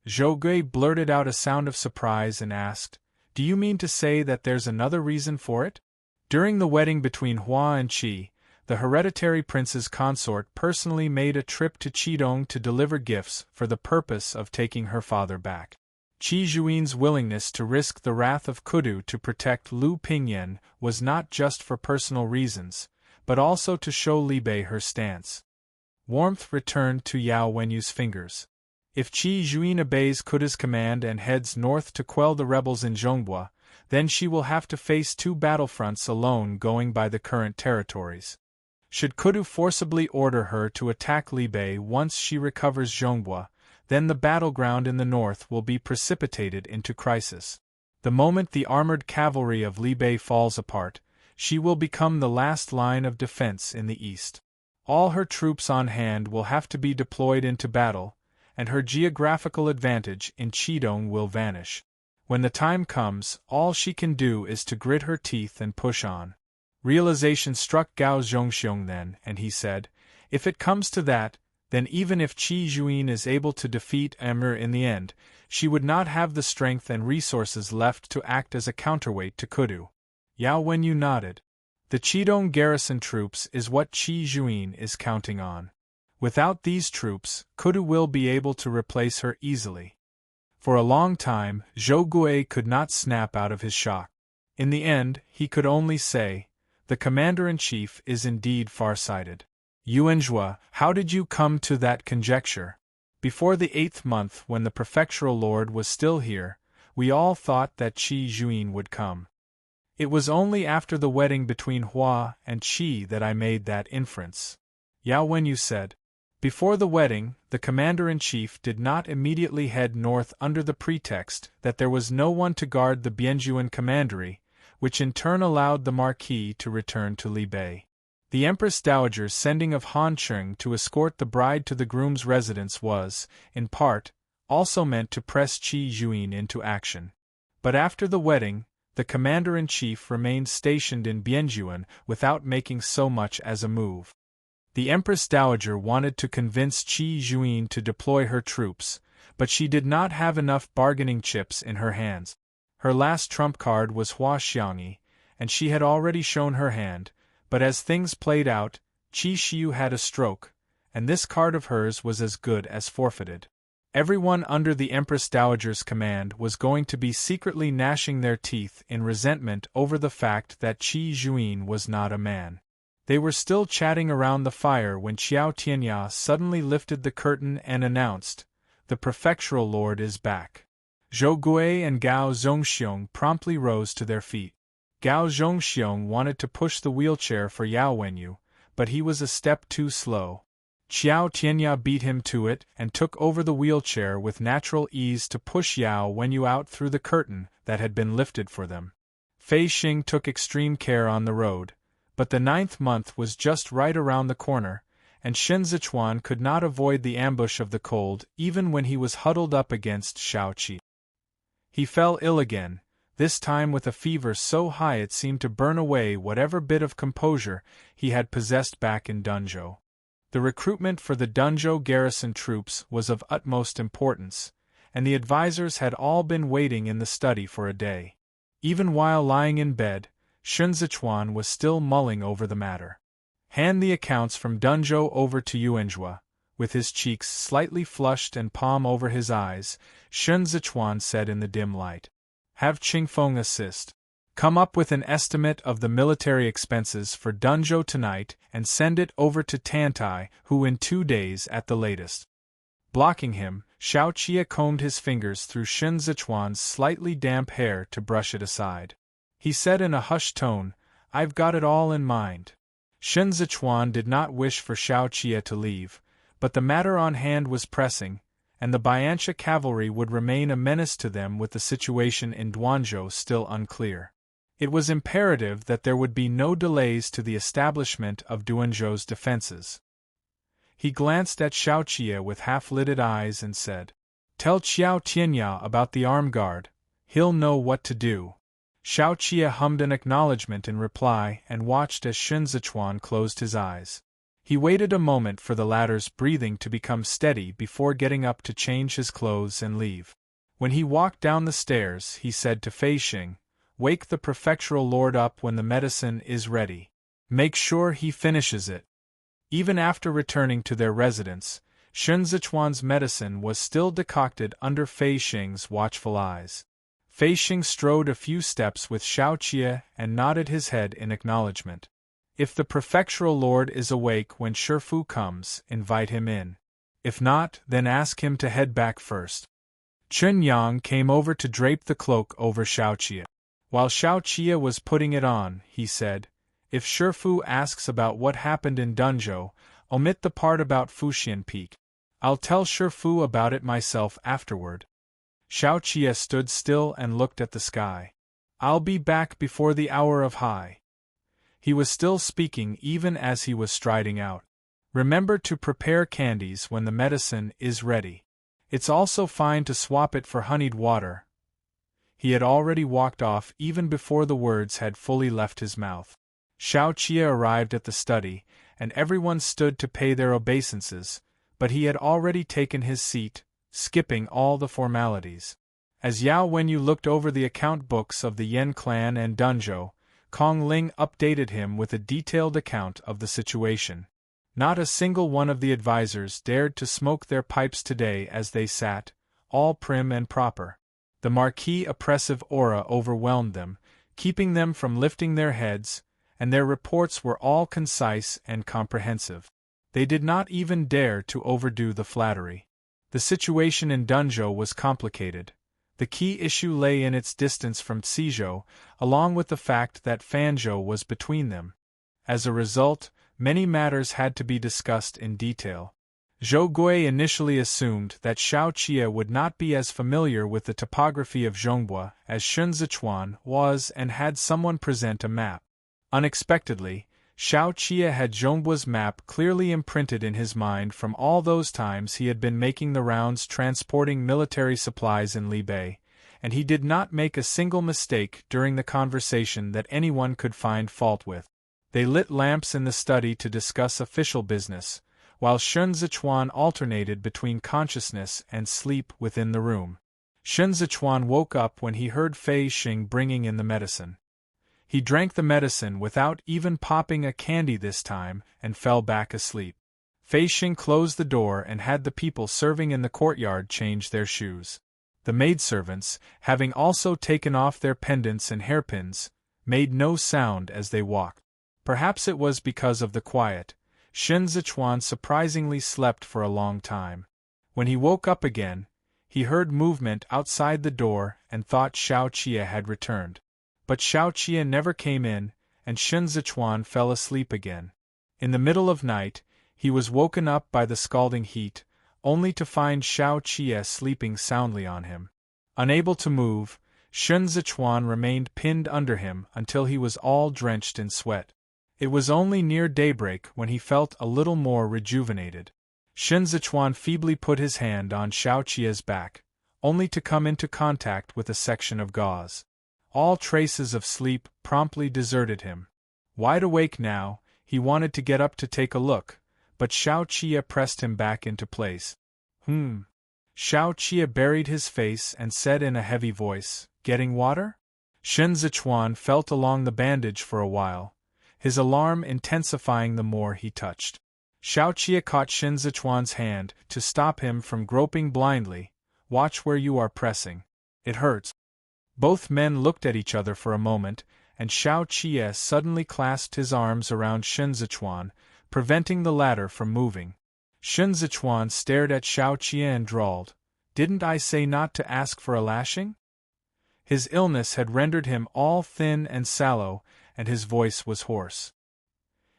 [SPEAKER 1] Zhou Gui blurted out a sound of surprise and asked, do you mean to say that there's another reason for it? During the wedding between Hua and Qi, the hereditary prince's consort personally made a trip to Qidong to deliver gifts for the purpose of taking her father back. Qi Juin's willingness to risk the wrath of Kudu to protect Lu Pingyan was not just for personal reasons, but also to show Li Bei her stance. Warmth returned to Yao Wenyu's fingers. If Qi Juin obeys Kudu's command and heads north to quell the rebels in Zhongbua, then she will have to face two battlefronts alone going by the current territories. Should Kudu forcibly order her to attack Li Bei once she recovers Zhongbua, then the battleground in the north will be precipitated into crisis. The moment the armored cavalry of Li Bei falls apart, she will become the last line of defense in the east. All her troops on hand will have to be deployed into battle, and her geographical advantage in Qidong will vanish. When the time comes, all she can do is to grit her teeth and push on. Realization struck Gao Zhongxiong then, and he said, if it comes to that, then even if Qi Juin is able to defeat Emir in the end, she would not have the strength and resources left to act as a counterweight to Kudu. Yao Wenyu nodded. The Qidong garrison troops is what Qi Juin is counting on. Without these troops, Kudu will be able to replace her easily. For a long time, Zhou Gui could not snap out of his shock. In the end, he could only say, the commander-in-chief is indeed far-sighted. Yuanzhua, how did you come to that conjecture? Before the 8th month, when the prefectural lord was still here, we all thought that Qi Juin would come. It was only after the wedding between Hua and Qi that I made that inference. Yao Wenyu said. Before the wedding, the commander-in-chief did not immediately head north under the pretext that there was no one to guard the Bianjuan commandery, which in turn allowed the marquis to return to Libei. The Empress Dowager's sending of Han Cheng to escort the bride to the groom's residence was, in part, also meant to press Qi Juin into action. But after the wedding, the commander-in-chief remained stationed in Bianjuan without making so much as a move. The Empress Dowager wanted to convince Qi Juin to deploy her troops, but she did not have enough bargaining chips in her hands. Her last trump card was Hua Xiangyi, and she had already shown her hand, but as things played out, Qi Xiu had a stroke, and this card of hers was as good as forfeited. Everyone under the Empress Dowager's command was going to be secretly gnashing their teeth in resentment over the fact that Qi Juin was not a man. They were still chatting around the fire when Qiao Tianya suddenly lifted the curtain and announced, "The prefectural lord is back." Zhou Gui and Gao Zhongxiong promptly rose to their feet. Gao Zhongxiong wanted to push the wheelchair for Yao Wenyu, but he was a step too slow. Qiao Tianya beat him to it and took over the wheelchair with natural ease to push Yao Wenyu out through the curtain that had been lifted for them. Fei Xing took extreme care on the road, but the 9th month was just right around the corner, and Shen Zichuan could not avoid the ambush of the cold even when he was huddled up against Shao Qi. He fell ill again, this time with a fever so high it seemed to burn away whatever bit of composure he had possessed back in Dunzhou. The recruitment for the Dunzhou garrison troops was of utmost importance, and the advisors had all been waiting in the study for a day. Even while lying in bed, Shun Zichuan was still mulling over the matter. "Hand the accounts from Dunzhou over to Yuanjua." With his cheeks slightly flushed and palm over his eyes, Shun Zichuan said in the dim light. "Have Qingfeng assist. Come up with an estimate of the military expenses for Dunzhou tonight and send it over to Tantai, who in 2 days at the latest." Blocking him, Shao Qia combed his fingers through Shun Zichuan's slightly damp hair to brush it aside. He said in a hushed tone, "I've got it all in mind." Shun Zichuan did not wish for Shao Qia to leave, but the matter on hand was pressing, and the Biancha cavalry would remain a menace to them with the situation in Duanzhou still unclear. It was imperative that there would be no delays to the establishment of Duanzhou's defenses. He glanced at Shao Qia with half-lidded eyes and said, "Tell Qiao Tianya about the arm guard, he'll know what to do." Shao Qia hummed an acknowledgement in reply and watched as Shun Zichuan closed his eyes. He waited a moment for the latter's breathing to become steady before getting up to change his clothes and leave. When he walked down the stairs, he said to Fei Xing, "Wake the prefectural lord up when the medicine is ready. Make sure he finishes it." Even after returning to their residence, Shun Zichuan's medicine was still decocted under Fei Xing's watchful eyes. Fei Xing strode a few steps with Shao Qia and nodded his head in acknowledgement. "If the prefectural lord is awake when Shifu comes, invite him in. If not, then ask him to head back first." Chun Yang came over to drape the cloak over Shao Qia. While Shao Qia was putting it on, he said, "If Shifu asks about what happened in Dunzhou, omit the part about Fuxian Peak. I'll tell Shifu about it myself afterward." Shao Qia stood still and looked at the sky. "I'll be back before the hour of high." He was still speaking even as he was striding out. "Remember to prepare candies when the medicine is ready. It's also fine to swap it for honeyed water." He had already walked off even before the words had fully left his mouth. Shao Qia arrived at the study, and everyone stood to pay their obeisances, but he had already taken his seat, skipping all the formalities. As Yao Wenyu looked over the account books of the Yen clan and Dunzhou, Kong Ling updated him with a detailed account of the situation. Not a single one of the advisors dared to smoke their pipes today as they sat, all prim and proper. The Marquis' oppressive aura overwhelmed them, keeping them from lifting their heads, and their reports were all concise and comprehensive. They did not even dare to overdo the flattery. The situation in Dunzhou was complicated. The key issue lay in its distance from Cizhou, along with the fact that Fanzhou was between them. As a result, many matters had to be discussed in detail. Zhou Gui initially assumed that Xiao Qie would not be as familiar with the topography of Zhongbua as Shun Zichuan was and had someone present a map. Unexpectedly, Xiao Qie had Zhongbua's map clearly imprinted in his mind from all those times he had been making the rounds transporting military supplies in Libei, and he did not make a single mistake during the conversation that anyone could find fault with. They lit lamps in the study to discuss official business, while Shun Zichuan alternated between consciousness and sleep within the room. Shun Zichuan woke up when he heard Fei Xing bringing in the medicine. He drank the medicine without even popping a candy this time and fell back asleep. Fei Xing closed the door and had the people serving in the courtyard change their shoes. The maidservants, having also taken off their pendants and hairpins, made no sound as they walked. Perhaps it was because of the quiet. Shun Zichuan surprisingly slept for a long time. When he woke up again, he heard movement outside the door and thought Xiao Qie had returned. But Xiao Qie never came in, and Shun Zichuan fell asleep again. In the middle of night, he was woken up by the scalding heat, only to find Xiao Qie sleeping soundly on him. Unable to move, Shun Zichuan remained pinned under him until he was all drenched in sweat. It was only near daybreak when he felt a little more rejuvenated. Shun Zichuan feebly put his hand on Xiao Qie's back, only to come into contact with a section of gauze. All traces of sleep promptly deserted him. Wide awake now, he wanted to get up to take a look, but Xiao Qie pressed him back into place. Xiao Qie buried his face and said in a heavy voice, "Getting water?" Shun Zichuan felt along the bandage for a while, his alarm intensifying the more he touched. Xiao Qie caught Shun Zichuan's hand to stop him from groping blindly. "Watch where you are pressing. It hurts." Both men looked at each other for a moment, and Xiao Qie suddenly clasped his arms around Shun Zichuan, preventing the latter from moving. Shun Zichuan stared at Xiao Qie and drawled, "Didn't I say not to ask for a lashing?" His illness had rendered him all thin and sallow, and his voice was hoarse.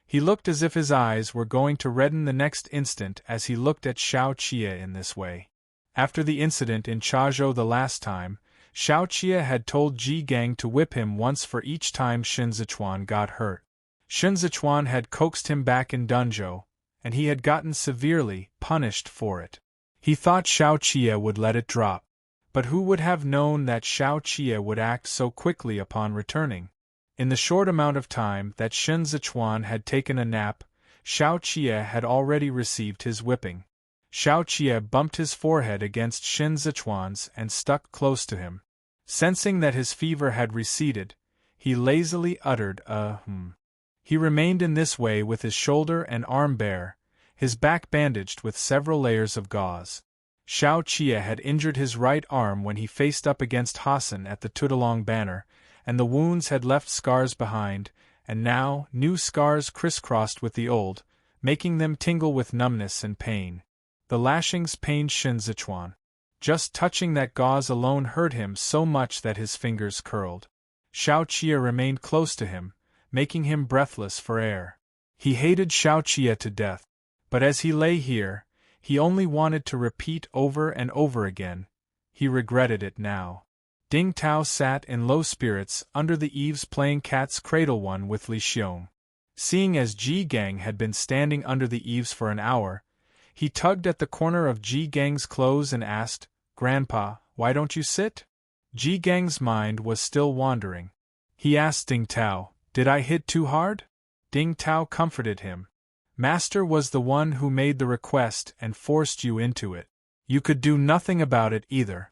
[SPEAKER 1] He looked as if his eyes were going to redden the next instant as he looked at Xiao Qie in this way. After the incident in Chazhou the last time, Xiao Qie had told Ji Gang to whip him once for each time Shun Zichuan got hurt. Shun Zichuan had coaxed him back in Dunzhou, and he had gotten severely punished for it. He thought Xiao Qie would let it drop. But who would have known that Xiao Qie would act so quickly upon returning? In the short amount of time that Shun Zichuan had taken a nap, Xiao Qie had already received his whipping. Xiao Qie bumped his forehead against Shun Zichuan's and stuck close to him. Sensing that his fever had receded, he lazily uttered a He remained in this way with his shoulder and arm bare, his back bandaged with several layers of gauze. Xiao Qie had injured his right arm when he faced up against Hassan at the Tudalong banner, and the wounds had left scars behind, and now new scars crisscrossed with the old, making them tingle with numbness and pain. The lashings pained Shun Zichuan. Just touching that gauze alone hurt him so much that his fingers curled. Xiao Qie remained close to him, making him breathless for air. He hated Xiao Qie to death, but as he lay here, he only wanted to repeat over and over again. He regretted it now. Ding Tao sat in low spirits under the eaves playing cat's cradle one with Li Xiong. Seeing as Ji Gang had been standing under the eaves for an hour, he tugged at the corner of Ji Gang's clothes and asked, "Grandpa, why don't you sit?" Ji Gang's mind was still wandering. He asked Ding Tao, "Did I hit too hard?" Ding Tao comforted him. "Master was the one who made the request and forced you into it. You could do nothing about it either."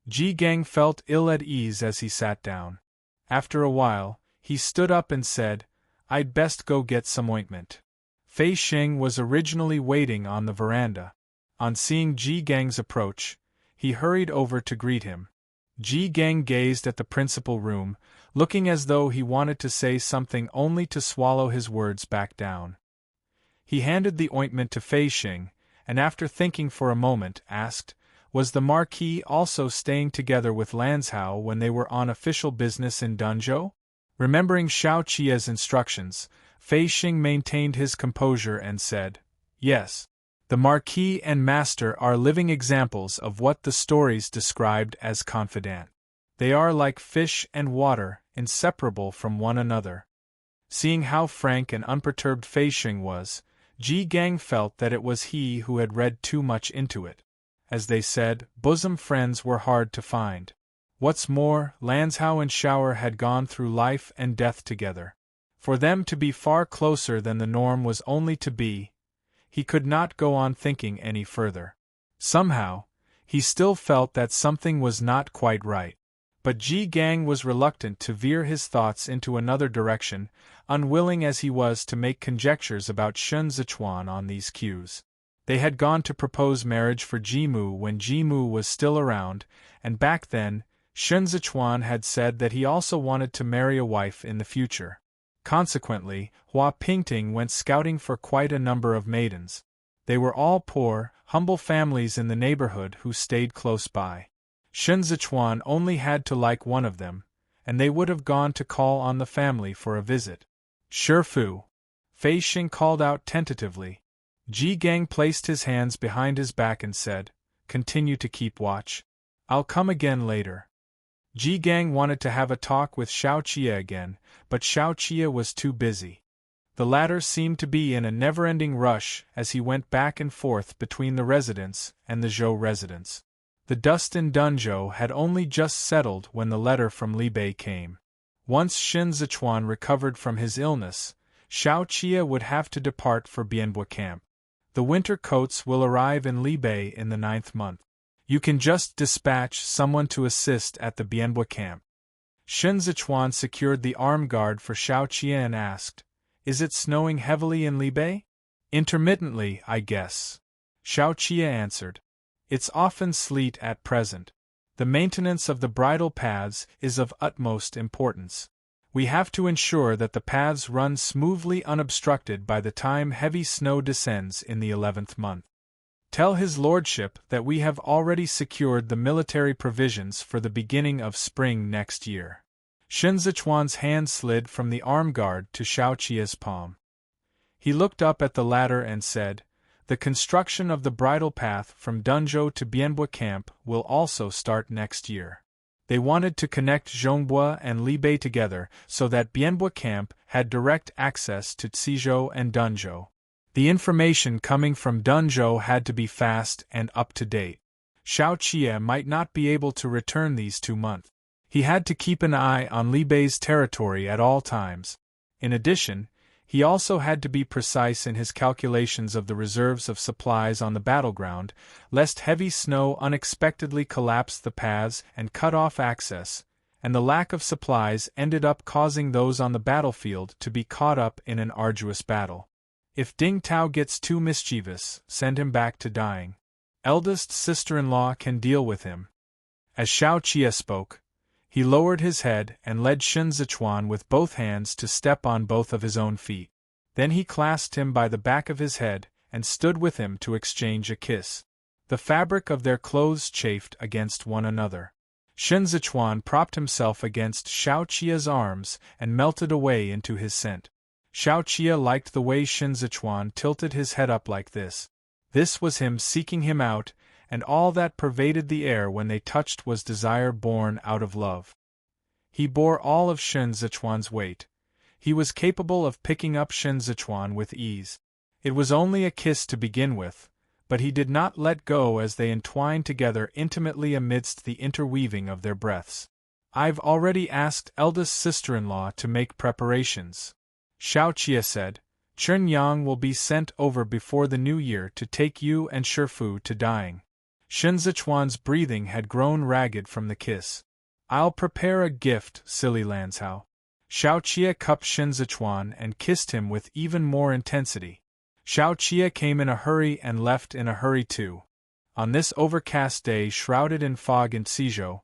[SPEAKER 1] Ji Gang felt ill at ease as he sat down. After a while, he stood up and said, "I'd best go get some ointment." Fei Xing was originally waiting on the veranda. On seeing Ji Gang's approach, he hurried over to greet him. Ji Gang gazed at the principal room, looking as though he wanted to say something only to swallow his words back down. He handed the ointment to Fei Xing, and after thinking for a moment, asked, was the Marquis also staying together with Lanzhou when they were on official business in Danzhou? Remembering Xiao Qia's instructions, Fei Xing maintained his composure and said, yes. The Marquis and Master are living examples of what the stories described as confidant. They are like fish and water, inseparable from one another. Seeing how frank and unperturbed Fei Xing was, Ji Gang felt that it was he who had read too much into it. As they said, bosom friends were hard to find. What's more, Lanzhou and Shower had gone through life and death together. For them to be far closer than the norm was only to be. He could not go on thinking any further. Somehow, he still felt that something was not quite right. But Ji Gang was reluctant to veer his thoughts into another direction, unwilling as he was to make conjectures about Shun Zichuan on these cues. They had gone to propose marriage for Jimu when Jimu was still around, and back then, Shun Zichuan had said that he also wanted to marry a wife in the future. Consequently, Hua Pingting went scouting for quite a number of maidens. They were all poor, humble families in the neighborhood who stayed close by. Shun Zichuan only had to like one of them, and they would have gone to call on the family for a visit. Shifu, Fei Xing called out tentatively. Ji Gang placed his hands behind his back and said, continue to keep watch. I'll come again later. Ji Gang wanted to have a talk with Xiao Qia again, but Xiao Qia was too busy. The latter seemed to be in a never-ending rush as he went back and forth between the residence and the Zhou residence. The dust in Danzhou had only just settled when the letter from Li Bei came. Once Shin Zichuan recovered from his illness, Xiao Qia would have to depart for Bianbo camp. The winter coats will arrive in Li Bei in the 9th month. You can just dispatch someone to assist at the Bianbo camp. Shin Zichuan secured the arm guard for Xiao Qia and asked, is it snowing heavily in Li Bei? Intermittently, I guess. Xiao Qia answered. It's often sleet at present. The maintenance of the bridle paths is of utmost importance. We have to ensure that the paths run smoothly unobstructed by the time heavy snow descends in the 11th month. Tell his lordship that we have already secured the military provisions for the beginning of spring next year. Shin Zichuan's hand slid from the arm guard to Xiao Qia's palm. He looked up at the latter and said, the construction of the bridle path from Danzhou to Bianbo camp will also start next year. They wanted to connect Zhongbua and Li Bei together so that Bianbo camp had direct access to Cizhou and Danzhou. The information coming from Danzhou had to be fast and up to date. Xiao Qia might not be able to return these 2 months. He had to keep an eye on Li Bei's territory at all times. In addition, he also had to be precise in his calculations of the reserves of supplies on the battleground, lest heavy snow unexpectedly collapse the paths and cut off access, and the lack of supplies ended up causing those on the battlefield to be caught up in an arduous battle. If Ding Tao gets too mischievous, send him back to dying. Eldest sister-in-law can deal with him. As Xiao Qia spoke, he lowered his head and led Shin Zichuan with both hands to step on both of his own feet. Then he clasped him by the back of his head and stood with him to exchange a kiss. The fabric of their clothes chafed against one another. Shin Zichuan propped himself against Xiao Qia's arms and melted away into his scent. Xiao Qia liked the way Shin Zichuan tilted his head up like this. This was him seeking him out, and all that pervaded the air when they touched was desire born out of love. He bore all of Shin Zichuan's weight. He was capable of picking up Shin Zichuan with ease. It was only a kiss to begin with, but he did not let go as they entwined together intimately amidst the interweaving of their breaths. I've already asked eldest sister-in-law to make preparations. Xiao Qia said, Chen Yang will be sent over before the new year to take you and Shifu to dying. Shin Zichuan's breathing had grown ragged from the kiss. I'll prepare a gift, silly Lanzhou. Xiao Qia cupped Shin Zichuan and kissed him with even more intensity. Xiao Qia came in a hurry and left in a hurry too. On this overcast day shrouded in fog in Cizhou,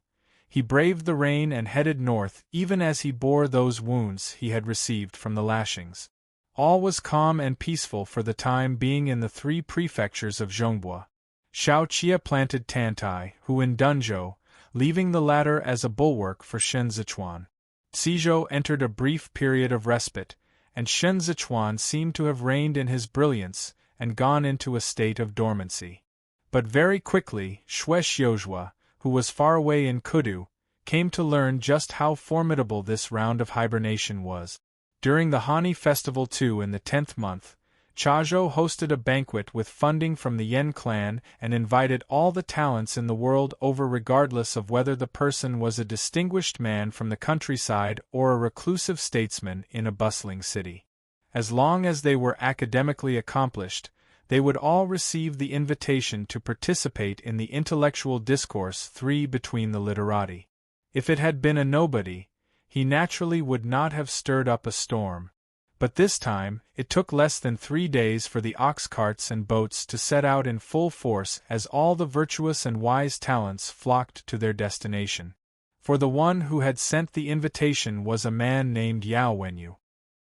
[SPEAKER 1] he braved the rain and headed north even as he bore those wounds he had received from the lashings. All was calm and peaceful for the time being in the 3 prefectures of Zhongbua. Xiao Qia planted Tantai, who in Dunzhou, leaving the latter as a bulwark for Shen Zichuan. Cizhou entered a brief period of respite, and Shen Zichuan seemed to have reigned in his brilliance and gone into a state of dormancy. But very quickly, Xue Xiuzhua, who was far away in Kudu, came to learn just how formidable this round of hibernation was. During the Hani Festival in the 10th month, Chazhou hosted a banquet with funding from the Yen clan and invited all the talents in the world over, regardless of whether the person was a distinguished man from the countryside or a reclusive statesman in a bustling city. As long as they were academically accomplished, they would all receive the invitation to participate in the intellectual discourse between the literati. If it had been a nobody, he naturally would not have stirred up a storm. But this time, it took less than 3 days for the ox carts and boats to set out in full force as all the virtuous and wise talents flocked to their destination. For the one who had sent the invitation was a man named Yao Wenyu.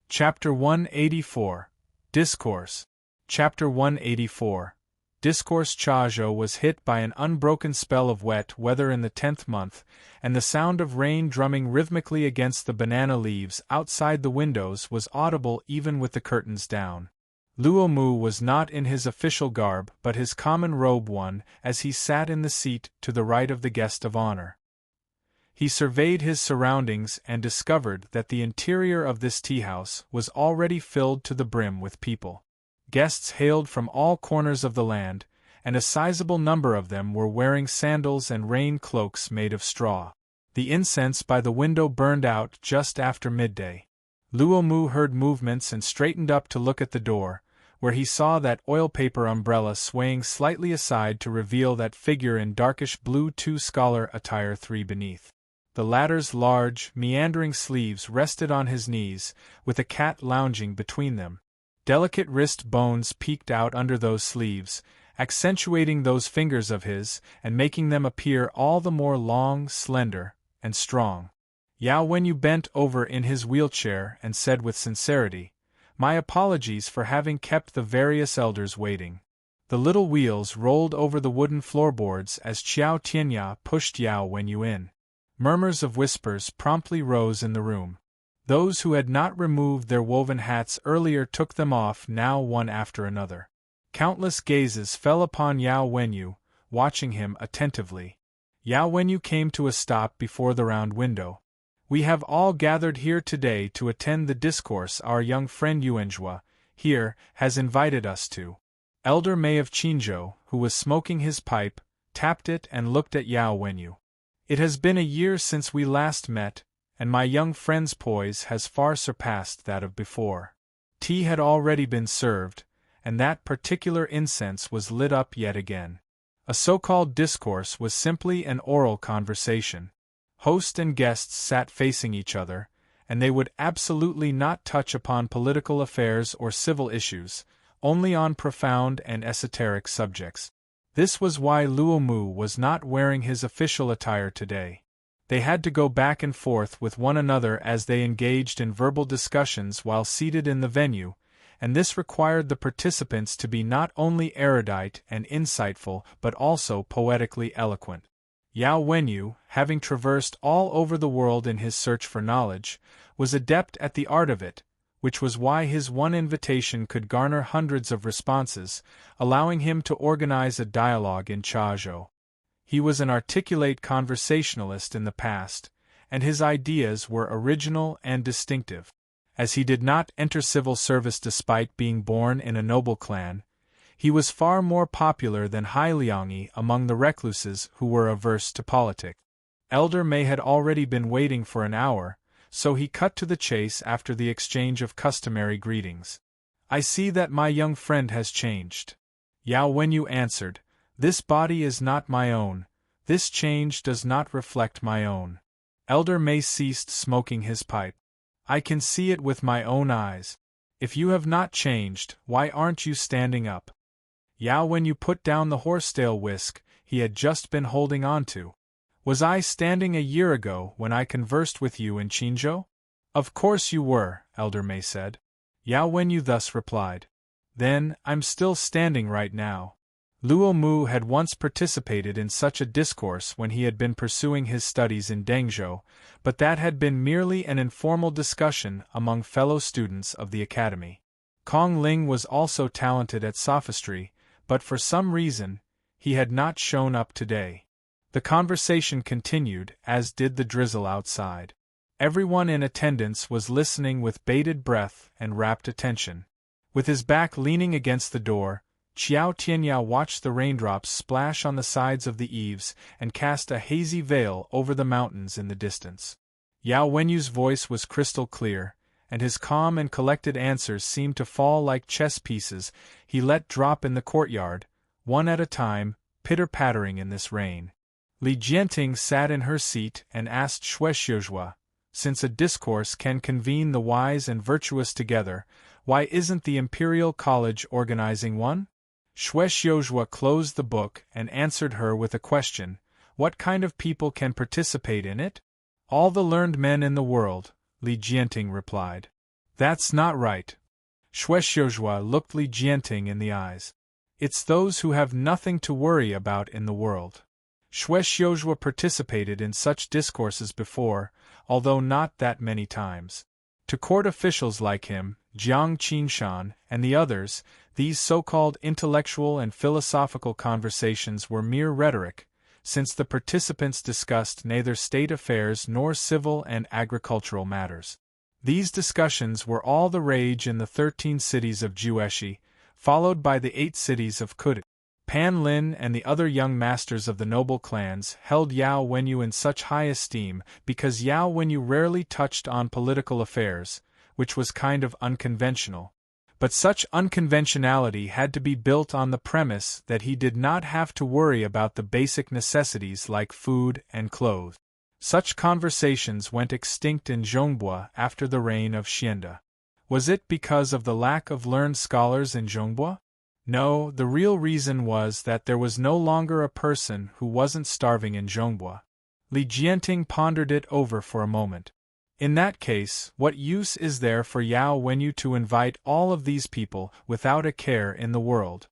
[SPEAKER 1] Chapter 184. Discourse. Chapter 184. Discourse. Chazhou was hit by an unbroken spell of wet weather in the 10th month, and the sound of rain drumming rhythmically against the banana leaves outside the windows was audible even with the curtains down. Luo Mu was not in his official garb but his common robe as he sat in the seat to the right of the guest of honor. He surveyed his surroundings and discovered that the interior of this tea-house was already filled to the brim with people. Guests hailed from all corners of the land, and a sizable number of them were wearing sandals and rain cloaks made of straw. The incense by the window burned out just after midday. Luo Mu heard movements and straightened up to look at the door, where he saw that oil-paper umbrella swaying slightly aside to reveal that figure in darkish blue scholar attire beneath. The latter's large, meandering sleeves rested on his knees, with a cat lounging between them. Delicate wrist bones peeked out under those sleeves, accentuating those fingers of his and making them appear all the more long, slender, and strong. Yao Wenyu bent over in his wheelchair and said with sincerity, "My apologies for having kept the various elders waiting." The little wheels rolled over the wooden floorboards as Qiao Tianya pushed Yao Wenyu in. Murmurs of whispers promptly rose in the room. Those who had not removed their woven hats earlier took them off now one after another. Countless gazes fell upon Yao Wenyu, watching him attentively. Yao Wenyu came to a stop before the round window. "We have all gathered here today to attend the discourse our young friend Yuanzhua, here, has invited us to." Elder Mei of Qinzhou, who was smoking his pipe, tapped it and looked at Yao Wenyu. "It has been a year since we last met, and my young friend's poise has far surpassed that of before." Tea had already been served, and that particular incense was lit up yet again. A so-called discourse was simply an oral conversation. Host and guests sat facing each other, and they would absolutely not touch upon political affairs or civil issues, only on profound and esoteric subjects. This was why Luo Mu was not wearing his official attire today. They had to go back and forth with one another as they engaged in verbal discussions while seated in the venue, and this required the participants to be not only erudite and insightful but also poetically eloquent. Yao Wenyu, having traversed all over the world in his search for knowledge, was adept at the art of it, which was why his one invitation could garner hundreds of responses, allowing him to organize a dialogue in Chazhou. He was an articulate conversationalist in the past, and his ideas were original and distinctive. As he did not enter civil service despite being born in a noble clan, he was far more popular than Hai Liangyi among the recluses who were averse to politics. Elder Mei had already been waiting for an hour, so he cut to the chase after the exchange of customary greetings. "I see that my young friend has changed," Yao Wenyu answered. "This body is not my own, this change does not reflect my own." Elder Mei ceased smoking his pipe. "I can see it with my own eyes. If you have not changed, why aren't you standing up?" Yao Wenyu put down the horsetail whisk he had just been holding on to. "Was I standing a year ago when I conversed with you in Qinzhou?" "Of course you were," Elder Mei said. Yao Wenyu thus replied. Then, I'm still standing right now. Luo Mu had once participated in such a discourse when he had been pursuing his studies in Dengzhou, but that had been merely an informal discussion among fellow students of the academy. Kong Ling was also talented at sophistry, but for some reason, he had not shown up today. The conversation continued, as did the drizzle outside. Everyone in attendance was listening with bated breath and rapt attention. With his back leaning against the door, Qiao Tianyao watched the raindrops splash on the sides of the eaves and cast a hazy veil over the mountains in the distance. Yao Wenyu's voice was crystal clear, and his calm and collected answers seemed to fall like chess pieces he let drop in the courtyard, one at a time, pitter-pattering in this rain. Li Jianting sat in her seat and asked Shuexiuzhua, since a discourse can convene the wise and virtuous together, why isn't the Imperial College organizing one? Shuexiuzhua closed the book and answered her with a question, what kind of people can participate in it? All the learned men in the world, Li Jianting replied. That's not right. Shuexiuzhua looked Li Jianting in the eyes. It's those who have nothing to worry about in the world. Shuexiuzhua participated in such discourses before, although not that many times. To court officials like him, Jiang Qinshan, and the others, these so-called intellectual and philosophical conversations were mere rhetoric, since the participants discussed neither state affairs nor civil and agricultural matters. These discussions were all the rage in the 13 cities of Jueshi, followed by the 8 cities of Kudi. Pan Lin and the other young masters of the noble clans held Yao Wenyu in such high esteem because Yao Wenyu rarely touched on political affairs, which was kind of unconventional. But such unconventionality had to be built on the premise that he did not have to worry about the basic necessities like food and clothes. Such conversations went extinct in Zhongbua after the reign of Xianda. Was it because of the lack of learned scholars in Zhongbua? No, the real reason was that there was no longer a person who wasn't starving in Zhongbua. Li Jianting pondered it over for a moment. In that case, what use is there for Yao Wenyu to invite all of these people without a care in the world?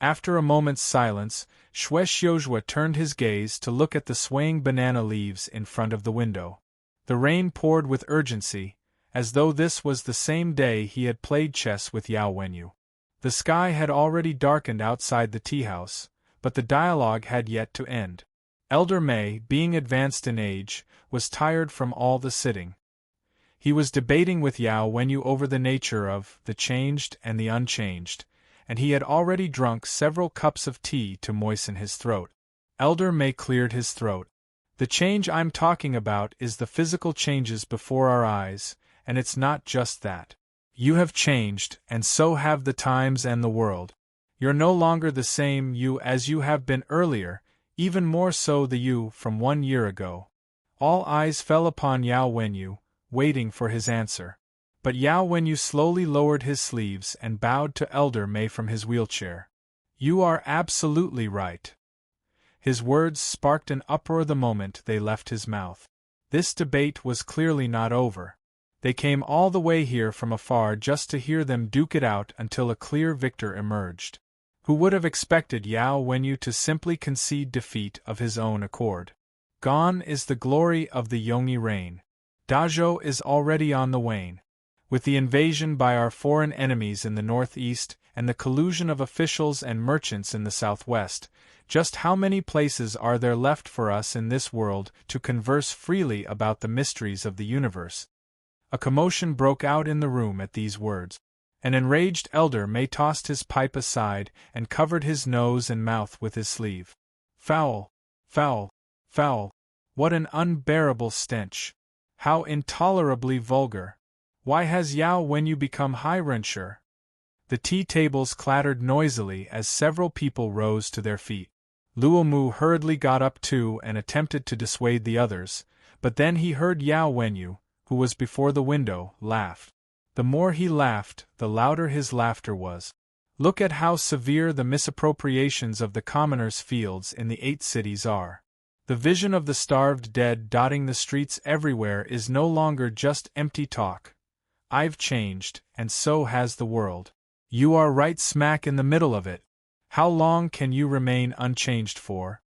[SPEAKER 1] After a moment's silence, Shuexiuzhua turned his gaze to look at the swaying banana leaves in front of the window. The rain poured with urgency, as though this was the same day he had played chess with Yao Wenyu. The sky had already darkened outside the tea-house, but the dialogue had yet to end. Elder Mei, being advanced in age, was tired from all the sitting. He was debating with Yao Wenyu over the nature of the changed and the unchanged, and he had already drunk several cups of tea to moisten his throat. Elder Mei cleared his throat. The change I'm talking about is the physical changes before our eyes, and it's not just that. You have changed, and so have the times and the world. You're no longer the same you as you have been earlier, even more so the you from 1 year ago. All eyes fell upon Yao Wenyu, waiting for his answer. But Yao Wenyu slowly lowered his sleeves and bowed to Elder Mei from his wheelchair. You are absolutely right. His words sparked an uproar the moment they left his mouth. This debate was clearly not over. They came all the way here from afar just to hear them duke it out until a clear victor emerged. Who would have expected Yao Wenyu to simply concede defeat of his own accord? Gone is the glory of the Yongyi reign. Dazhou is already on the wane. With the invasion by our foreign enemies in the northeast and the collusion of officials and merchants in the southwest, just how many places are there left for us in this world to converse freely about the mysteries of the universe? A commotion broke out in the room at these words. An enraged Elder Mei tossed his pipe aside and covered his nose and mouth with his sleeve. Foul! Foul! Foul! What an unbearable stench! How intolerably vulgar! Why has Yao Wenyu become high-rancher? The tea tables clattered noisily as several people rose to their feet. Luo Mu hurriedly got up too and attempted to dissuade the others, but then he heard Yao Wenyu, who was before the window, laugh. The more he laughed, the louder his laughter was. Look at how severe the misappropriations of the commoners' fields in the 8 cities are. The vision of the starved dead dotting the streets everywhere is no longer just empty talk. I've changed, and so has the world. You are right smack in the middle of it. How long can you remain unchanged for?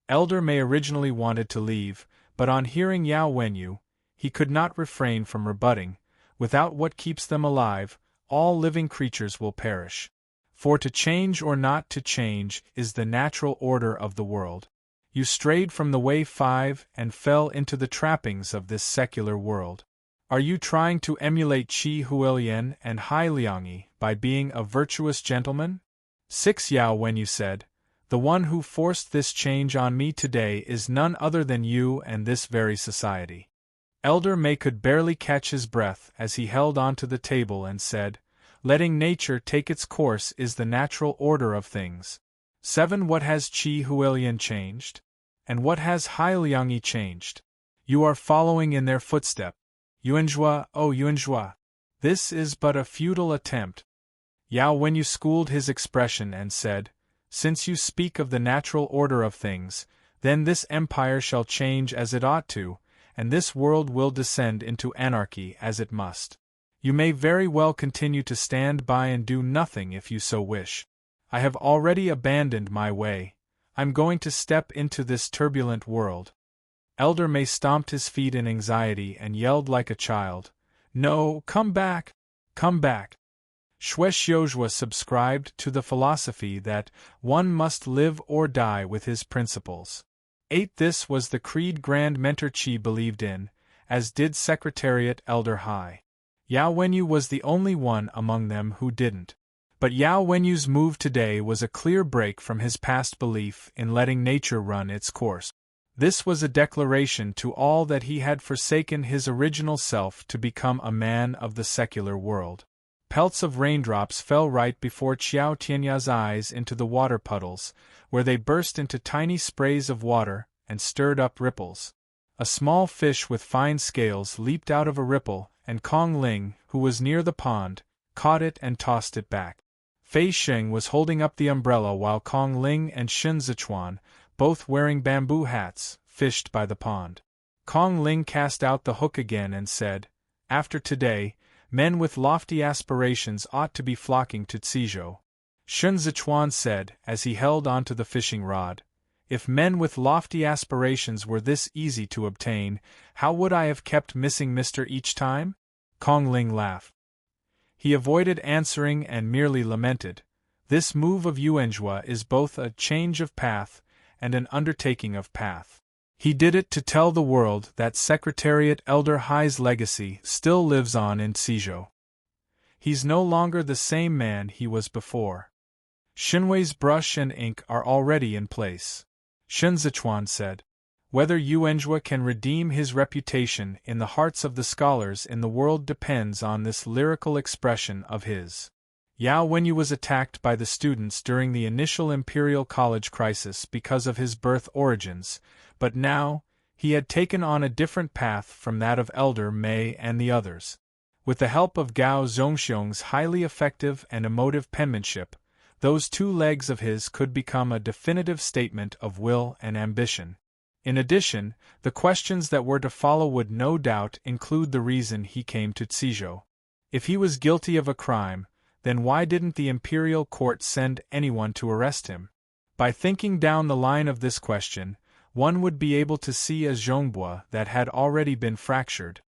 [SPEAKER 1] Elder May originally wanted to leave, but on hearing Yao Wenyu, he could not refrain from rebutting, without what keeps them alive, all living creatures will perish. For to change or not to change is the natural order of the world. You strayed from the way 5 and fell into the trappings of this secular world. Are you trying to emulate Qi Huilian and Hai Liangyi by being a virtuous gentleman? 6 Yao Wenyu said, the one who forced this change on me today is none other than you and this very society. Elder May could barely catch his breath as he held onto the table and said, letting nature take its course is the natural order of things. 7 What has Qi Huilian changed? And what has Hai Liangyi changed? You are following in their footstep. Yuanjua, oh Yuanjua! This is but a futile attempt. Yao Wenyu schooled his expression and said, since you speak of the natural order of things, then this empire shall change as it ought to, and this world will descend into anarchy as it must. You may very well continue to stand by and do nothing if you so wish. I have already abandoned my way. I'm going to step into this turbulent world. Elder May stomped his feet in anxiety and yelled like a child, no, come back! Come back! Xue Xiuzhua subscribed to the philosophy that one must live or die with his principles. 8 This was the creed Grand Mentor Qi believed in, as did Secretariat Elder Hai. Yao Wenyu was the only one among them who didn't. But Yao Wenyu's move today was a clear break from his past belief in letting nature run its course. This was a declaration to all that he had forsaken his original self to become a man of the secular world. Pelts of raindrops fell right before Qiao Tianya's eyes into the water puddles, where they burst into tiny sprays of water and stirred up ripples. A small fish with fine scales leaped out of a ripple, and Kong Ling, who was near the pond, caught it and tossed it back. Fei Sheng was holding up the umbrella while Kong Ling and Shen Zichuan, both wearing bamboo hats, fished by the pond. Kong Ling cast out the hook again and said, after today, men with lofty aspirations ought to be flocking to Cizhou. Shen Zichuan said, as he held onto the fishing rod, if men with lofty aspirations were this easy to obtain, how would I have kept missing Mr. each time? Kong Ling laughed. He avoided answering and merely lamented, this move of Yuanjua is both a change of path and an undertaking of path. He did it to tell the world that Secretariat Elder Hai's legacy still lives on in Cizhou. He's no longer the same man he was before. Xinwei's brush and ink are already in place. Shen Zichuan said. Whether Yuanjua can redeem his reputation in the hearts of the scholars in the world depends on this lyrical expression of his. Yao Wenyu was attacked by the students during the initial Imperial College crisis because of his birth origins, but now, he had taken on a different path from that of Elder May and the others. With the help of Gao Zhongxiong's highly effective and emotive penmanship, those 2 legs of his could become a definitive statement of will and ambition. In addition, the questions that were to follow would no doubt include the reason he came to Cizhou. If he was guilty of a crime, then why didn't the imperial court send anyone to arrest him? By thinking down the line of this question, one would be able to see a Zhongbua that had already been fractured.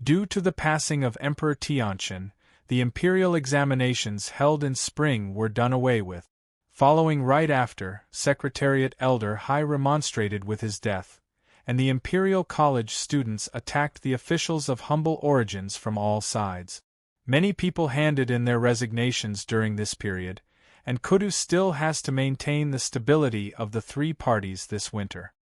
[SPEAKER 1] Due to the passing of Emperor Tianqian, the imperial examinations held in spring were done away with. Following right after, Secretariat Elder Hai remonstrated with his death, and the Imperial College students attacked the officials of humble origins from all sides. Many people handed in their resignations during this period, and Kudu still has to maintain the stability of the 3 parties this winter.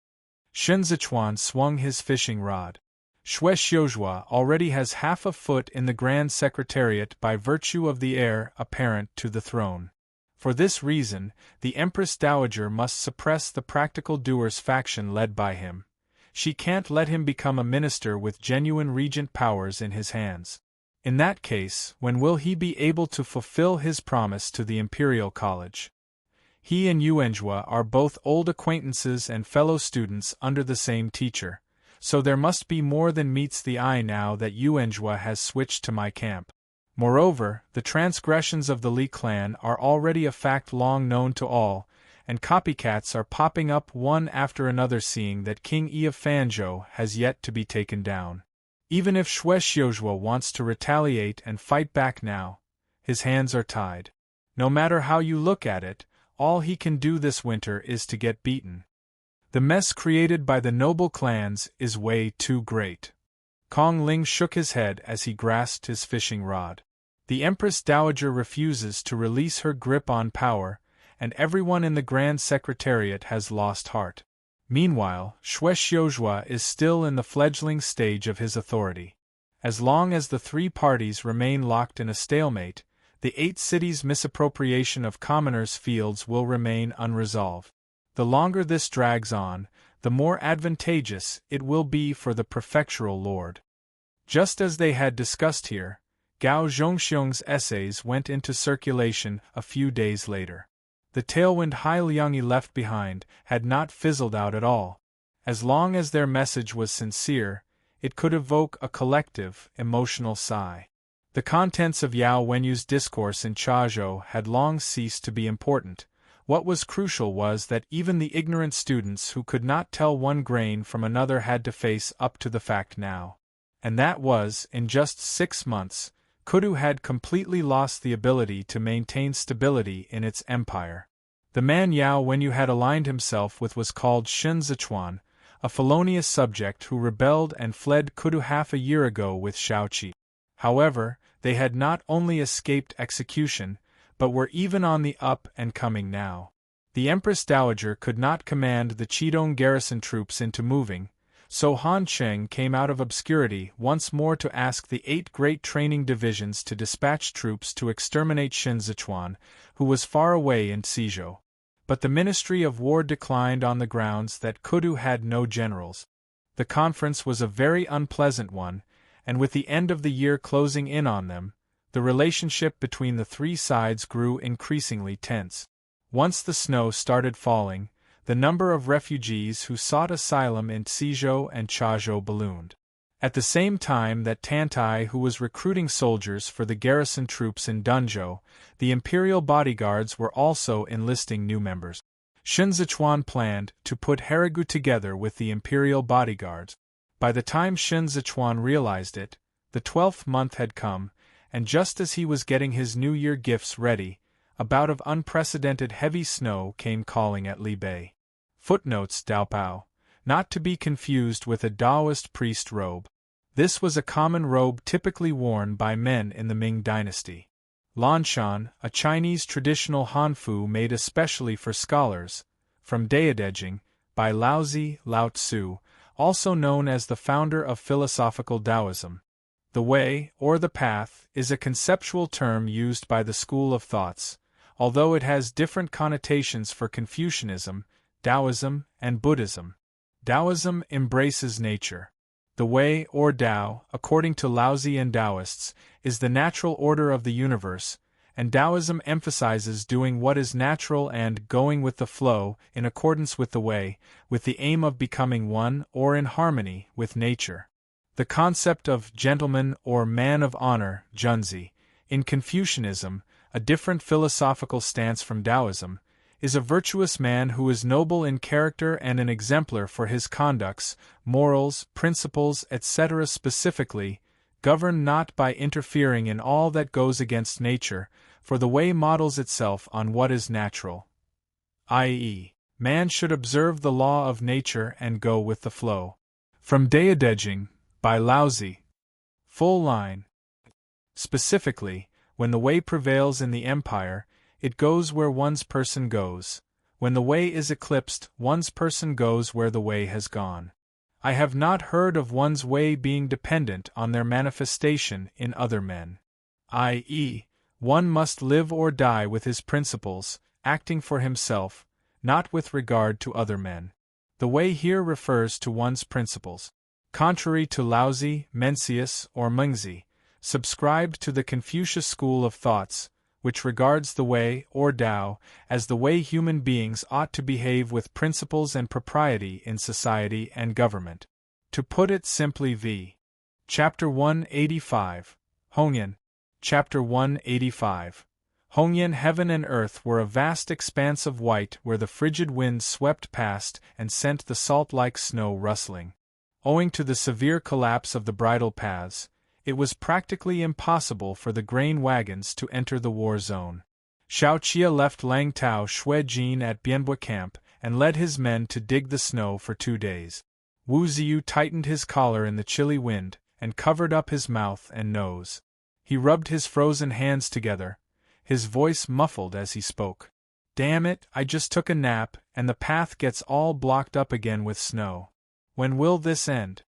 [SPEAKER 1] Shen Zichuan swung his fishing rod. Xue Xiuzhua already has half a foot in the Grand Secretariat by virtue of the heir apparent to the throne. For this reason, the Empress Dowager must suppress the practical doers faction led by him. She can't let him become a minister with genuine regent powers in his hands. In that case, when will he be able to fulfill his promise to the Imperial College? He and Yuanjua are both old acquaintances and fellow students under the same teacher, so there must be more than meets the eye now that Yuanjua has switched to my camp. Moreover, the transgressions of the Li clan are already a fact long known to all, and copycats are popping up one after another, seeing that King Yi of Fanzhou has yet to be taken down. Even if Xue Xiuzhua wants to retaliate and fight back now, his hands are tied. No matter how you look at it, all he can do this winter is to get beaten. The mess created by the noble clans is way too great. Kong Ling shook his head as he grasped his fishing rod. The Empress Dowager refuses to release her grip on power, and everyone in the Grand Secretariat has lost heart. Meanwhile, Xue Xiuzhua is still in the fledgling stage of his authority. As long as the three parties remain locked in a stalemate, the 8 cities' misappropriation of commoners' fields will remain unresolved. The longer this drags on, the more advantageous it will be for the prefectural lord. Just as they had discussed here, Gao Zhongxiong's essays went into circulation a few days later. The tailwind Hai Liangyi left behind had not fizzled out at all. As long as their message was sincere, it could evoke a collective, emotional sigh. The contents of Yao Wenyu's discourse in Chazhou had long ceased to be important. What was crucial was that even the ignorant students who could not tell one grain from another had to face up to the fact now. And that was, in just 6 months, Kudu had completely lost the ability to maintain stability in its empire. The man Yao Wenyu had aligned himself with was called Shen Zichuan, a felonious subject who rebelled and fled Kudu half a year ago with Shaoqi. However, they had not only escaped execution, but were even on the up and coming now. The Empress Dowager could not command the Qidong garrison troops into moving, so Han Cheng came out of obscurity once more to ask the 8 great training divisions to dispatch troops to exterminate Shen Zichuan, who was far away in Xizhou. But the Ministry of War declined on the grounds that Kudu had no generals. The conference was a very unpleasant one, and with the end of the year closing in on them, the relationship between the 3 sides grew increasingly tense. Once the snow started falling, the number of refugees who sought asylum in Xizhou and Chazhou ballooned. At the same time that Tantai, who was recruiting soldiers for the garrison troops in Dunzhou, the imperial bodyguards were also enlisting new members. Shen Zichuan planned to put Harigu together with the imperial bodyguards. By the time Shen Zichuan realized it, the 12th month had come, and just as he was getting his New Year gifts ready, a bout of unprecedented heavy snow came calling at Li Bei. Footnotes: Daopao, not to be confused with a Taoist priest robe. This was a common robe typically worn by men in the Ming dynasty. Lanshan, a Chinese traditional hanfu made especially for scholars, from Daodejing, by Laozi, Lao Tzu, also known as the founder of philosophical Taoism. The way, or the path, is a conceptual term used by the school of thoughts, although it has different connotations for Confucianism, Taoism, and Buddhism. Taoism embraces nature. The way, or Tao, according to Laozi and Taoists, is the natural order of the universe, and Taoism emphasizes doing what is natural and going with the flow in accordance with the way, with the aim of becoming one or in harmony with nature. The concept of gentleman or man of honor, Junzi, in Confucianism, a different philosophical stance from Taoism, is a virtuous man who is noble in character and an exemplar for his conducts, morals, principles, etc. Specifically, governed not by interfering in all that goes against nature, for the way models itself on what is natural. I.e., man should observe the law of nature and go with the flow. From Daodejing, by Laozi. Full line. Specifically, when the way prevails in the empire, it goes where one's person goes. When the way is eclipsed, one's person goes where the way has gone. I have not heard of one's way being dependent on their manifestation in other men. I.e., one must live or die with his principles, acting for himself, not with regard to other men. The way here refers to one's principles. Contrary to Laozi, Mencius, or Mengzi, subscribed to the Confucius school of thoughts, which regards the way, or Tao, as the way human beings ought to behave with principles and propriety in society and government. To put it simply v. Chapter 185, Hongyan. Chapter 185. Hongyan. Heaven and earth were a vast expanse of white where the frigid winds swept past and sent the salt-like snow rustling. Owing to the severe collapse of the bridle paths, it was practically impossible for the grain wagons to enter the war zone. Xiao Qia left Lang Tao Shui Jin at Bianbo camp and led his men to dig the snow for 2 days. Wu Ziyu tightened his collar in the chilly wind and covered up his mouth and nose. He rubbed his frozen hands together, his voice muffled as he spoke. Damn it, I just took a nap, and the path gets all blocked up again with snow. When will this end?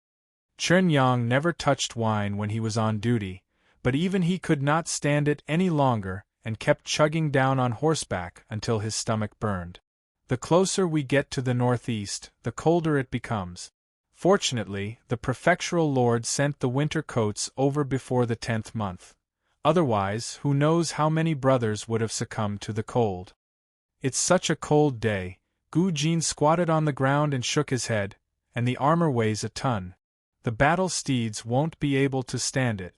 [SPEAKER 1] Chen Yang never touched wine when he was on duty, but even he could not stand it any longer and kept chugging down on horseback until his stomach burned. The closer we get to the northeast, the colder it becomes. Fortunately, the prefectural lord sent the winter coats over before the 10th month. Otherwise, who knows how many brothers would have succumbed to the cold. It's such a cold day. Gu Jin squatted on the ground and shook his head, and the armor weighs a ton. The battle steeds won't be able to stand it.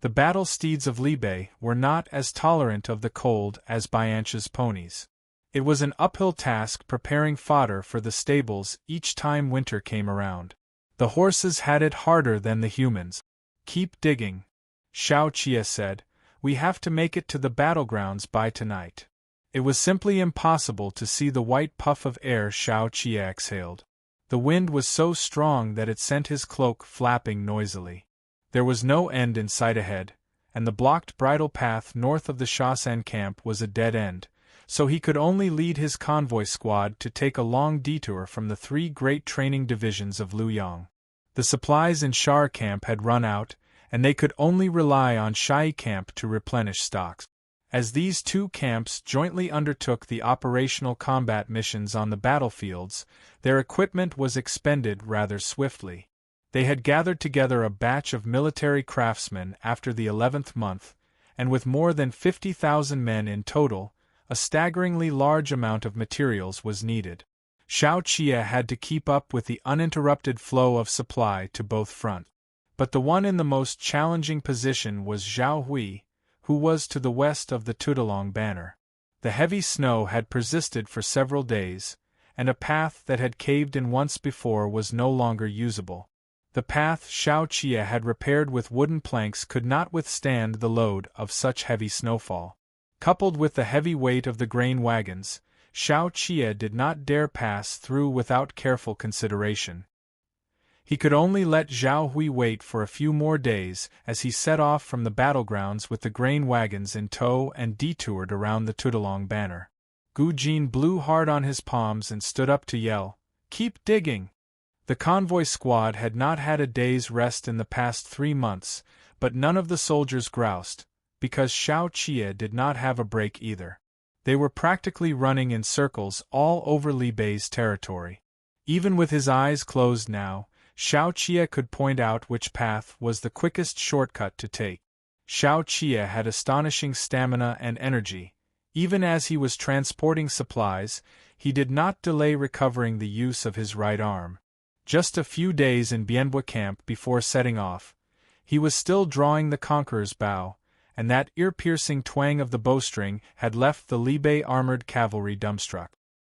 [SPEAKER 1] The battle steeds of Libe were not as tolerant of the cold as Biancha's ponies. It was an uphill task preparing fodder for the stables each time winter came around. The horses had it harder than the humans. Keep digging, Xiao Qia said. We have to make it to the battlegrounds by tonight. It was simply impossible to see the white puff of air Xiao Qia exhaled. The wind was so strong that it sent his cloak flapping noisily. There was no end in sight ahead, and the blocked bridle path north of the Shaosan camp was a dead end, so he could only lead his convoy squad to take a long detour from the 3 great training divisions of Luyang. The supplies in Shar camp had run out, and they could only rely on Shai camp to replenish stocks. As these 2 camps jointly undertook the operational combat missions on the battlefields, their equipment was expended rather swiftly. They had gathered together a batch of military craftsmen after the 11th month, and with more than 50,000 men in total, a staggeringly large amount of materials was needed. Xiao Qia had to keep up with the uninterrupted flow of supply to both fronts. But the one in the most challenging position was Zhao Hui, who was to the west of the Tudalong banner. The heavy snow had persisted for several days, and a path that had caved in once before was no longer usable. The path Xiao Qia had repaired with wooden planks could not withstand the load of such heavy snowfall. Coupled with the heavy weight of the grain wagons, Xiao Qia did not dare pass through without careful consideration. He could only let Zhao Hui wait for a few more days as he set off from the battlegrounds with the grain wagons in tow and detoured around the Tudalong banner. Gu Jin blew hard on his palms and stood up to yell, "Keep digging!" The convoy squad had not had a day's rest in the past 3 months, but none of the soldiers groused, because Xiao Qia did not have a break either. They were practically running in circles all over Li Bei's territory. Even with his eyes closed now, Xiao Qia could point out which path was the quickest shortcut to take. Xiao Qia had astonishing stamina and energy. Even as he was transporting supplies, he did not delay recovering the use of his right arm. Just a few days in Bianbo camp before setting off, he was still drawing the conqueror's bow, and that ear-piercing twang of the bowstring had left the Libe armored cavalry dumbstruck.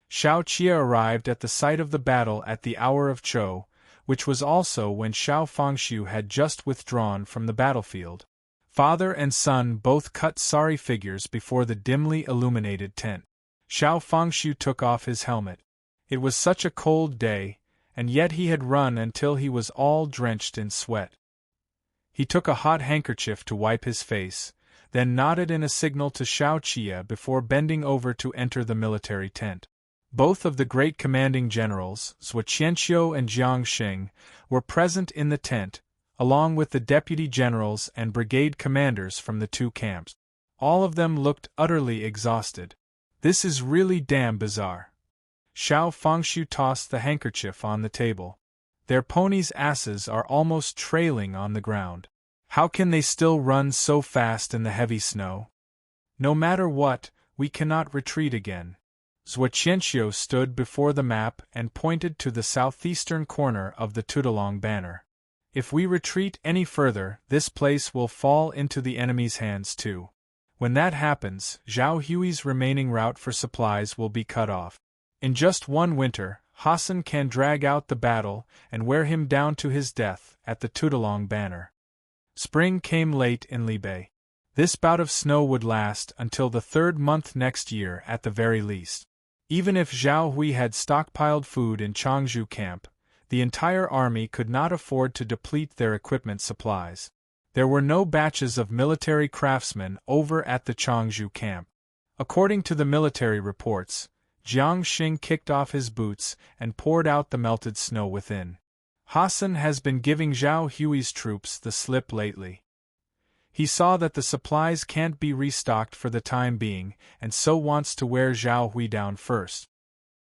[SPEAKER 1] Xiao Qia arrived at the site of the battle at the hour of Chou, which was also when Xiao Fengshu had just withdrawn from the battlefield. Father and son both cut sorry figures before the dimly illuminated tent. Xiao Fengshu took off his helmet. It was such a cold day, and yet he had run until he was all drenched in sweat. He took a hot handkerchief to wipe his face, then nodded in a signal to Xiao Qia before bending over to enter the military tent. Both of the great commanding generals, Zhuo Qianqiu and Jiang Xing, were present in the tent, along with the deputy generals and brigade commanders from the 2 camps. All of them looked utterly exhausted. "This is really damn bizarre." Xiao Fengshu tossed the handkerchief on the table. "Their ponies' asses are almost trailing on the ground. How can they still run so fast in the heavy snow? No matter what, we cannot retreat again. Zhuoqianqiu stood before the map and pointed to the southeastern corner of the Tudolong banner. If we retreat any further, this place will fall into the enemy's hands too. When that happens, Zhao Hui's remaining route for supplies will be cut off. In just one winter, Hassan can drag out the battle and wear him down to his death at the Tudolong banner. Spring came late in Libei. This bout of snow would last until the 3rd month next year at the very least. Even if Zhao Hui had stockpiled food in Changzhou camp, the entire army could not afford to deplete their equipment supplies. There were no batches of military craftsmen over at the Changzhou camp. According to the military reports, Jiang Xing kicked off his boots and poured out the melted snow within. Hassan has been giving Zhao Hui's troops the slip lately. He saw that the supplies can't be restocked for the time being, and so wants to wear Zhao Hui down first.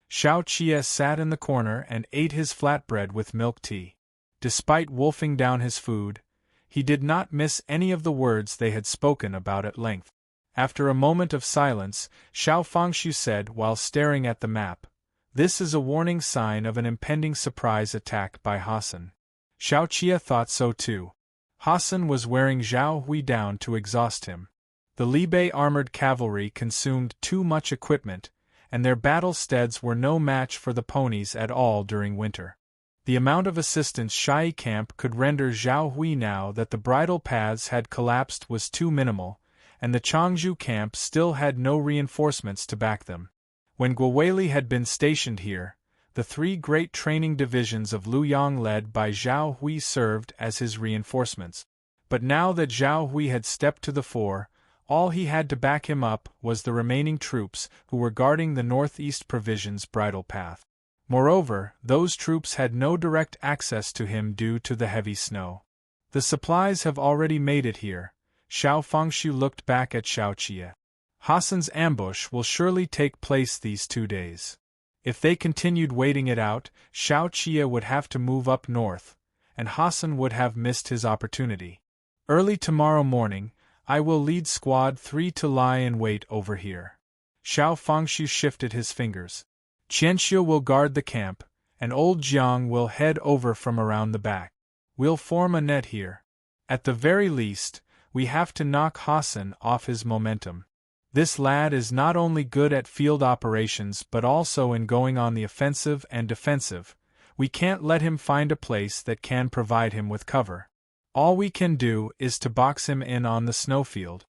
[SPEAKER 1] Xiao Qie sat in the corner and ate his flatbread with milk tea. Despite wolfing down his food, he did not miss any of the words they had spoken about at length. After a moment of silence, Xiao Fangxiu said while staring at the map, "This is a warning sign of an impending surprise attack by Hassan." Xiao Qie thought so too. Hassan was wearing Zhao Hui down to exhaust him. The Libei armored cavalry consumed too much equipment, and their battle steads were no match for the ponies at all during winter. The amount of assistance Shai camp could render Zhao Hui now that the bridle paths had collapsed was too minimal, and the Changzhou camp still had no reinforcements to back them. When Guowei had been stationed here, the 3 great training divisions of Luyang led by Zhao Hui served as his reinforcements. But now that Zhao Hui had stepped to the fore, all he had to back him up was the remaining troops who were guarding the northeast provisions bridle path. Moreover, those troops had no direct access to him due to the heavy snow. "The supplies have already made it here." Xiao Fangxiu looked back at Xiao Qie. "Hassan's ambush will surely take place these 2 days. If they continued waiting it out, Xiao Qie would have to move up north, and Hassan would have missed his opportunity. Early tomorrow morning, I will lead Squad 3 to lie in wait over here." Xiao Fangxiu shifted his fingers. "Qianxiu will guard the camp, and old Jiang will head over from around the back. We'll form a net here. At the very least, we have to knock Hassan off his momentum. This lad is not only good at field operations but also in going on the offensive and defensive. We can't let him find a place that can provide him with cover. All we can do is to box him in on the snowfield."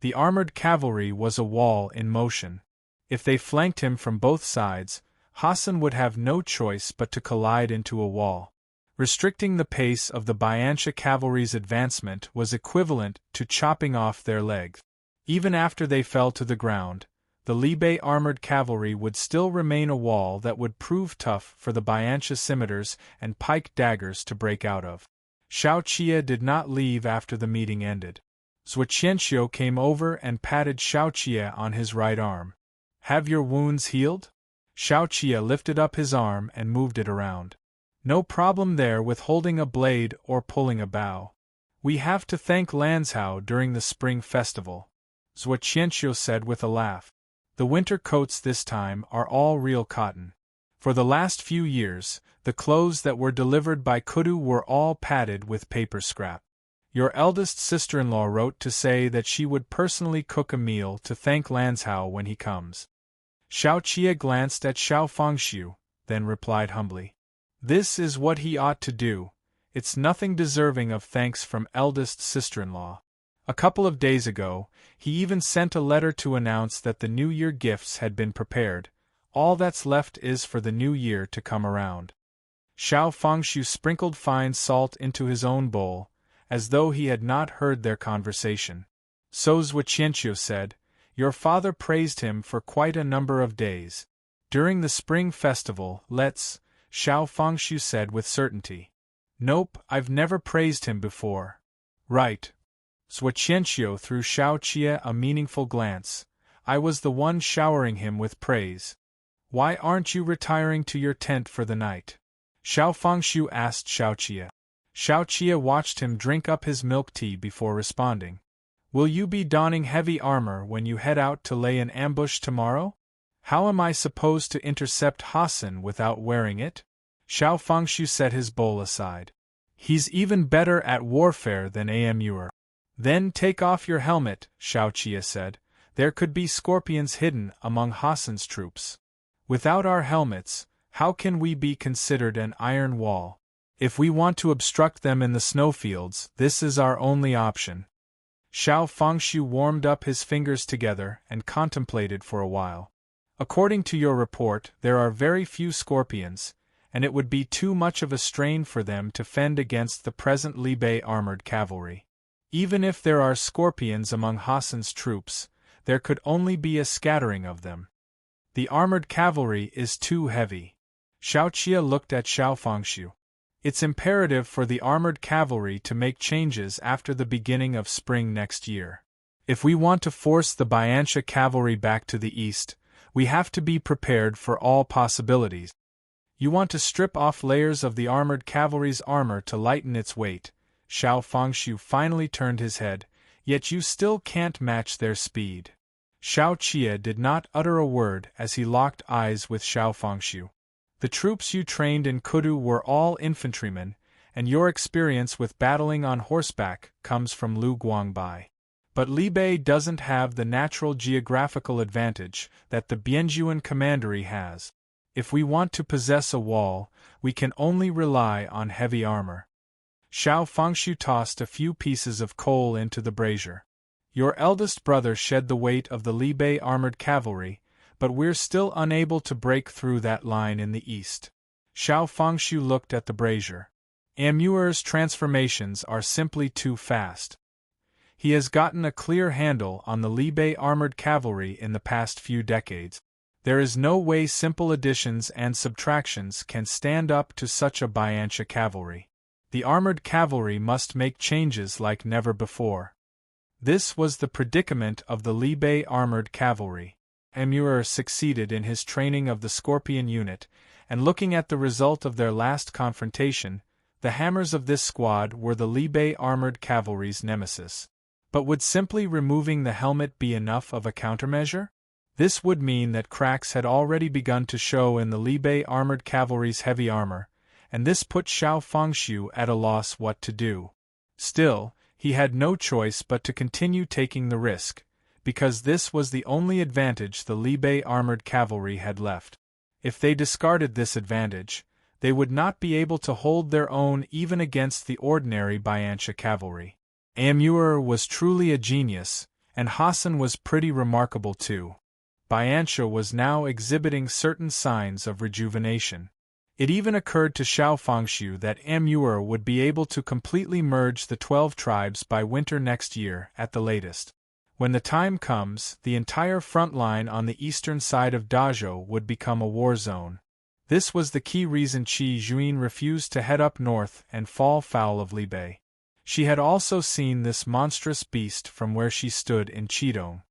[SPEAKER 1] The armored cavalry was a wall in motion. If they flanked him from both sides, Hassan would have no choice but to collide into a wall. Restricting the pace of the Biancha cavalry's advancement was equivalent to chopping off their legs. Even after they fell to the ground, the Libei armored cavalry would still remain a wall that would prove tough for the Biancha scimitars and pike daggers to break out of. Xiao Qie did not leave after the meeting ended. Zhuoqianqiu came over and patted Xiao Qie on his right arm. "Have your wounds healed?" Xiao Qie lifted up his arm and moved it around. "No problem there with holding a blade or pulling a bow. We have to thank Lanzhou during the spring festival," Zhuoqianqiu said with a laugh. "The winter coats this time are all real cotton. For the last few years, the clothes that were delivered by Kudu were all padded with paper scrap. Your eldest sister-in-law wrote to say that she would personally cook a meal to thank Lanzhou when he comes." Xiao Qie glanced at Xiao Fangxiu, then replied humbly, "This is what he ought to do. It's nothing deserving of thanks from eldest sister-in-law. A couple of days ago, he even sent a letter to announce that the New Year gifts had been prepared. All that's left is for the New Year to come around." Xiao Fangxiu sprinkled fine salt into his own bowl, as though he had not heard their conversation. So Zhuoqianqiu said, "Your father praised him for quite a number of days. During the spring festival, let's," Xiao Fangxiu said with certainty. "Nope, I've never praised him before." "Right." Zhuoqianqiu threw Xiao Qie a meaningful glance. "I was the one showering him with praise. Why aren't you retiring to your tent for the night?" Xiao Fangxiu asked Xiao Qie. Xiao Qie watched him drink up his milk tea before responding. "Will you be donning heavy armor when you head out to lay an ambush tomorrow?" How am I supposed to intercept Hassan without wearing it? Xiao Fengshu set his bowl aside. He's even better at warfare than Amur. Then take off your helmet, Xiao Qia said. There could be scorpions hidden among Hassan's troops. Without our helmets, how can we be considered an iron wall? If we want to obstruct them in the snowfields, this is our only option. Xiao Fengshu warmed up his fingers together and contemplated for a while. According to your report, there are very few scorpions, and it would be too much of a strain for them to fend against the present Libe armored cavalry. Even if there are scorpions among Hassan's troops, there could only be a scattering of them. The armored cavalry is too heavy. Xiao Qia looked at Xiao Fengshu. It's imperative for the armored cavalry to make changes after the beginning of spring next year. If we want to force the Biancha cavalry back to the east, we have to be prepared for all possibilities. You want to strip off layers of the armored cavalry's armor to lighten its weight. Xiao Fengshu finally turned his head, yet you still can't match their speed. Xiao Qia did not utter a word as he locked eyes with Xiao Fengshu. The troops you trained in Kudu were all infantrymen, and your experience with battling on horseback comes from Lu Guangbai. But Libe doesn't have the natural geographical advantage that the Bianjuan commandery has. If we want to possess a wall, we can only rely on heavy armor. Xiao Fengshu tossed a few pieces of coal into the brazier. Your eldest brother shed the weight of the Libe armored cavalry, but we're still unable to break through that line in the east. Xiao Fengshu looked at the brazier. Amur's transformations are simply too fast. He has gotten a clear handle on the Libe armored cavalry in the past few decades. There is no way simple additions and subtractions can stand up to such a Biancha cavalry. The armored cavalry must make changes like never before. This was the predicament of the Libe armored cavalry. Amur succeeded in his training of the Scorpion unit, and looking at the result of their last confrontation, the hammers of this squad were the Libe armored cavalry's nemesis. But would simply removing the helmet be enough of a countermeasure? This would mean that cracks had already begun to show in the Libe armored cavalry's heavy armor, and this put Xiao Fengshu at a loss what to do. Still, he had no choice but to continue taking the risk, because this was the only advantage the Libe armored cavalry had left. If they discarded this advantage, they would not be able to hold their own even against the ordinary Biancha cavalry. Amur was truly a genius, and Hassan was pretty remarkable too. Biancha was now exhibiting certain signs of rejuvenation. It even occurred to Xiao Fengshu that Amur would be able to completely merge the 12 tribes by winter next year at the latest. When the time comes, the entire front line on the eastern side of Dazhou would become a war zone. This was the key reason Qi Juin refused to head up north and fall foul of Libe. She had also seen this monstrous beast from where she stood in Qidong.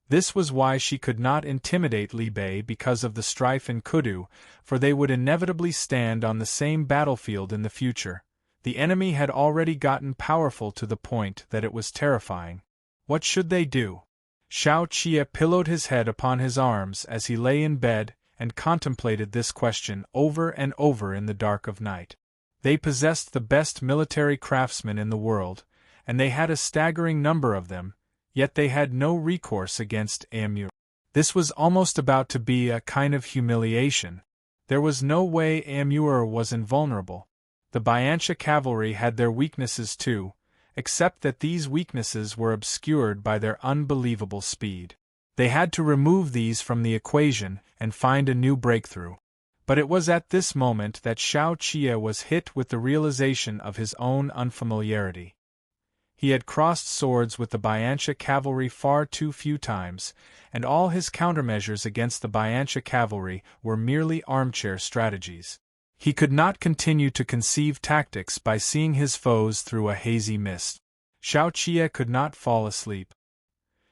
[SPEAKER 1] This was why she could not intimidate Libe because of the strife in Kudu, for they would inevitably stand on the same battlefield in the future. The enemy had already gotten powerful to the point that it was terrifying. What should they do? Xiao Qia pillowed his head upon his arms as he lay in bed and contemplated this question over and over in the dark of night. They possessed the best military craftsmen in the world, and they had a staggering number of them, yet they had no recourse against Amur. This was almost about to be a kind of humiliation. There was no way Amur was invulnerable. The Biancha cavalry had their weaknesses too, except that these weaknesses were obscured by their unbelievable speed. They had to remove these from the equation and find a new breakthrough. But it was at this moment that Xiao Qia was hit with the realization of his own unfamiliarity. He had crossed swords with the Biancha cavalry far too few times, and all his countermeasures against the Biancha cavalry were merely armchair strategies. He could not continue to conceive tactics by seeing his foes through a hazy mist. Xiao Qia could not fall asleep.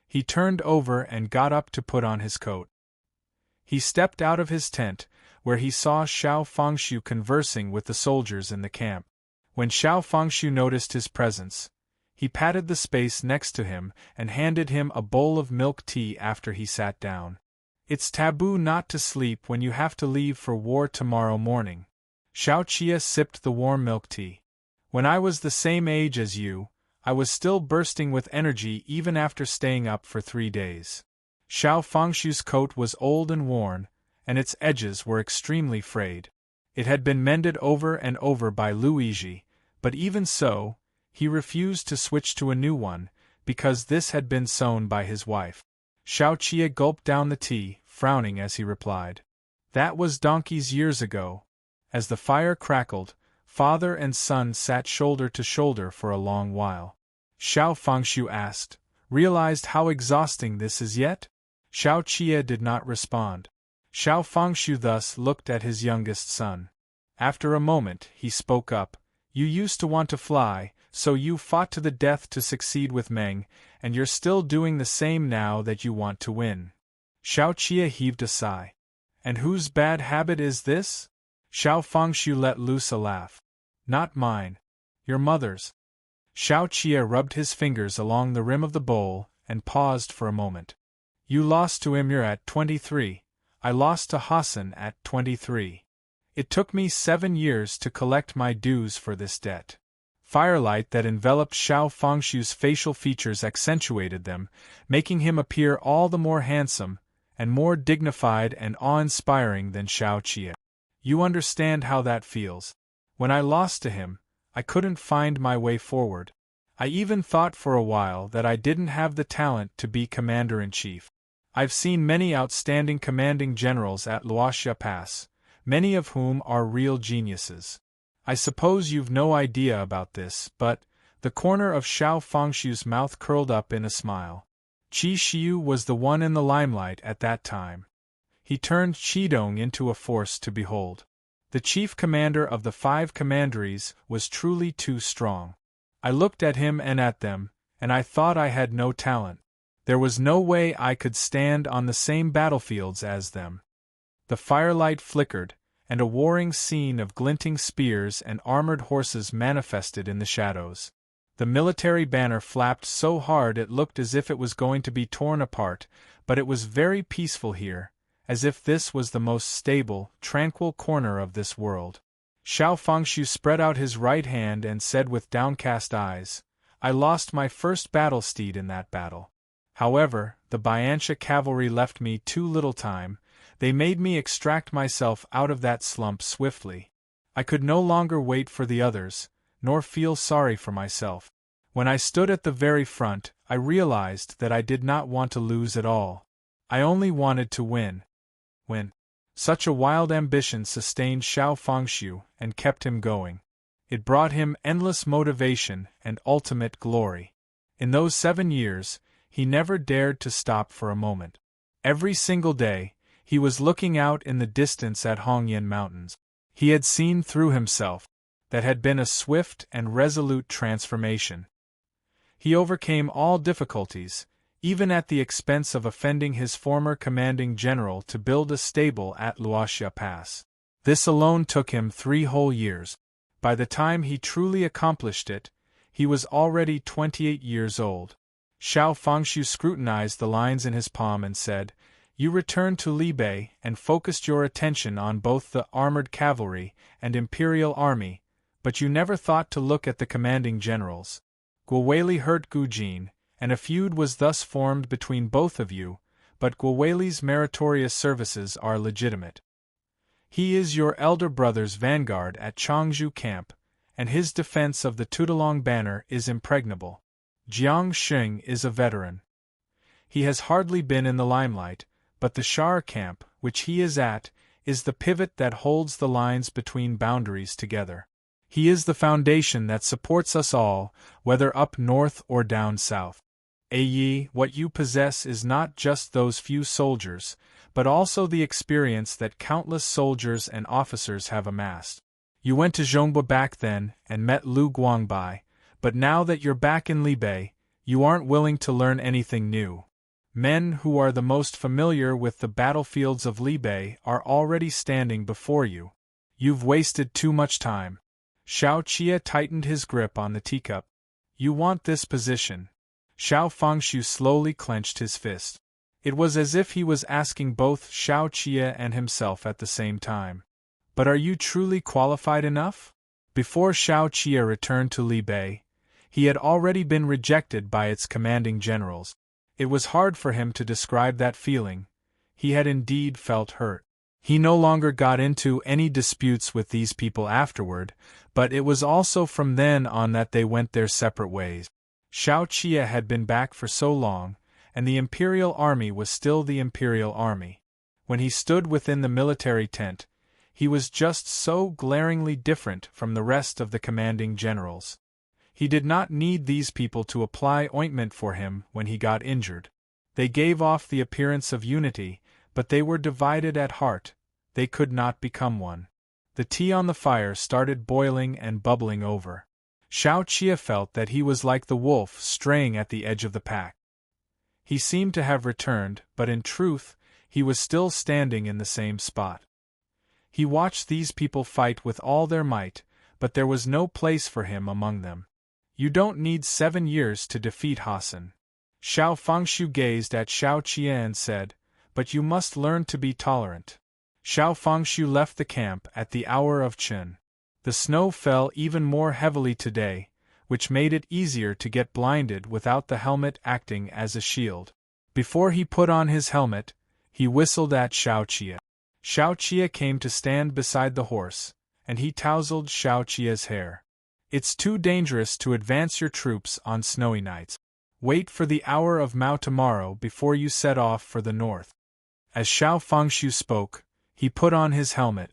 [SPEAKER 1] He turned over and got up to put on his coat. He stepped out of his tent, where he saw Xiao Fengshu conversing with the soldiers in the camp. When Xiao Fengshu noticed his presence, he patted the space next to him and handed him a bowl of milk tea after he sat down. It's taboo not to sleep when you have to leave for war tomorrow morning. Xiao Qia sipped the warm milk tea. When I was the same age as you, I was still bursting with energy even after staying up for 3 days. Xiao Fengshu's coat was old and worn, and its edges were extremely frayed. It had been mended over and over by Luigi, but even so, he refused to switch to a new one, because this had been sewn by his wife. Xiao Qia gulped down the tea, frowning as he replied. That was donkeys years ago. As the fire crackled, father and son sat shoulder to shoulder for a long while. Xiao Fengshu asked, realized how exhausting this is yet? Xiao Qia did not respond. Xiao Fengshu thus looked at his youngest son. After a moment, he spoke up. You used to want to fly, so you fought to the death to succeed with Meng, and you're still doing the same now that you want to win. Xiao Qia heaved a sigh. And whose bad habit is this? Xiao Fengshu let loose a laugh. Not mine. Your mother's. Xiao Qia rubbed his fingers along the rim of the bowl, and paused for a moment. You lost to Emir at 23. I lost to Hassan at 23. It took me 7 years to collect my dues for this debt. Firelight that enveloped Xiao Fengshu's facial features accentuated them, making him appear all the more handsome, and more dignified and awe-inspiring than Xiao Qia. You understand how that feels. When I lost to him, I couldn't find my way forward. I even thought for a while that I didn't have the talent to be commander-in-chief. I've seen many outstanding commanding generals at Luoxia Pass, many of whom are real geniuses. I suppose you've no idea about this, but the corner of Xiao Fengshu's mouth curled up in a smile. Qi Xiu was the one in the limelight at that time. He turned Qidong into a force to behold. The chief commander of the 5 commanderies was truly too strong. I looked at him and at them, and I thought I had no talent. There was no way I could stand on the same battlefields as them. The firelight flickered, and a warring scene of glinting spears and armored horses manifested in the shadows. The military banner flapped so hard it looked as if it was going to be torn apart, but it was very peaceful here, as if this was the most stable, tranquil corner of this world. Xiao Fengshu spread out his right hand and said with downcast eyes, I lost my first battle steed in that battle. However, the Biancha cavalry left me too little time. They made me extract myself out of that slump swiftly. I could no longer wait for the others, nor feel sorry for myself. When I stood at the very front, I realized that I did not want to lose at all. I only wanted to win. Win. Such a wild ambition sustained Xiao Fengshu and kept him going. It brought him endless motivation and ultimate glory. In those 7 years, he never dared to stop for a moment. Every single day, he was looking out in the distance at Hongyan Mountains. He had seen through himself. That had been a swift and resolute transformation. He overcame all difficulties, even at the expense of offending his former commanding general to build a stable at Luoxia Pass. This alone took him 3 whole years. By the time he truly accomplished it, he was already 28 years old. Xiao Fengshu scrutinized the lines in his palm and said, You returned to Libei and focused your attention on both the armored cavalry and imperial army, but you never thought to look at the commanding generals. Guoweli hurt Gujin, and a feud was thus formed between both of you, but Guoweli's meritorious services are legitimate. He is your elder brother's vanguard at Changzhou camp, and his defense of the Tudalong banner is impregnable. Jiang Xing is a veteran. He has hardly been in the limelight, but the Shar camp, which he is at, is the pivot that holds the lines between boundaries together. He is the foundation that supports us all, whether up north or down south. Yi, what you possess is not just those few soldiers, but also the experience that countless soldiers and officers have amassed. You went to Zhongba back then and met Lu Guangbai, but now that you're back in Libei, you aren't willing to learn anything new. Men who are the most familiar with the battlefields of Libei are already standing before you. You've wasted too much time. Xiao Qia tightened his grip on the teacup. You want this position. Xiao Fengshu slowly clenched his fist. It was as if he was asking both Xiao Qie and himself at the same time. But are you truly qualified enough? Before Xiao Qie returned to Li Bei, he had already been rejected by its commanding generals. It was hard for him to describe that feeling. He had indeed felt hurt. He no longer got into any disputes with these people afterward, but it was also from then on that they went their separate ways. Xiao Qie had been back for so long, and the imperial army was still the imperial army. When he stood within the military tent, he was just so glaringly different from the rest of the commanding generals. He did not need these people to apply ointment for him when he got injured. They gave off the appearance of unity, but they were divided at heart. They could not become one. The tea on the fire started boiling and bubbling over. Xiao Qie felt that he was like the wolf straying at the edge of the pack. He seemed to have returned, but in truth, he was still standing in the same spot. He watched these people fight with all their might, but there was no place for him among them. You don't need 7 years to defeat Hassan. Xiao Fengshu gazed at Xiao Qie and said, but you must learn to be tolerant. Xiao Fengshu left the camp at the hour of Qin. The snow fell even more heavily today, which made it easier to get blinded without the helmet acting as a shield. Before he put on his helmet, he whistled at Xiao Qie. Xiao Qie came to stand beside the horse, and he tousled Xiao Qie's hair. It's too dangerous to advance your troops on snowy nights. Wait for the hour of Mao tomorrow before you set off for the north. As Xiao Fengshu spoke, he put on his helmet.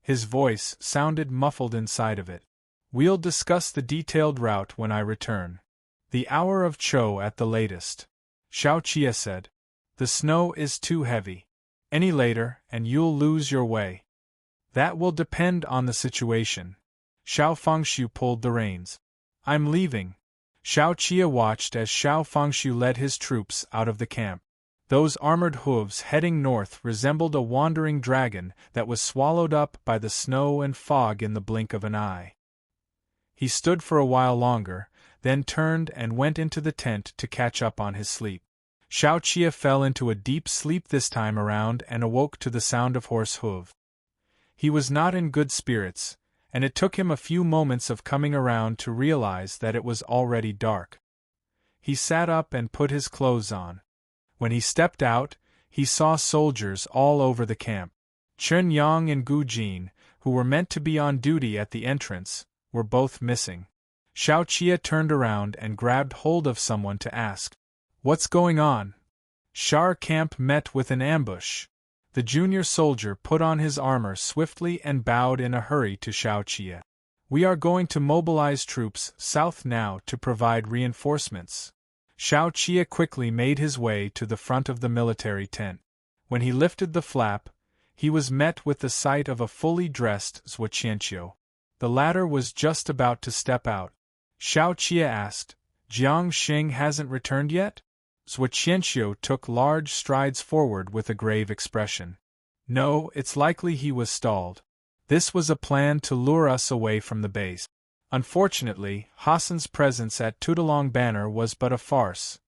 [SPEAKER 1] His voice sounded muffled inside of it. We'll discuss the detailed route when I return. The hour of Chou at the latest. Xiao Qie said. The snow is too heavy. Any later, and you'll lose your way. That will depend on the situation. Xiao Fengshu pulled the reins. I'm leaving. Xiao Qie watched as Xiao Fengshu led his troops out of the camp. Those armored hooves heading north resembled a wandering dragon that was swallowed up by the snow and fog in the blink of an eye. He stood for a while longer, then turned and went into the tent to catch up on his sleep. Xiao Qie fell into a deep sleep this time around and awoke to the sound of horse hoof. He was not in good spirits, and it took him a few moments of coming around to realize that it was already dark. He sat up and put his clothes on. When he stepped out, he saw soldiers all over the camp. Chen Yang and Gu Jin, who were meant to be on duty at the entrance, were both missing. Xiao Qie turned around and grabbed hold of someone to ask, "What's going on?" Shar camp met with an ambush. The junior soldier put on his armor swiftly and bowed in a hurry to Xiao Qie. We are going to mobilize troops south now to provide reinforcements. Xiao Qie quickly made his way to the front of the military tent. When he lifted the flap, he was met with the sight of a fully dressed Zhuqianqiu. The latter was just about to step out. Xiao Qie asked, Jiang Xing hasn't returned yet? Zhuqianqiu took large strides forward with a grave expression. No, it's likely he was stalled. This was a plan to lure us away from the base. Unfortunately, Hassan's presence at Tudalong Banner was but a farce.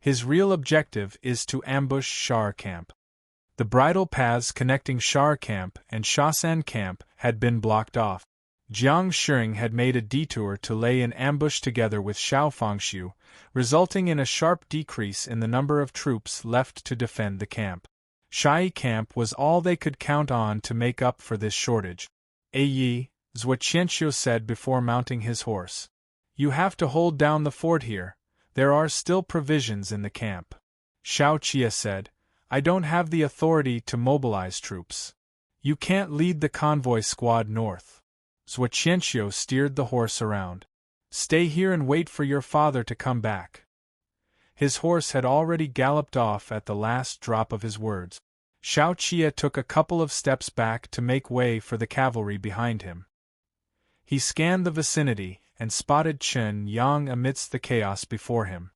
[SPEAKER 1] His real objective is to ambush Shar camp. The bridle paths connecting Shar camp and Shasan camp had been blocked off. Jiang Xing had made a detour to lay an ambush together with Xiao Fengshu, resulting in a sharp decrease in the number of troops left to defend the camp. Shai camp was all they could count on to make up for this shortage. Yi, Zhuqianqiu said before mounting his horse. You have to hold down the fort here. There are still provisions in the camp. Xiao Qie said, I don't have the authority to mobilize troops. You can't lead the convoy squad north. Zhuqianqiu steered the horse around. Stay here and wait for your father to come back. His horse had already galloped off at the last drop of his words. Xiao Qie took a couple of steps back to make way for the cavalry behind him. He scanned the vicinity and spotted Chen Yang amidst the chaos before him.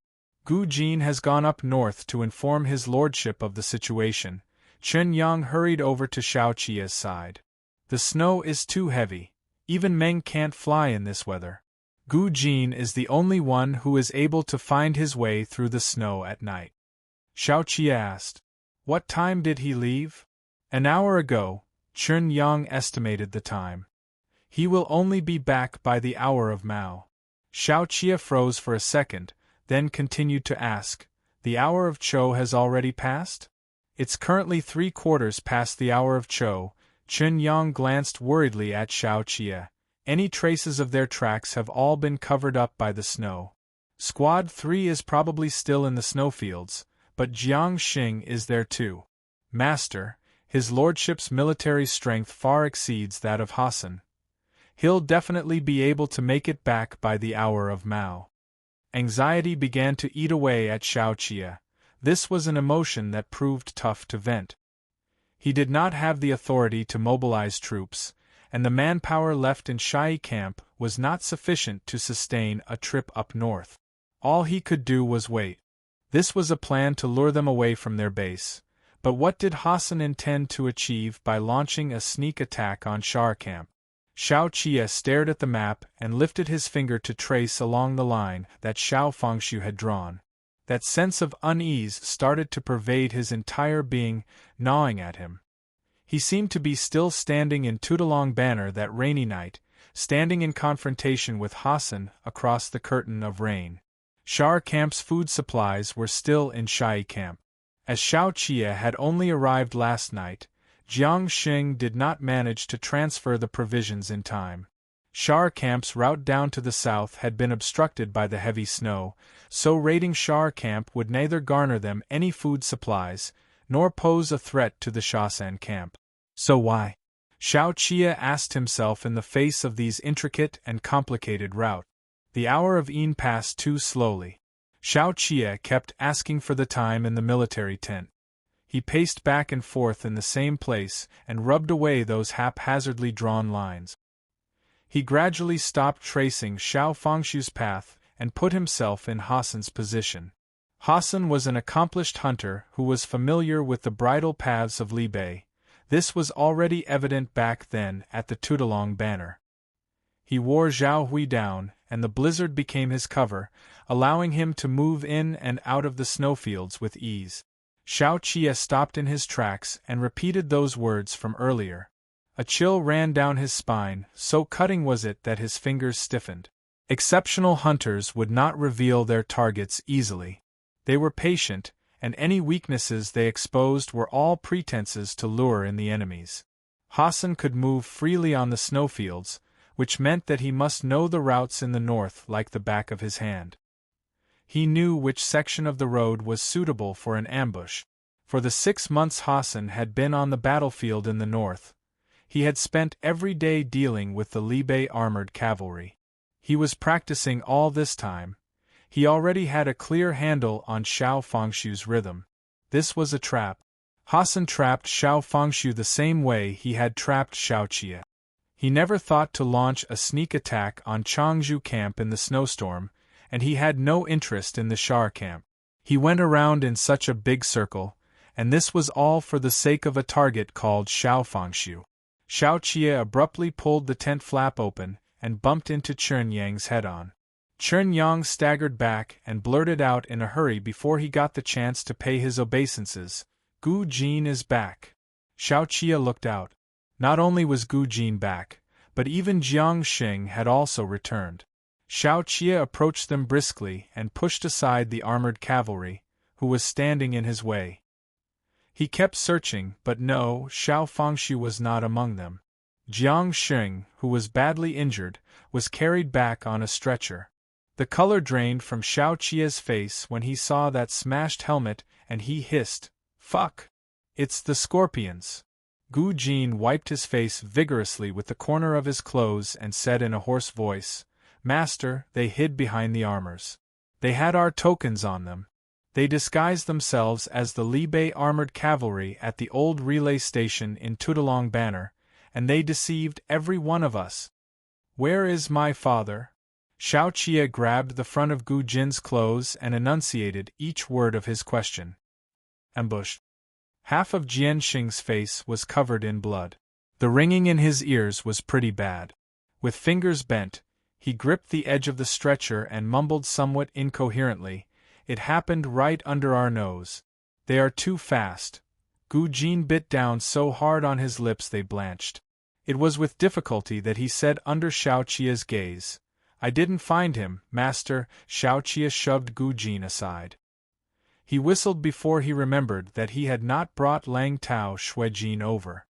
[SPEAKER 1] Gu Jin has gone up north to inform his lordship of the situation. Chen Yang hurried over to Xiao Qie's side. The snow is too heavy. Even Meng can't fly in this weather. Gu Jin is the only one who is able to find his way through the snow at night. Xiao Qie asked. What time did he leave? An hour ago, Chun Yang estimated the time. He will only be back by the hour of Mao. Xiao Qie froze for a second, then continued to ask, the hour of Chou has already passed? It's currently 3/4 past the hour of Chou. Chun Yang glanced worriedly at Xiao Qie. Any traces of their tracks have all been covered up by the snow. Squad 3 is probably still in the snowfields, but Jiang Xing is there too. Master, his lordship's military strength far exceeds that of Hassan. He'll definitely be able to make it back by the hour of Mao. Anxiety began to eat away at Xiao Qie. This was an emotion that proved tough to vent. He did not have the authority to mobilize troops, and the manpower left in Shai camp was not sufficient to sustain a trip up north. All he could do was wait. This was a plan to lure them away from their base, but what did Hassan intend to achieve by launching a sneak attack on Shar camp? Xiao Qie stared at the map and lifted his finger to trace along the line that Xiao Fengshu had drawn. That sense of unease started to pervade his entire being, gnawing at him. He seemed to be still standing in Tudalong Banner that rainy night, standing in confrontation with Hassan across the curtain of rain. Shar camp's food supplies were still in Shai camp. As Xiao Qie had only arrived last night, Jiang Xing did not manage to transfer the provisions in time. Shar camp's route down to the south had been obstructed by the heavy snow, so raiding Shar camp would neither garner them any food supplies, nor pose a threat to the Shasan camp. So why? Xiao Qie asked himself in the face of these intricate and complicated route. The hour of Yin passed too slowly. Xiao Qie kept asking for the time in the military tent. He paced back and forth in the same place and rubbed away those haphazardly drawn lines. He gradually stopped tracing Xiao Fengshu's path and put himself in Hassan's position. Hassan was an accomplished hunter who was familiar with the bridle paths of Libei. This was already evident back then at the Tudalong Banner. He wore Zhao Hui down, and the blizzard became his cover, allowing him to move in and out of the snowfields with ease. Xiao Qie stopped in his tracks and repeated those words from earlier. A chill ran down his spine, so cutting was it that his fingers stiffened. Exceptional hunters would not reveal their targets easily. They were patient, and any weaknesses they exposed were all pretenses to lure in the enemies. Hassan could move freely on the snowfields, which meant that he must know the routes in the north like the back of his hand. He knew which section of the road was suitable for an ambush. For the 6 months Hassan had been on the battlefield in the north, he had spent every day dealing with the Libei armored cavalry. He was practicing all this time. He already had a clear handle on Xiao Fengshu's rhythm. This was a trap. Hassan trapped Xiao Fengshu the same way he had trapped Xiao Qie. He never thought to launch a sneak attack on Changzhou camp in the snowstorm, and he had no interest in the Shar camp. He went around in such a big circle, and this was all for the sake of a target called Xiao Fengshu. Xiao Qie abruptly pulled the tent flap open and bumped into Chun Yang's head-on. Chun Yang staggered back and blurted out in a hurry before he got the chance to pay his obeisances, "Gu Jin is back." Xiao Qie looked out. Not only was Gu Jin back, but even Jiang Xing had also returned. Xiao Qie approached them briskly and pushed aside the armored cavalry, who was standing in his way. He kept searching, but no, Xiao Fengshu was not among them. Jiang Xing, who was badly injured, was carried back on a stretcher. The color drained from Xiao Qie's face when he saw that smashed helmet, and he hissed, "Fuck! It's the scorpions!" Gu Jin wiped his face vigorously with the corner of his clothes and said in a hoarse voice, "Master, they hid behind the armors. They had our tokens on them. They disguised themselves as the Libei armored cavalry at the old relay station in Tudalong Banner, and they deceived every one of us." "Where is my father?" Xiao Qie grabbed the front of Gu Jin's clothes and enunciated each word of his question. "Ambushed." Half of Jian Xing's face was covered in blood. The ringing in his ears was pretty bad. With fingers bent, he gripped the edge of the stretcher and mumbled somewhat incoherently, "It happened right under our nose. They are too fast. Gu Jin bit down so hard on his lips they blanched. It was with difficulty that he said under Shao Qia's gaze, "I didn't find him, master." Shao Qia shoved Gu Jin aside. He whistled before he remembered that he had not brought Lang Tao Xuejin over.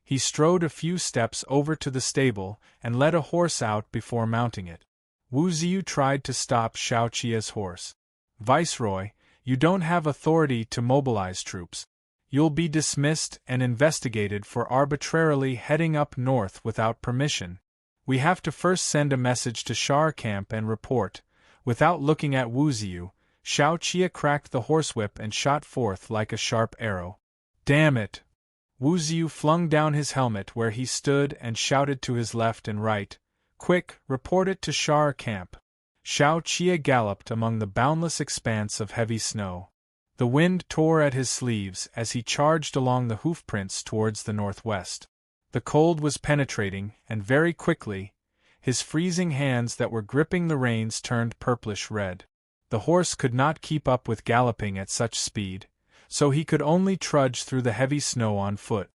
[SPEAKER 1] He strode a few steps over to the stable and led a horse out before mounting it. Wu Ziyu tried to stop Shao Qia's horse. "Viceroy, you don't have authority to mobilize troops. You'll be dismissed and investigated for arbitrarily heading up north without permission. We have to first send a message to Shar Camp and report." Without looking at Wu Ziyu, Shao Qia cracked the horsewhip and shot forth like a sharp arrow. "Damn it!" Wu Ziyu flung down his helmet where he stood and shouted to his left and right, "Quick, report it to Shar Camp." Shao Qia galloped among the boundless expanse of heavy snow. The wind tore at his sleeves as he charged along the hoofprints towards the northwest. The cold was penetrating, and very quickly, his freezing hands that were gripping the reins turned purplish red. The horse could not keep up with galloping at such speed, so he could only trudge through the heavy snow on foot.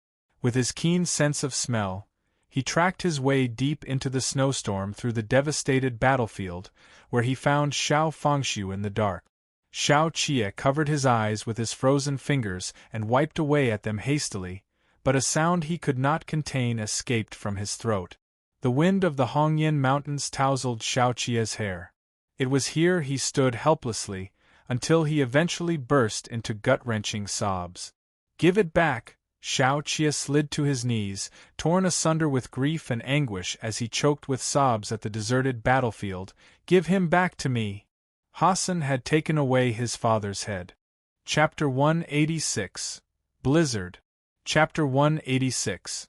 [SPEAKER 1] With his keen sense of smell, he tracked his way deep into the snowstorm through the devastated battlefield, where he found Xiao Fangxiu in the dark. Shao Qia covered his eyes with his frozen fingers and wiped away at them hastily, but a sound he could not contain escaped from his throat. The wind of the Hongyan Mountains tousled Shao Qia's hair. It was here he stood helplessly, until he eventually burst into gut-wrenching sobs. "Give it back!" Shao Qia slid to his knees, torn asunder with grief and anguish as he choked with sobs at the deserted battlefield. "Give him back to me!" Hassan had taken away his father's head. Chapter 186. Blizzard. Chapter 186.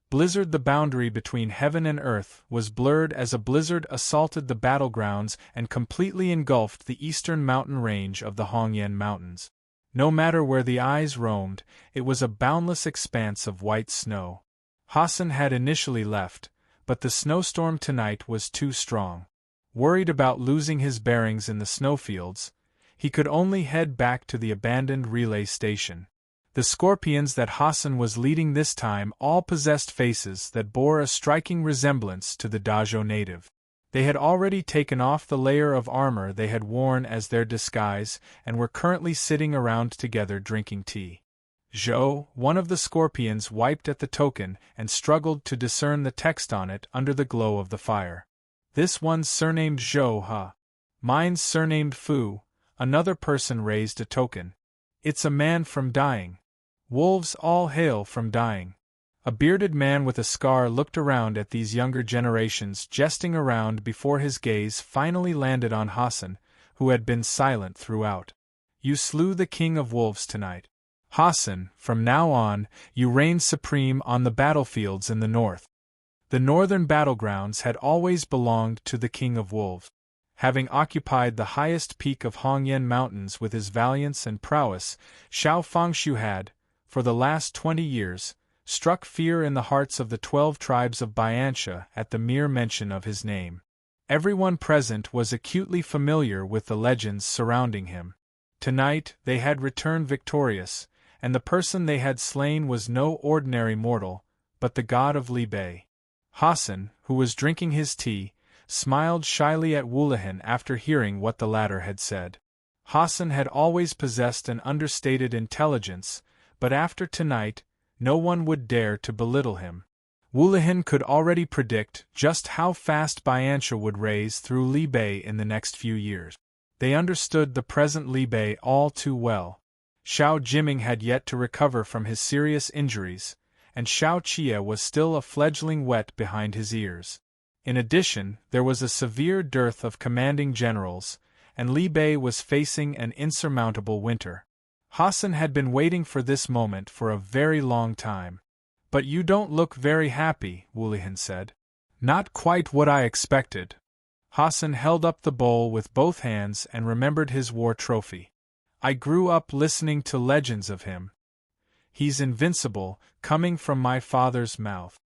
[SPEAKER 1] Blizzard. The boundary between heaven and earth was blurred as a blizzard assaulted the battlegrounds and completely engulfed the eastern mountain range of the Hongyan Mountains. No matter where the eyes roamed, it was a boundless expanse of white snow. Hassan had initially left, but the snowstorm tonight was too strong. Worried about losing his bearings in the snowfields, he could only head back to the abandoned relay station. The scorpions that Hassan was leading this time all possessed faces that bore a striking resemblance to the Dazhou native. They had already taken off the layer of armor they had worn as their disguise and were currently sitting around together drinking tea. Zhou, one of the scorpions, wiped at the token and struggled to discern the text on it under the glow of the fire. "This one's surnamed Zhou, huh? Mine's surnamed Fu." Another person raised a token. "It's a man from Dying. Wolves all hail from Dying." A bearded man with a scar looked around at these younger generations jesting around before his gaze finally landed on Hassan, who had been silent throughout. "You slew the king of wolves tonight. Hassan, from now on, you reign supreme on the battlefields in the north." The northern battlegrounds had always belonged to the king of wolves. Having occupied the highest peak of Hongyan Mountains with his valiance and prowess, Xiao Fangxiu had, for the last 20 years, struck fear in the hearts of the 12 tribes of Bianxia at the mere mention of his name. Everyone present was acutely familiar with the legends surrounding him. Tonight they had returned victorious, and the person they had slain was no ordinary mortal, but the god of Li Bei. Hassan, who was drinking his tea, smiled shyly at Wulihan after hearing what the latter had said. Hassan had always possessed an understated intelligence, but after tonight, no one would dare to belittle him. Wulihan could already predict just how fast Bianxia would raise through Li Bei in the next few years. They understood the present Li Bei all too well. Xiao Jiming had yet to recover from his serious injuries, and Shao Qia was still a fledgling wet behind his ears. In addition, there was a severe dearth of commanding generals, and Li Bei was facing an insurmountable winter. Hassan had been waiting for this moment for a very long time. "But you don't look very happy," Wulihan said. "Not quite what I expected." Hassan held up the bowl with both hands and remembered his war trophy. "I grew up listening to legends of him. He's invincible, coming from my father's mouth.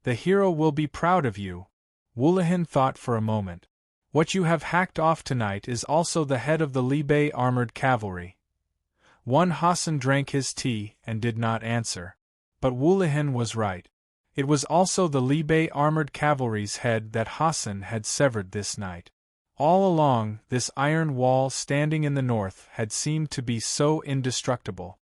[SPEAKER 1] The hero will be proud of you." Wulihan thought for a moment. "What you have hacked off tonight is also the head of the Li Bei armored cavalry. One Hassan drank his tea and did not answer. But Wulahan was right. It was also the Libe armored cavalry's head that Hassan had severed this night. All along, this iron wall standing in the north had seemed to be so indestructible.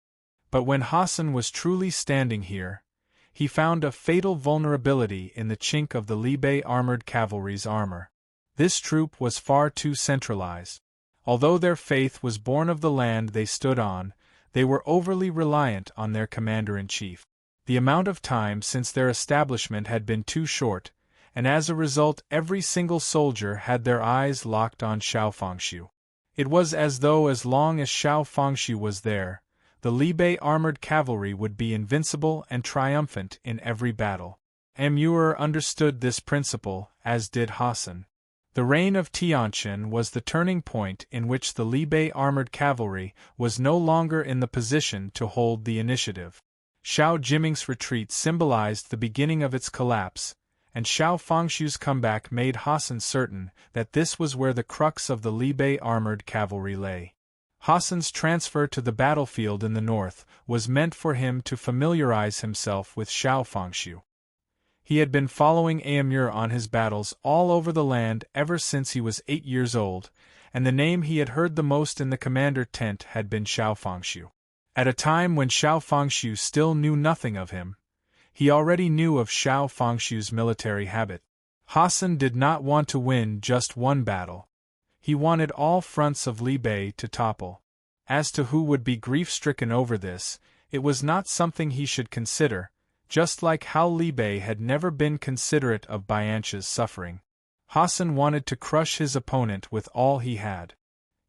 [SPEAKER 1] But when Hassan was truly standing here, he found a fatal vulnerability in the chink of the Libe armored cavalry's armor. This troop was far too centralized. Although their faith was born of the land they stood on, they were overly reliant on their commander-in-chief. The amount of time since their establishment had been too short, and as a result every single soldier had their eyes locked on Xiao Fengshu. It was as though as long as Xiao Fengshu was there, the Libe armored cavalry would be invincible and triumphant in every battle. Amur understood this principle, as did Hassan. The reign of Tianqian was the turning point in which the Libe armored cavalry was no longer in the position to hold the initiative. Xiao Jiming's retreat symbolized the beginning of its collapse, and Xiao Fengshu's comeback made Hassan certain that this was where the crux of the Libe armored cavalry lay. Hassan's transfer to the battlefield in the north was meant for him to familiarize himself with Xiao Fengshu. He had been following Amur on his battles all over the land ever since he was 8 years old, and the name he had heard the most in the commander tent had been Xiao Fengshu. At a time when Xiao Fengshu still knew nothing of him, he already knew of Xiao Fengshu's military habit. Hassan did not want to win just one battle. He wanted all fronts of Libe to topple. As to who would be grief-stricken over this, it was not something he should consider, just like how Libe had never been considerate of Biancha's suffering. Hassan wanted to crush his opponent with all he had.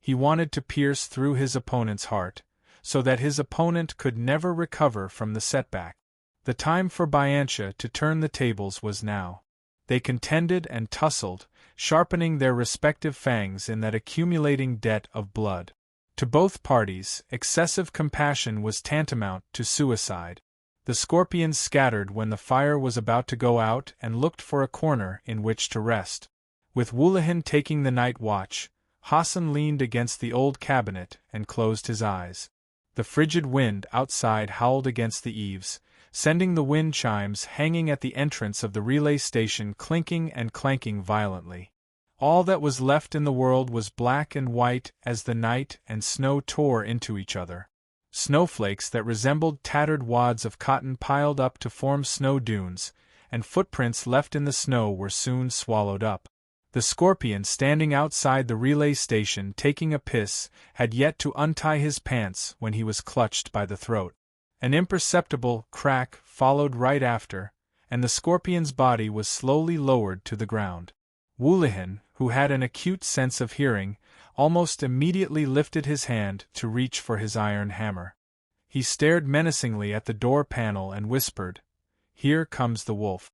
[SPEAKER 1] He wanted to pierce through his opponent's heart, so that his opponent could never recover from the setback. The time for Biancha to turn the tables was now. They contended and tussled, sharpening their respective fangs in that accumulating debt of blood. To both parties, excessive compassion was tantamount to suicide. The scorpions scattered when the fire was about to go out and looked for a corner in which to rest. With Wulahan taking the night watch, Hassan leaned against the old cabinet and closed his eyes. The frigid wind outside howled against the eaves, sending the wind chimes hanging at the entrance of the relay station clinking and clanking violently. All that was left in the world was black and white as the night and snow tore into each other. Snowflakes that resembled tattered wads of cotton piled up to form snow dunes, and footprints left in the snow were soon swallowed up. The scorpion standing outside the relay station taking a piss had yet to untie his pants when he was clutched by the throat. An imperceptible crack followed right after, and the scorpion's body was slowly lowered to the ground. Wulahan, who had an acute sense of hearing, almost immediately lifted his hand to reach for his iron hammer. He stared menacingly at the door panel and whispered, "Here comes the wolf."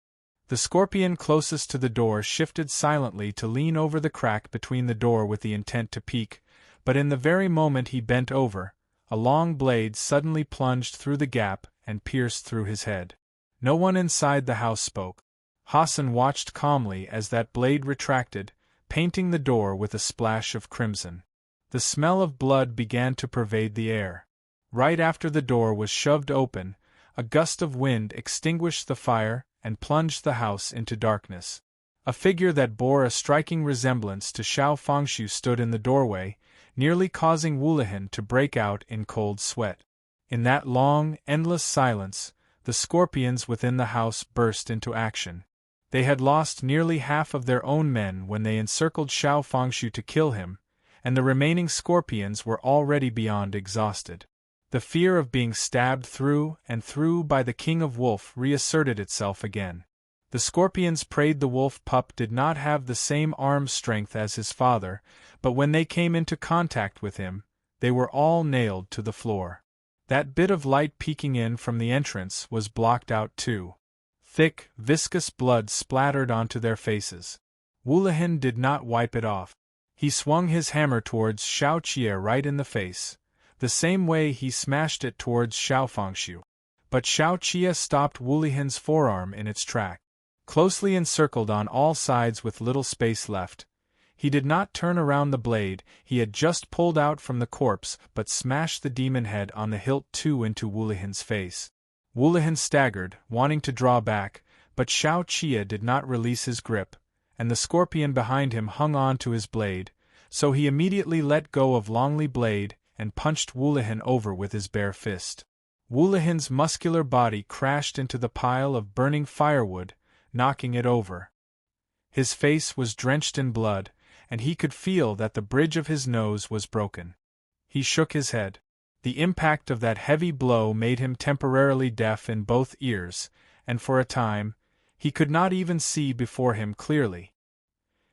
[SPEAKER 1] The scorpion closest to the door shifted silently to lean over the crack between the door with the intent to peek, but in the very moment he bent over, a long blade suddenly plunged through the gap and pierced through his head. No one inside the house spoke. Hassan watched calmly as that blade retracted, painting the door with a splash of crimson. The smell of blood began to pervade the air. Right after the door was shoved open, a gust of wind extinguished the fire and plunged the house into darkness. A figure that bore a striking resemblance to Xiao Fengshu stood in the doorway, nearly causing Wulahan to break out in cold sweat. In that long, endless silence, the scorpions within the house burst into action. They had lost nearly half of their own men when they encircled Xiao Fengshu to kill him, and the remaining scorpions were already beyond exhausted. The fear of being stabbed through and through by the king of wolf reasserted itself again. The scorpions prayed the wolf pup did not have the same arm strength as his father, but when they came into contact with him, they were all nailed to the floor. That bit of light peeking in from the entrance was blocked out too. Thick, viscous blood splattered onto their faces. Wulahan did not wipe it off. He swung his hammer towards Xiao Qie right in the face, the same way he smashed it towards Xiao Fengshu. But Xiao Qie stopped Wulahan's forearm in its track. Closely encircled on all sides with little space left, He did not turn around the blade he had just pulled out from the corpse but smashed the demon head on the hilt too into Wulahin's face. Wulahin staggered, wanting to draw back, but Xiao Qia did not release his grip, and the scorpion behind him hung on to his blade, so he immediately let go of Longly blade and punched Wulahin over with his bare fist. Wulahin's muscular body crashed into the pile of burning firewood, knocking it over. His face was drenched in blood, and he could feel that the bridge of his nose was broken. He shook his head. The impact of that heavy blow made him temporarily deaf in both ears, and for a time, he could not even see before him clearly.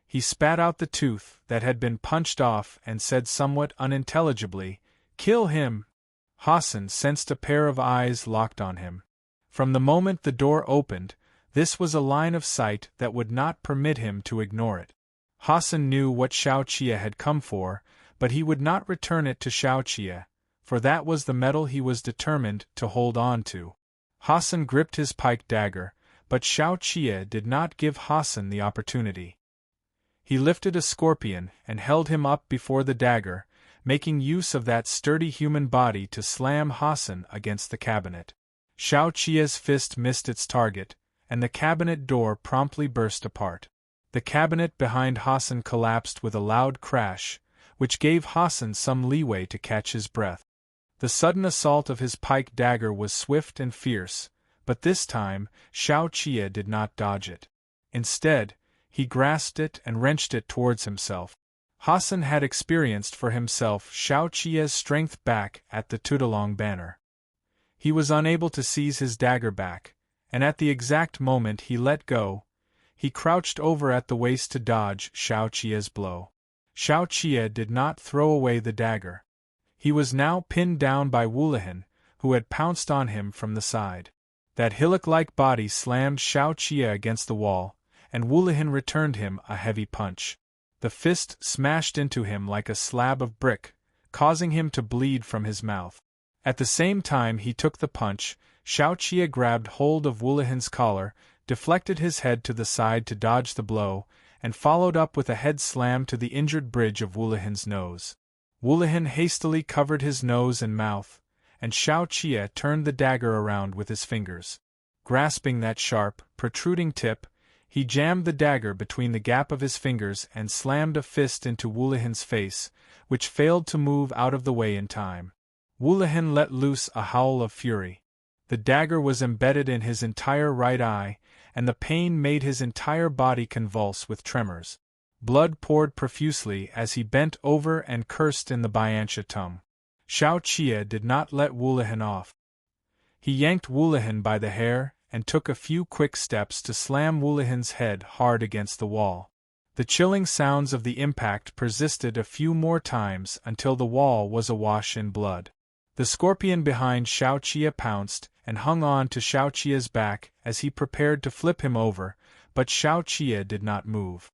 [SPEAKER 1] He spat out the tooth that had been punched off and said somewhat unintelligibly, "Kill him!" Hassan sensed a pair of eyes locked on him. From the moment the door opened, this was a line of sight that would not permit him to ignore it. Hassan knew what Xiao Qia had come for, but he would not return it to Xiao Qia, for that was the metal he was determined to hold on to. Hassan gripped his pike dagger, but Xiao Qia did not give Hassan the opportunity. He lifted a scorpion and held him up before the dagger, making use of that sturdy human body to slam Hassan against the cabinet. Xiao Qia's fist missed its target, and the cabinet door promptly burst apart. The cabinet behind Hassan collapsed with a loud crash, which gave Hassan some leeway to catch his breath. The sudden assault of his pike dagger was swift and fierce, but this time Xiao Qia did not dodge it. Instead, he grasped it and wrenched it towards himself. Hassan had experienced for himself Xiao Qia's strength back at the Tudalong banner. He was unable to seize his dagger back, and at the exact moment he let go, he crouched over at the waist to dodge Xiao Qia's blow. Xiao Qia did not throw away the dagger. He was now pinned down by Wulahin, who had pounced on him from the side. That hillock-like body slammed Xiao Qia against the wall, and Wulahin returned him a heavy punch. The fist smashed into him like a slab of brick, causing him to bleed from his mouth. At the same time he took the punch, Xiao Qia grabbed hold of Wulahin's collar, deflected his head to the side to dodge the blow, and followed up with a head slam to the injured bridge of Wulahin's nose. Wulahin hastily covered his nose and mouth, and Xiao Qia turned the dagger around with his fingers. Grasping that sharp, protruding tip, he jammed the dagger between the gap of his fingers and slammed a fist into Wulahin's face, which failed to move out of the way in time. Wulahin let loose a howl of fury. The dagger was embedded in his entire right eye, and the pain made his entire body convulse with tremors. Blood poured profusely as he bent over and cursed in the Biantia tongue. Xiao Qia did not let Wulahin off. He yanked Wulahin by the hair and took a few quick steps to slam Wulahin's head hard against the wall. The chilling sounds of the impact persisted a few more times until the wall was awash in blood. The scorpion behind Xiao Qia pounced and hung on to Xiao Qia's back as he prepared to flip him over, but Xiao Qia did not move.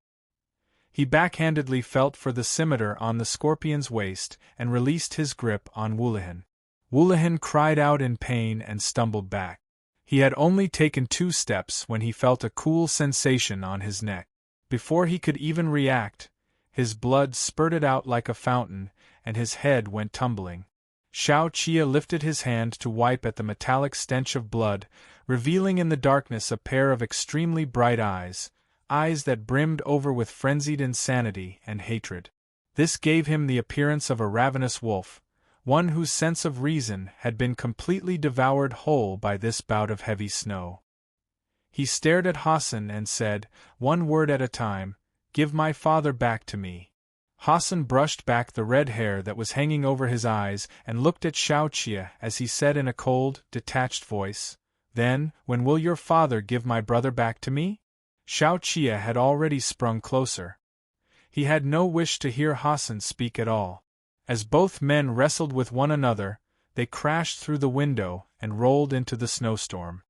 [SPEAKER 1] He backhandedly felt for the scimitar on the scorpion's waist and released his grip on Wulahin. Wulahin cried out in pain and stumbled back. He had only taken 2 steps when he felt a cool sensation on his neck. Before he could even react, his blood spurted out like a fountain, and his head went tumbling. Xiao Qia lifted his hand to wipe at the metallic stench of blood, revealing in the darkness a pair of extremely bright eyes, eyes that brimmed over with frenzied insanity and hatred. This gave him the appearance of a ravenous wolf, one whose sense of reason had been completely devoured whole by this bout of heavy snow. He stared at Hassan and said, one word at a time, "Give my father back to me." Hassan brushed back the red hair that was hanging over his eyes and looked at Xiao Qia as he said in a cold, detached voice, "Then, when will your father give my brother back to me?" Xiao Qia had already sprung closer. He had no wish to hear Hassan speak at all. As both men wrestled with one another, they crashed through the window and rolled into the snowstorm.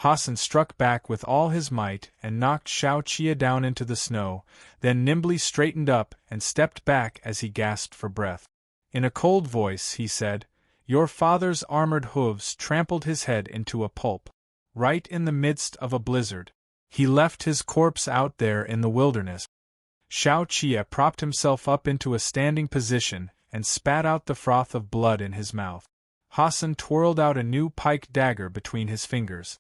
[SPEAKER 1] Hassan struck back with all his might and knocked Xiao Qia down into the snow, then nimbly straightened up and stepped back as he gasped for breath. In a cold voice he said, "Your father's armored hooves trampled his head into a pulp. Right in the midst of a blizzard. He left his corpse out there in the wilderness." Xiao Qie propped himself up into a standing position and spat out the froth of blood in his mouth. Hassan twirled out a new pike dagger between his fingers.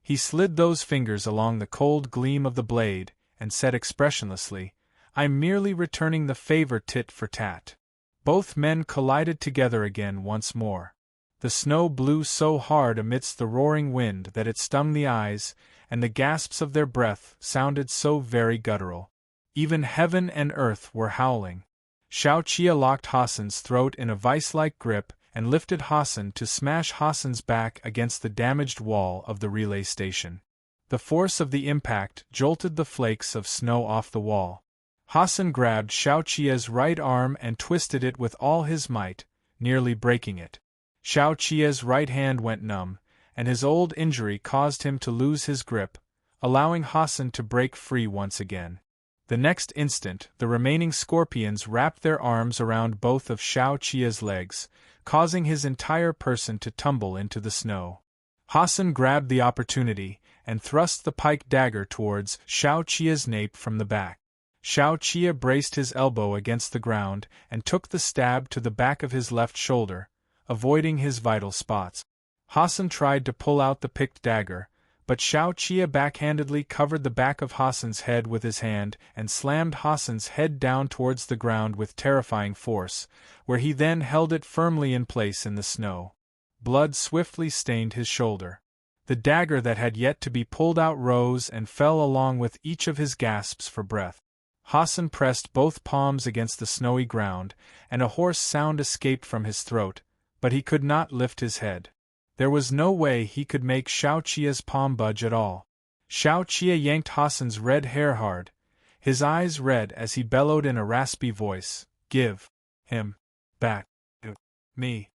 [SPEAKER 1] He slid those fingers along the cold gleam of the blade and said expressionlessly, "I'm merely returning the favor tit for tat." Both men collided together again once more. The snow blew so hard amidst the roaring wind that it stung the eyes, and the gasps of their breath sounded so very guttural. Even heaven and earth were howling. Xiao Qie locked Hassan's throat in a vice-like grip and lifted Hassan to smash Hassan's back against the damaged wall of the relay station. The force of the impact jolted the flakes of snow off the wall. Hassan grabbed Xiao Qie's right arm and twisted it with all his might, nearly breaking it. Xiao Qie's right hand went numb, and his old injury caused him to lose his grip, allowing Hassan to break free once again. The next instant, the remaining scorpions wrapped their arms around both of Xiao Qie's legs, causing his entire person to tumble into the snow. Hassan grabbed the opportunity and thrust the pike dagger towards Xiao Qie's nape from the back. Xiao Qie braced his elbow against the ground and took the stab to the back of his left shoulder, avoiding his vital spots. Hassan tried to pull out the picked dagger, but Xiao Qie backhandedly covered the back of Hassan's head with his hand and slammed Hassan's head down towards the ground with terrifying force, where he then held it firmly in place in the snow. Blood swiftly stained his shoulder. The dagger that had yet to be pulled out rose and fell along with each of his gasps for breath. Hassan pressed both palms against the snowy ground, and a hoarse sound escaped from his throat, but he could not lift his head. There was no way he could make Xiao Qie's palm budge at all. Xiao Qie yanked Hassan's red hair hard, his eyes red as he bellowed in a raspy voice, "Give him back to me."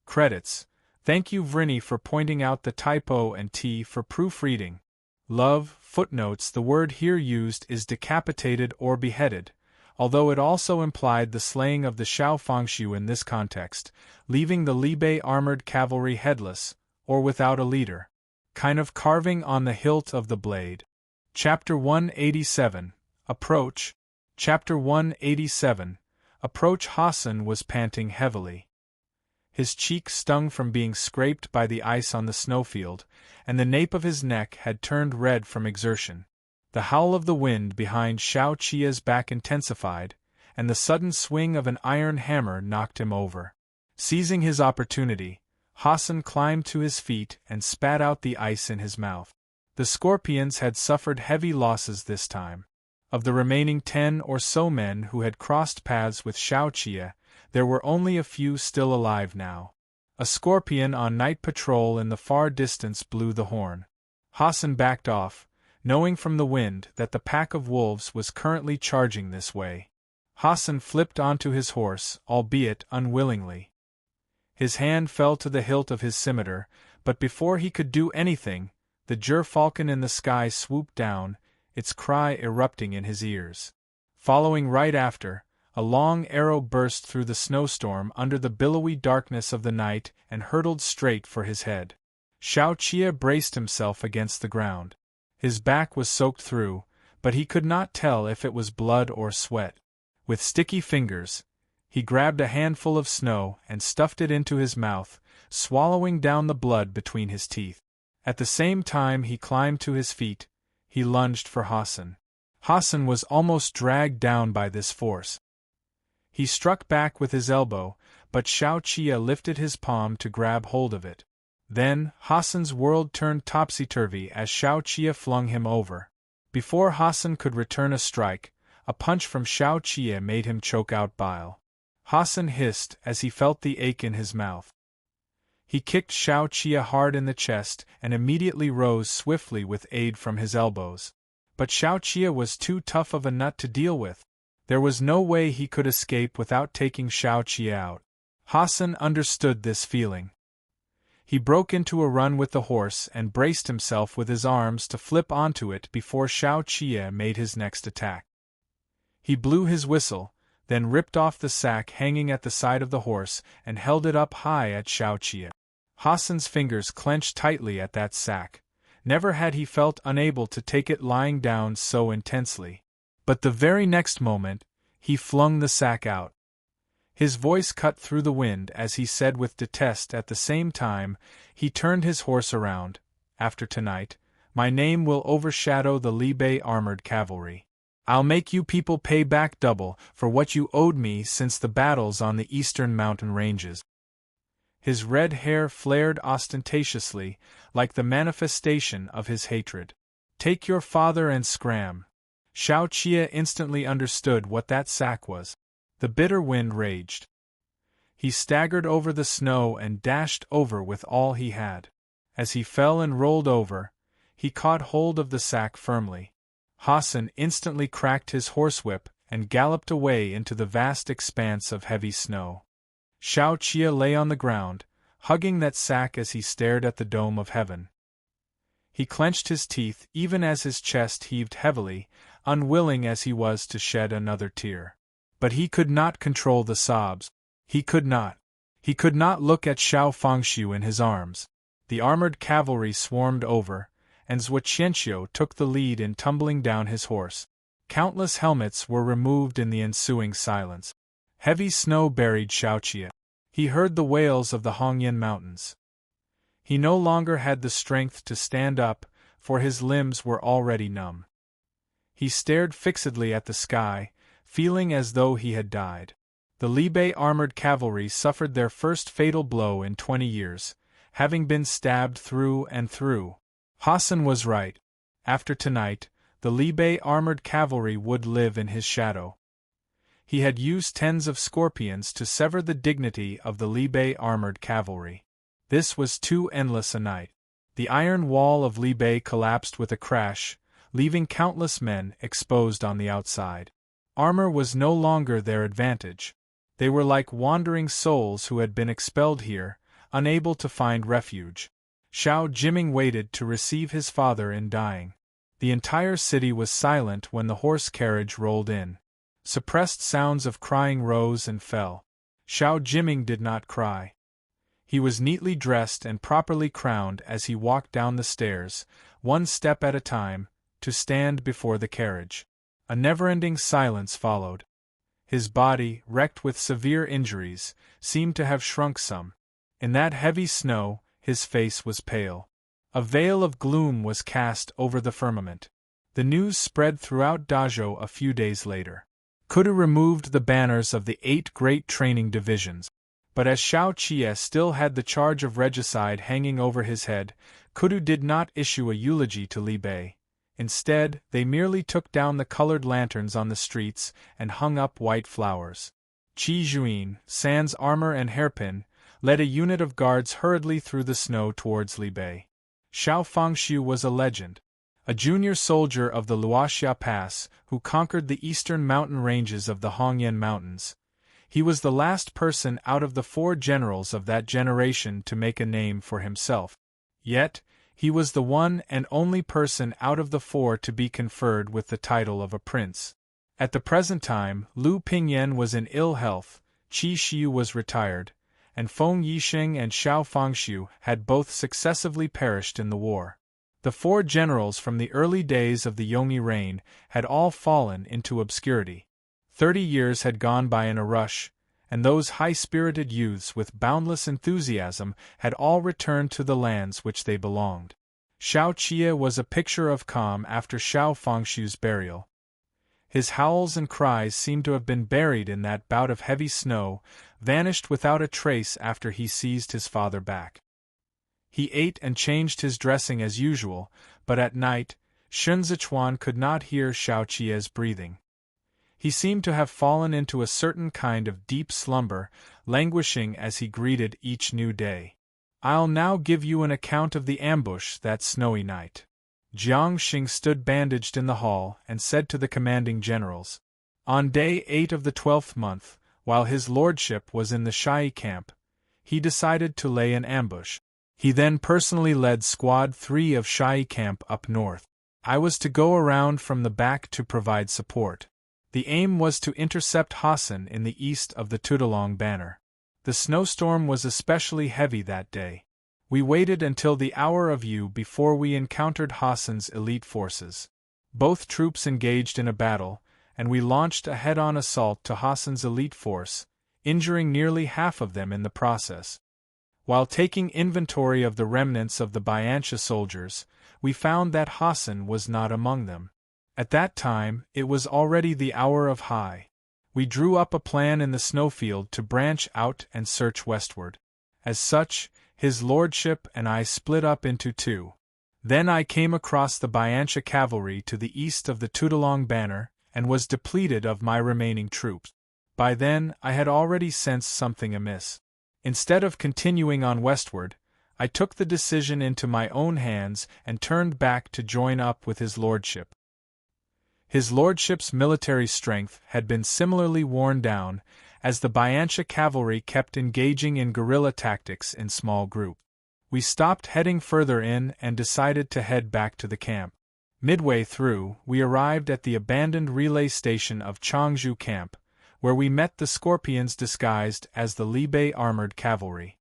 [SPEAKER 1] Credits. Thank you Vrini for pointing out the typo and T for proofreading. Love, footnotes. The word here used is decapitated or beheaded, although it also implied the slaying of the Xiao Fengshu in this context, leaving the Libe armored cavalry headless, or without a leader. Kind of carving on the hilt of the blade. Chapter 187, Approach. Chapter 187, Approach. Hassan was panting heavily. His cheek stung from being scraped by the ice on the snowfield, and the nape of his neck had turned red from exertion. The howl of the wind behind Xiao Qie's back intensified, and the sudden swing of an iron hammer knocked him over. Seizing his opportunity, Hassan climbed to his feet and spat out the ice in his mouth. The scorpions had suffered heavy losses this time. Of the remaining 10 or so men who had crossed paths with Xiao Qie, there were only a few still alive now. A scorpion on night patrol in the far distance blew the horn. Hassan backed off, knowing from the wind that the pack of wolves was currently charging this way. Hassan flipped onto his horse, albeit unwillingly. His hand fell to the hilt of his scimitar, but before he could do anything, the gerfalcon in the sky swooped down, its cry erupting in his ears. Following right after, a long arrow burst through the snowstorm under the billowy darkness of the night and hurtled straight for his head. Xiao Qie braced himself against the ground. His back was soaked through, but he could not tell if it was blood or sweat. With sticky fingers, he grabbed a handful of snow and stuffed it into his mouth, swallowing down the blood between his teeth. At the same time he climbed to his feet, he lunged for Hassan. Hassan was almost dragged down by this force. He struck back with his elbow, but Xiao Qie lifted his palm to grab hold of it. Then, Hassan's world turned topsy-turvy as Xiao Qie flung him over. Before Hassan could return a strike, a punch from Xiao Qie made him choke out bile. Hassan hissed as he felt the ache in his mouth. He kicked Xiao Qie hard in the chest and immediately rose swiftly with aid from his elbows. But Xiao Qie was too tough of a nut to deal with. There was no way he could escape without taking Xiao Qie out. Hassan understood this feeling. He broke into a run with the horse and braced himself with his arms to flip onto it before Xiao Qie made his next attack. He blew his whistle, then ripped off the sack hanging at the side of the horse and held it up high at Xiao Qie. Hassan's fingers clenched tightly at that sack. Never had he felt unable to take it lying down so intensely. But the very next moment, he flung the sack out. His voice cut through the wind as he said with detest at the same time, he turned his horse around, "After tonight, my name will overshadow the Libe armored cavalry. I'll make you people pay back double for what you owed me since the battles on the eastern mountain ranges." His red hair flared ostentatiously, like the manifestation of his hatred. "Take your father and scram." Shao Chia instantly understood what that sack was. The bitter wind raged. He staggered over the snow and dashed over with all he had. As he fell and rolled over, he caught hold of the sack firmly. Hassan instantly cracked his horsewhip and galloped away into the vast expanse of heavy snow. Shao Chia lay on the ground, hugging that sack as he stared at the dome of heaven. He clenched his teeth even as his chest heaved heavily, unwilling as he was to shed another tear. But he could not control the sobs. He could not. He could not look at Xiao Fangxiu in his arms. The armored cavalry swarmed over, and Zhuo Qianqiu took the lead in tumbling down his horse. Countless helmets were removed in the ensuing silence. Heavy snow buried Shao Chia. He heard the wails of the Hongyan Mountains. He no longer had the strength to stand up, for his limbs were already numb. He stared fixedly at the sky, feeling as though he had died. The Libe armored cavalry suffered their first fatal blow in 20 years, having been stabbed through and through. Hassan was right. After tonight, the Libe armored cavalry would live in his shadow. He had used tens of scorpions to sever the dignity of the Libe armored cavalry. This was too endless a night. The iron wall of Libe collapsed with a crash, leaving countless men exposed on the outside. Armor was no longer their advantage. They were like wandering souls who had been expelled here, unable to find refuge. Shao Jiming waited to receive his father in dying. The entire city was silent when the horse carriage rolled in. Suppressed sounds of crying rose and fell. Shao Jiming did not cry. He was neatly dressed and properly crowned as he walked down the stairs, one step at a time, to stand before the carriage. A never-ending silence followed. His body, wrecked with severe injuries, seemed to have shrunk some. In that heavy snow, his face was pale. A veil of gloom was cast over the firmament. The news spread throughout Dazhou a few days later. Kudu removed the banners of the 8 great training divisions. But as Shao Chia still had the charge of regicide hanging over his head, Kudu did not issue a eulogy to Li Bei. Instead, they merely took down the colored lanterns on the streets and hung up white flowers. Qi Juin, sans armor and hairpin, led a unit of guards hurriedly through the snow towards Li Bei. Xiao Fangxiu was a legend. A junior soldier of the Luoxia Pass who conquered the eastern mountain ranges of the Hongyan Mountains. He was the last person out of the 4 generals of that generation to make a name for himself. Yet, he was the one and only person out of the 4 to be conferred with the title of a prince. At the present time, Lu Pingyan was in ill health, Qi Xiu was retired, and Feng Yixing and Xiao Fangxiu had both successively perished in the war. The 4 generals from the early days of the Yongyi reign had all fallen into obscurity. 30 years had gone by in a rush, and those high-spirited youths with boundless enthusiasm had all returned to the lands which they belonged. Shao Chia was a picture of calm after Xiao Fangxiu's burial. His howls and cries seemed to have been buried in that bout of heavy snow, vanished without a trace after he seized his father back. He ate and changed his dressing as usual, but at night, Shun Zichuan could not hear Shao Chia's breathing. He seemed to have fallen into a certain kind of deep slumber, languishing as he greeted each new day. "I'll now give you an account of the ambush that snowy night." Jiang Xing stood bandaged in the hall and said to the commanding generals. On day 8 of the 12th month, while his lordship was in the Shai camp, he decided to lay an ambush. He then personally led Squad 3 of Shai camp up north. I was to go around from the back to provide support. The aim was to intercept Hassan in the east of the Tudalong banner. The snowstorm was especially heavy that day. We waited until the hour of Yu before we encountered Hassan's elite forces. Both troops engaged in a battle, and we launched a head-on assault to Hassan's elite force, injuring nearly half of them in the process. While taking inventory of the remnants of the Bianca soldiers, we found that Hassan was not among them. At that time, it was already the hour of high. We drew up a plan in the snowfield to branch out and search westward. As such, his lordship and I split up into two. Then I came across the Bianca cavalry to the east of the Tudolong banner, and was depleted of my remaining troops. By then, I had already sensed something amiss. Instead of continuing on westward, I took the decision into my own hands and turned back to join up with his lordship. His lordship's military strength had been similarly worn down, as the Bianca cavalry kept engaging in guerrilla tactics in small groups. We stopped heading further in and decided to head back to the camp. Midway through, we arrived at the abandoned relay station of Changzhou Camp, where we met the Scorpions disguised as the Libe armored cavalry.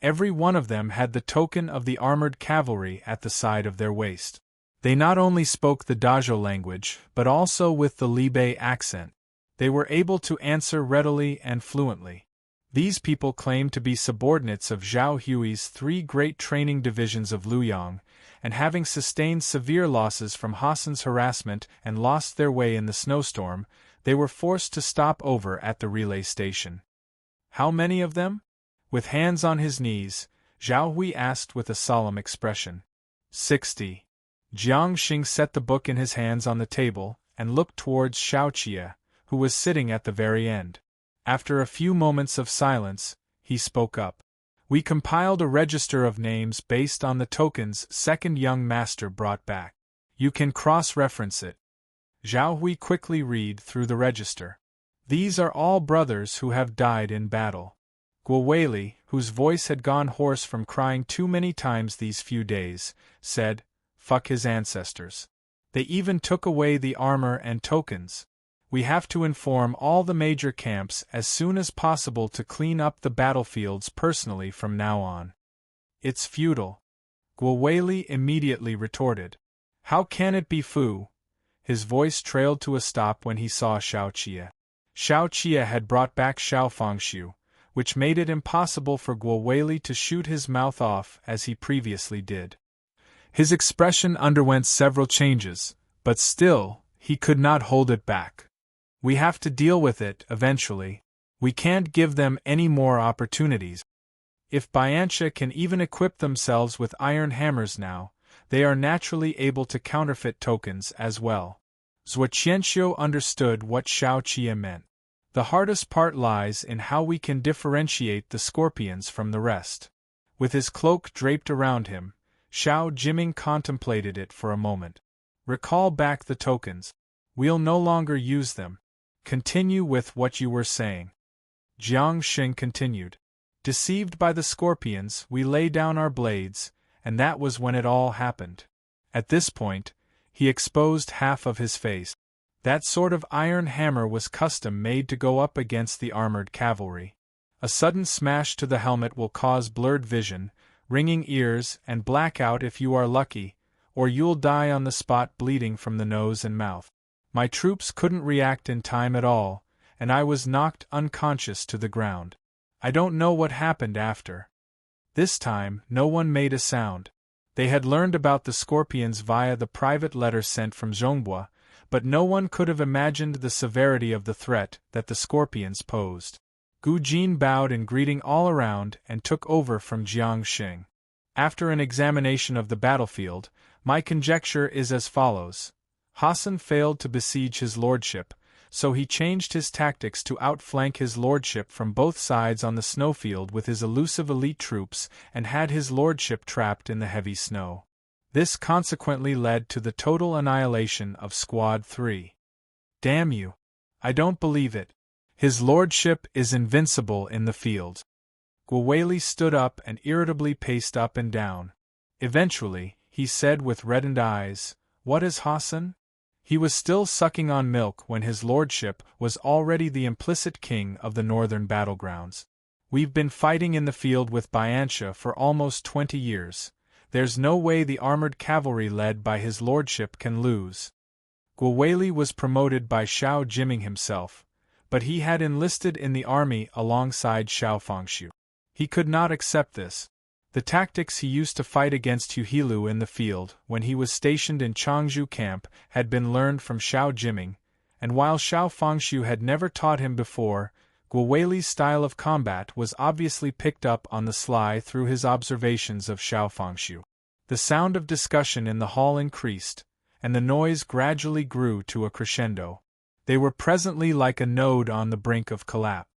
[SPEAKER 1] Every one of them had the token of the armored cavalry at the side of their waist. They not only spoke the Dazhou language, but also with the Libe accent. They were able to answer readily and fluently. These people claimed to be subordinates of Zhao Hui's three great training divisions of Luoyang, and having sustained severe losses from Hassan's harassment and lost their way in the snowstorm, they were forced to stop over at the relay station. How many of them? With hands on his knees, Zhao Hui asked with a solemn expression. 60. Jiang Xing set the book in his hands on the table, and looked towards Xiaoqia, who was sitting at the very end. After a few moments of silence, he spoke up. We compiled a register of names based on the tokens second young master brought back. You can cross-reference it. Zhao Hui quickly read through the register. These are all brothers who have died in battle. Guo Weili, whose voice had gone hoarse from crying too many times these few days, said, "Fuck his ancestors. They even took away the armor and tokens. We have to inform all the major camps as soon as possible to clean up the battlefields personally from now on." It's futile. Guo Weili immediately retorted. How can it be fu? His voice trailed to a stop when he saw Xiaoqia. Xiaoqia had brought back Xiao Fangxiu, which made it impossible for Guo Weili to shoot his mouth off as he previously did. His expression underwent several changes, but still, he could not hold it back. We have to deal with it, eventually. We can't give them any more opportunities. If Bianca can even equip themselves with iron hammers now, they are naturally able to counterfeit tokens as well. Zhuo Qianxiu understood what Xiaoqia meant. The hardest part lies in how we can differentiate the Scorpions from the rest. With his cloak draped around him, Xiao Jiming contemplated it for a moment. Recall back the tokens. We'll no longer use them. Continue with what you were saying. Jiang Xing continued. Deceived by the Scorpions, we lay down our blades, and that was when it all happened. At this point, he exposed half of his face. That sort of iron hammer was custom-made to go up against the armored cavalry. A sudden smash to the helmet will cause blurred vision, ringing ears, and blackout if you are lucky, or you'll die on the spot bleeding from the nose and mouth. My troops couldn't react in time at all, and I was knocked unconscious to the ground. I don't know what happened after. This time, no one made a sound. They had learned about the Scorpions via the private letter sent from Zhongbua, but no one could have imagined the severity of the threat that the Scorpions posed. Gu Jin bowed in greeting all around and took over from Jiang Xing. After an examination of the battlefield, my conjecture is as follows. Hassan failed to besiege his lordship, so he changed his tactics to outflank his lordship from both sides on the snowfield with his elusive elite troops and had his lordship trapped in the heavy snow. This consequently led to the total annihilation of Squad 3. Damn you! I don't believe it. His lordship is invincible in the field. Guo Weili stood up and irritably paced up and down. Eventually, he said with reddened eyes, "What is Hassan?" He was still sucking on milk when his lordship was already the implicit king of the northern battlegrounds. We've been fighting in the field with Bianca for almost 20 years. There's no way the armored cavalry led by his lordship can lose. Guowei was promoted by Xiao Jiming himself, but he had enlisted in the army alongside Xiao Fengshu. He could not accept this. The tactics he used to fight against Hu Hilu in the field when he was stationed in Changzhou camp had been learned from Xiao Jiming, and while Xiao Fengshu had never taught him before, Guowei's style of combat was obviously picked up on the sly through his observations of Xiao Fengshu. The sound of discussion in the hall increased, and the noise gradually grew to a crescendo. They were presently like a node on the brink of collapse.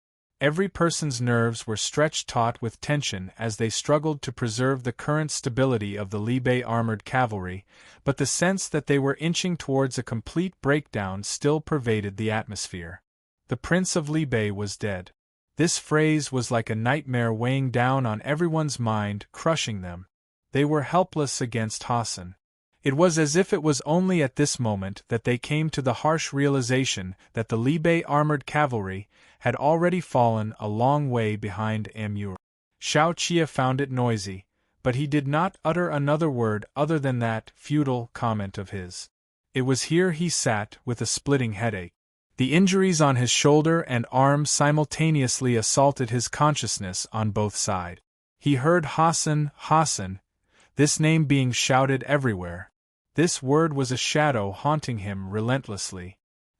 [SPEAKER 1] Every person's nerves were stretched taut with tension as they struggled to preserve the current stability of the Libai armored cavalry, but the sense that they were inching towards a complete breakdown still pervaded the atmosphere. The Prince of Libai was dead. This phrase was like a nightmare weighing down on everyone's mind, crushing them. They were helpless against Hassan. It was as if it was only at this moment that they came to the harsh realization that the Libai armored cavalry had already fallen a long way behind Amur. Xiao Qia found it noisy, but he did not utter another word other than that futile comment of his. It was here he sat with a splitting headache. The injuries on his shoulder and arm simultaneously assaulted his consciousness on both sides. He heard Hassan, Hassan, this name being shouted everywhere. This word was a shadow haunting him relentlessly.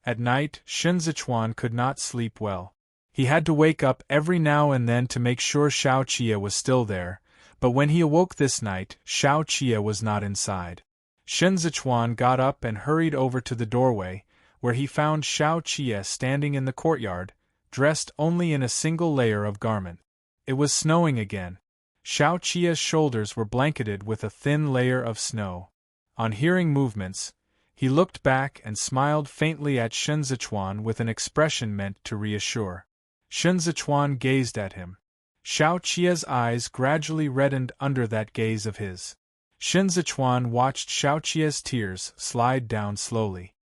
[SPEAKER 1] At night, Shen Zichuan could not sleep well. He had to wake up every now and then to make sure Xiao Qia was still there, but when he awoke this night, Xiao Qia was not inside. Shen Zichuan got up and hurried over to the doorway, where he found Xiao Qia standing in the courtyard, dressed only in a single layer of garment. It was snowing again. Xiao Qia's shoulders were blanketed with a thin layer of snow. On hearing movements, he looked back and smiled faintly at Shen Zichuan with an expression meant to reassure. Shen Zichuan gazed at him. Xiao Qia's eyes gradually reddened under that gaze of his. Shen Zichuan watched Xiao Qia's tears slide down slowly.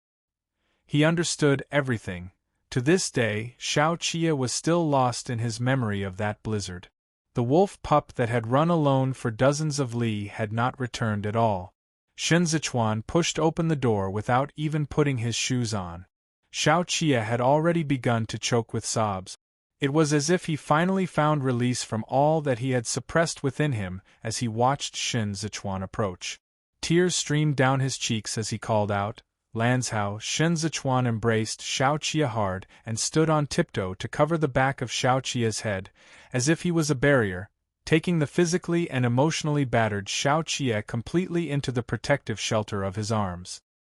[SPEAKER 1] He understood everything. To this day, Xiao Qia was still lost in his memory of that blizzard. The wolf pup that had run alone for dozens of li had not returned at all. Shen Zichuan pushed open the door without even putting his shoes on. Xiao Qia had already begun to choke with sobs. It was as if he finally found release from all that he had suppressed within him as he watched Shen Zichuan approach. Tears streamed down his cheeks as he called out, "Lanzhao!" Shen Zichuan embraced Xiao Qia hard and stood on tiptoe to cover the back of Xiao Qia's head, as if he was a barrier, taking the physically and emotionally battered Xiao Qia completely into the protective shelter of his arms.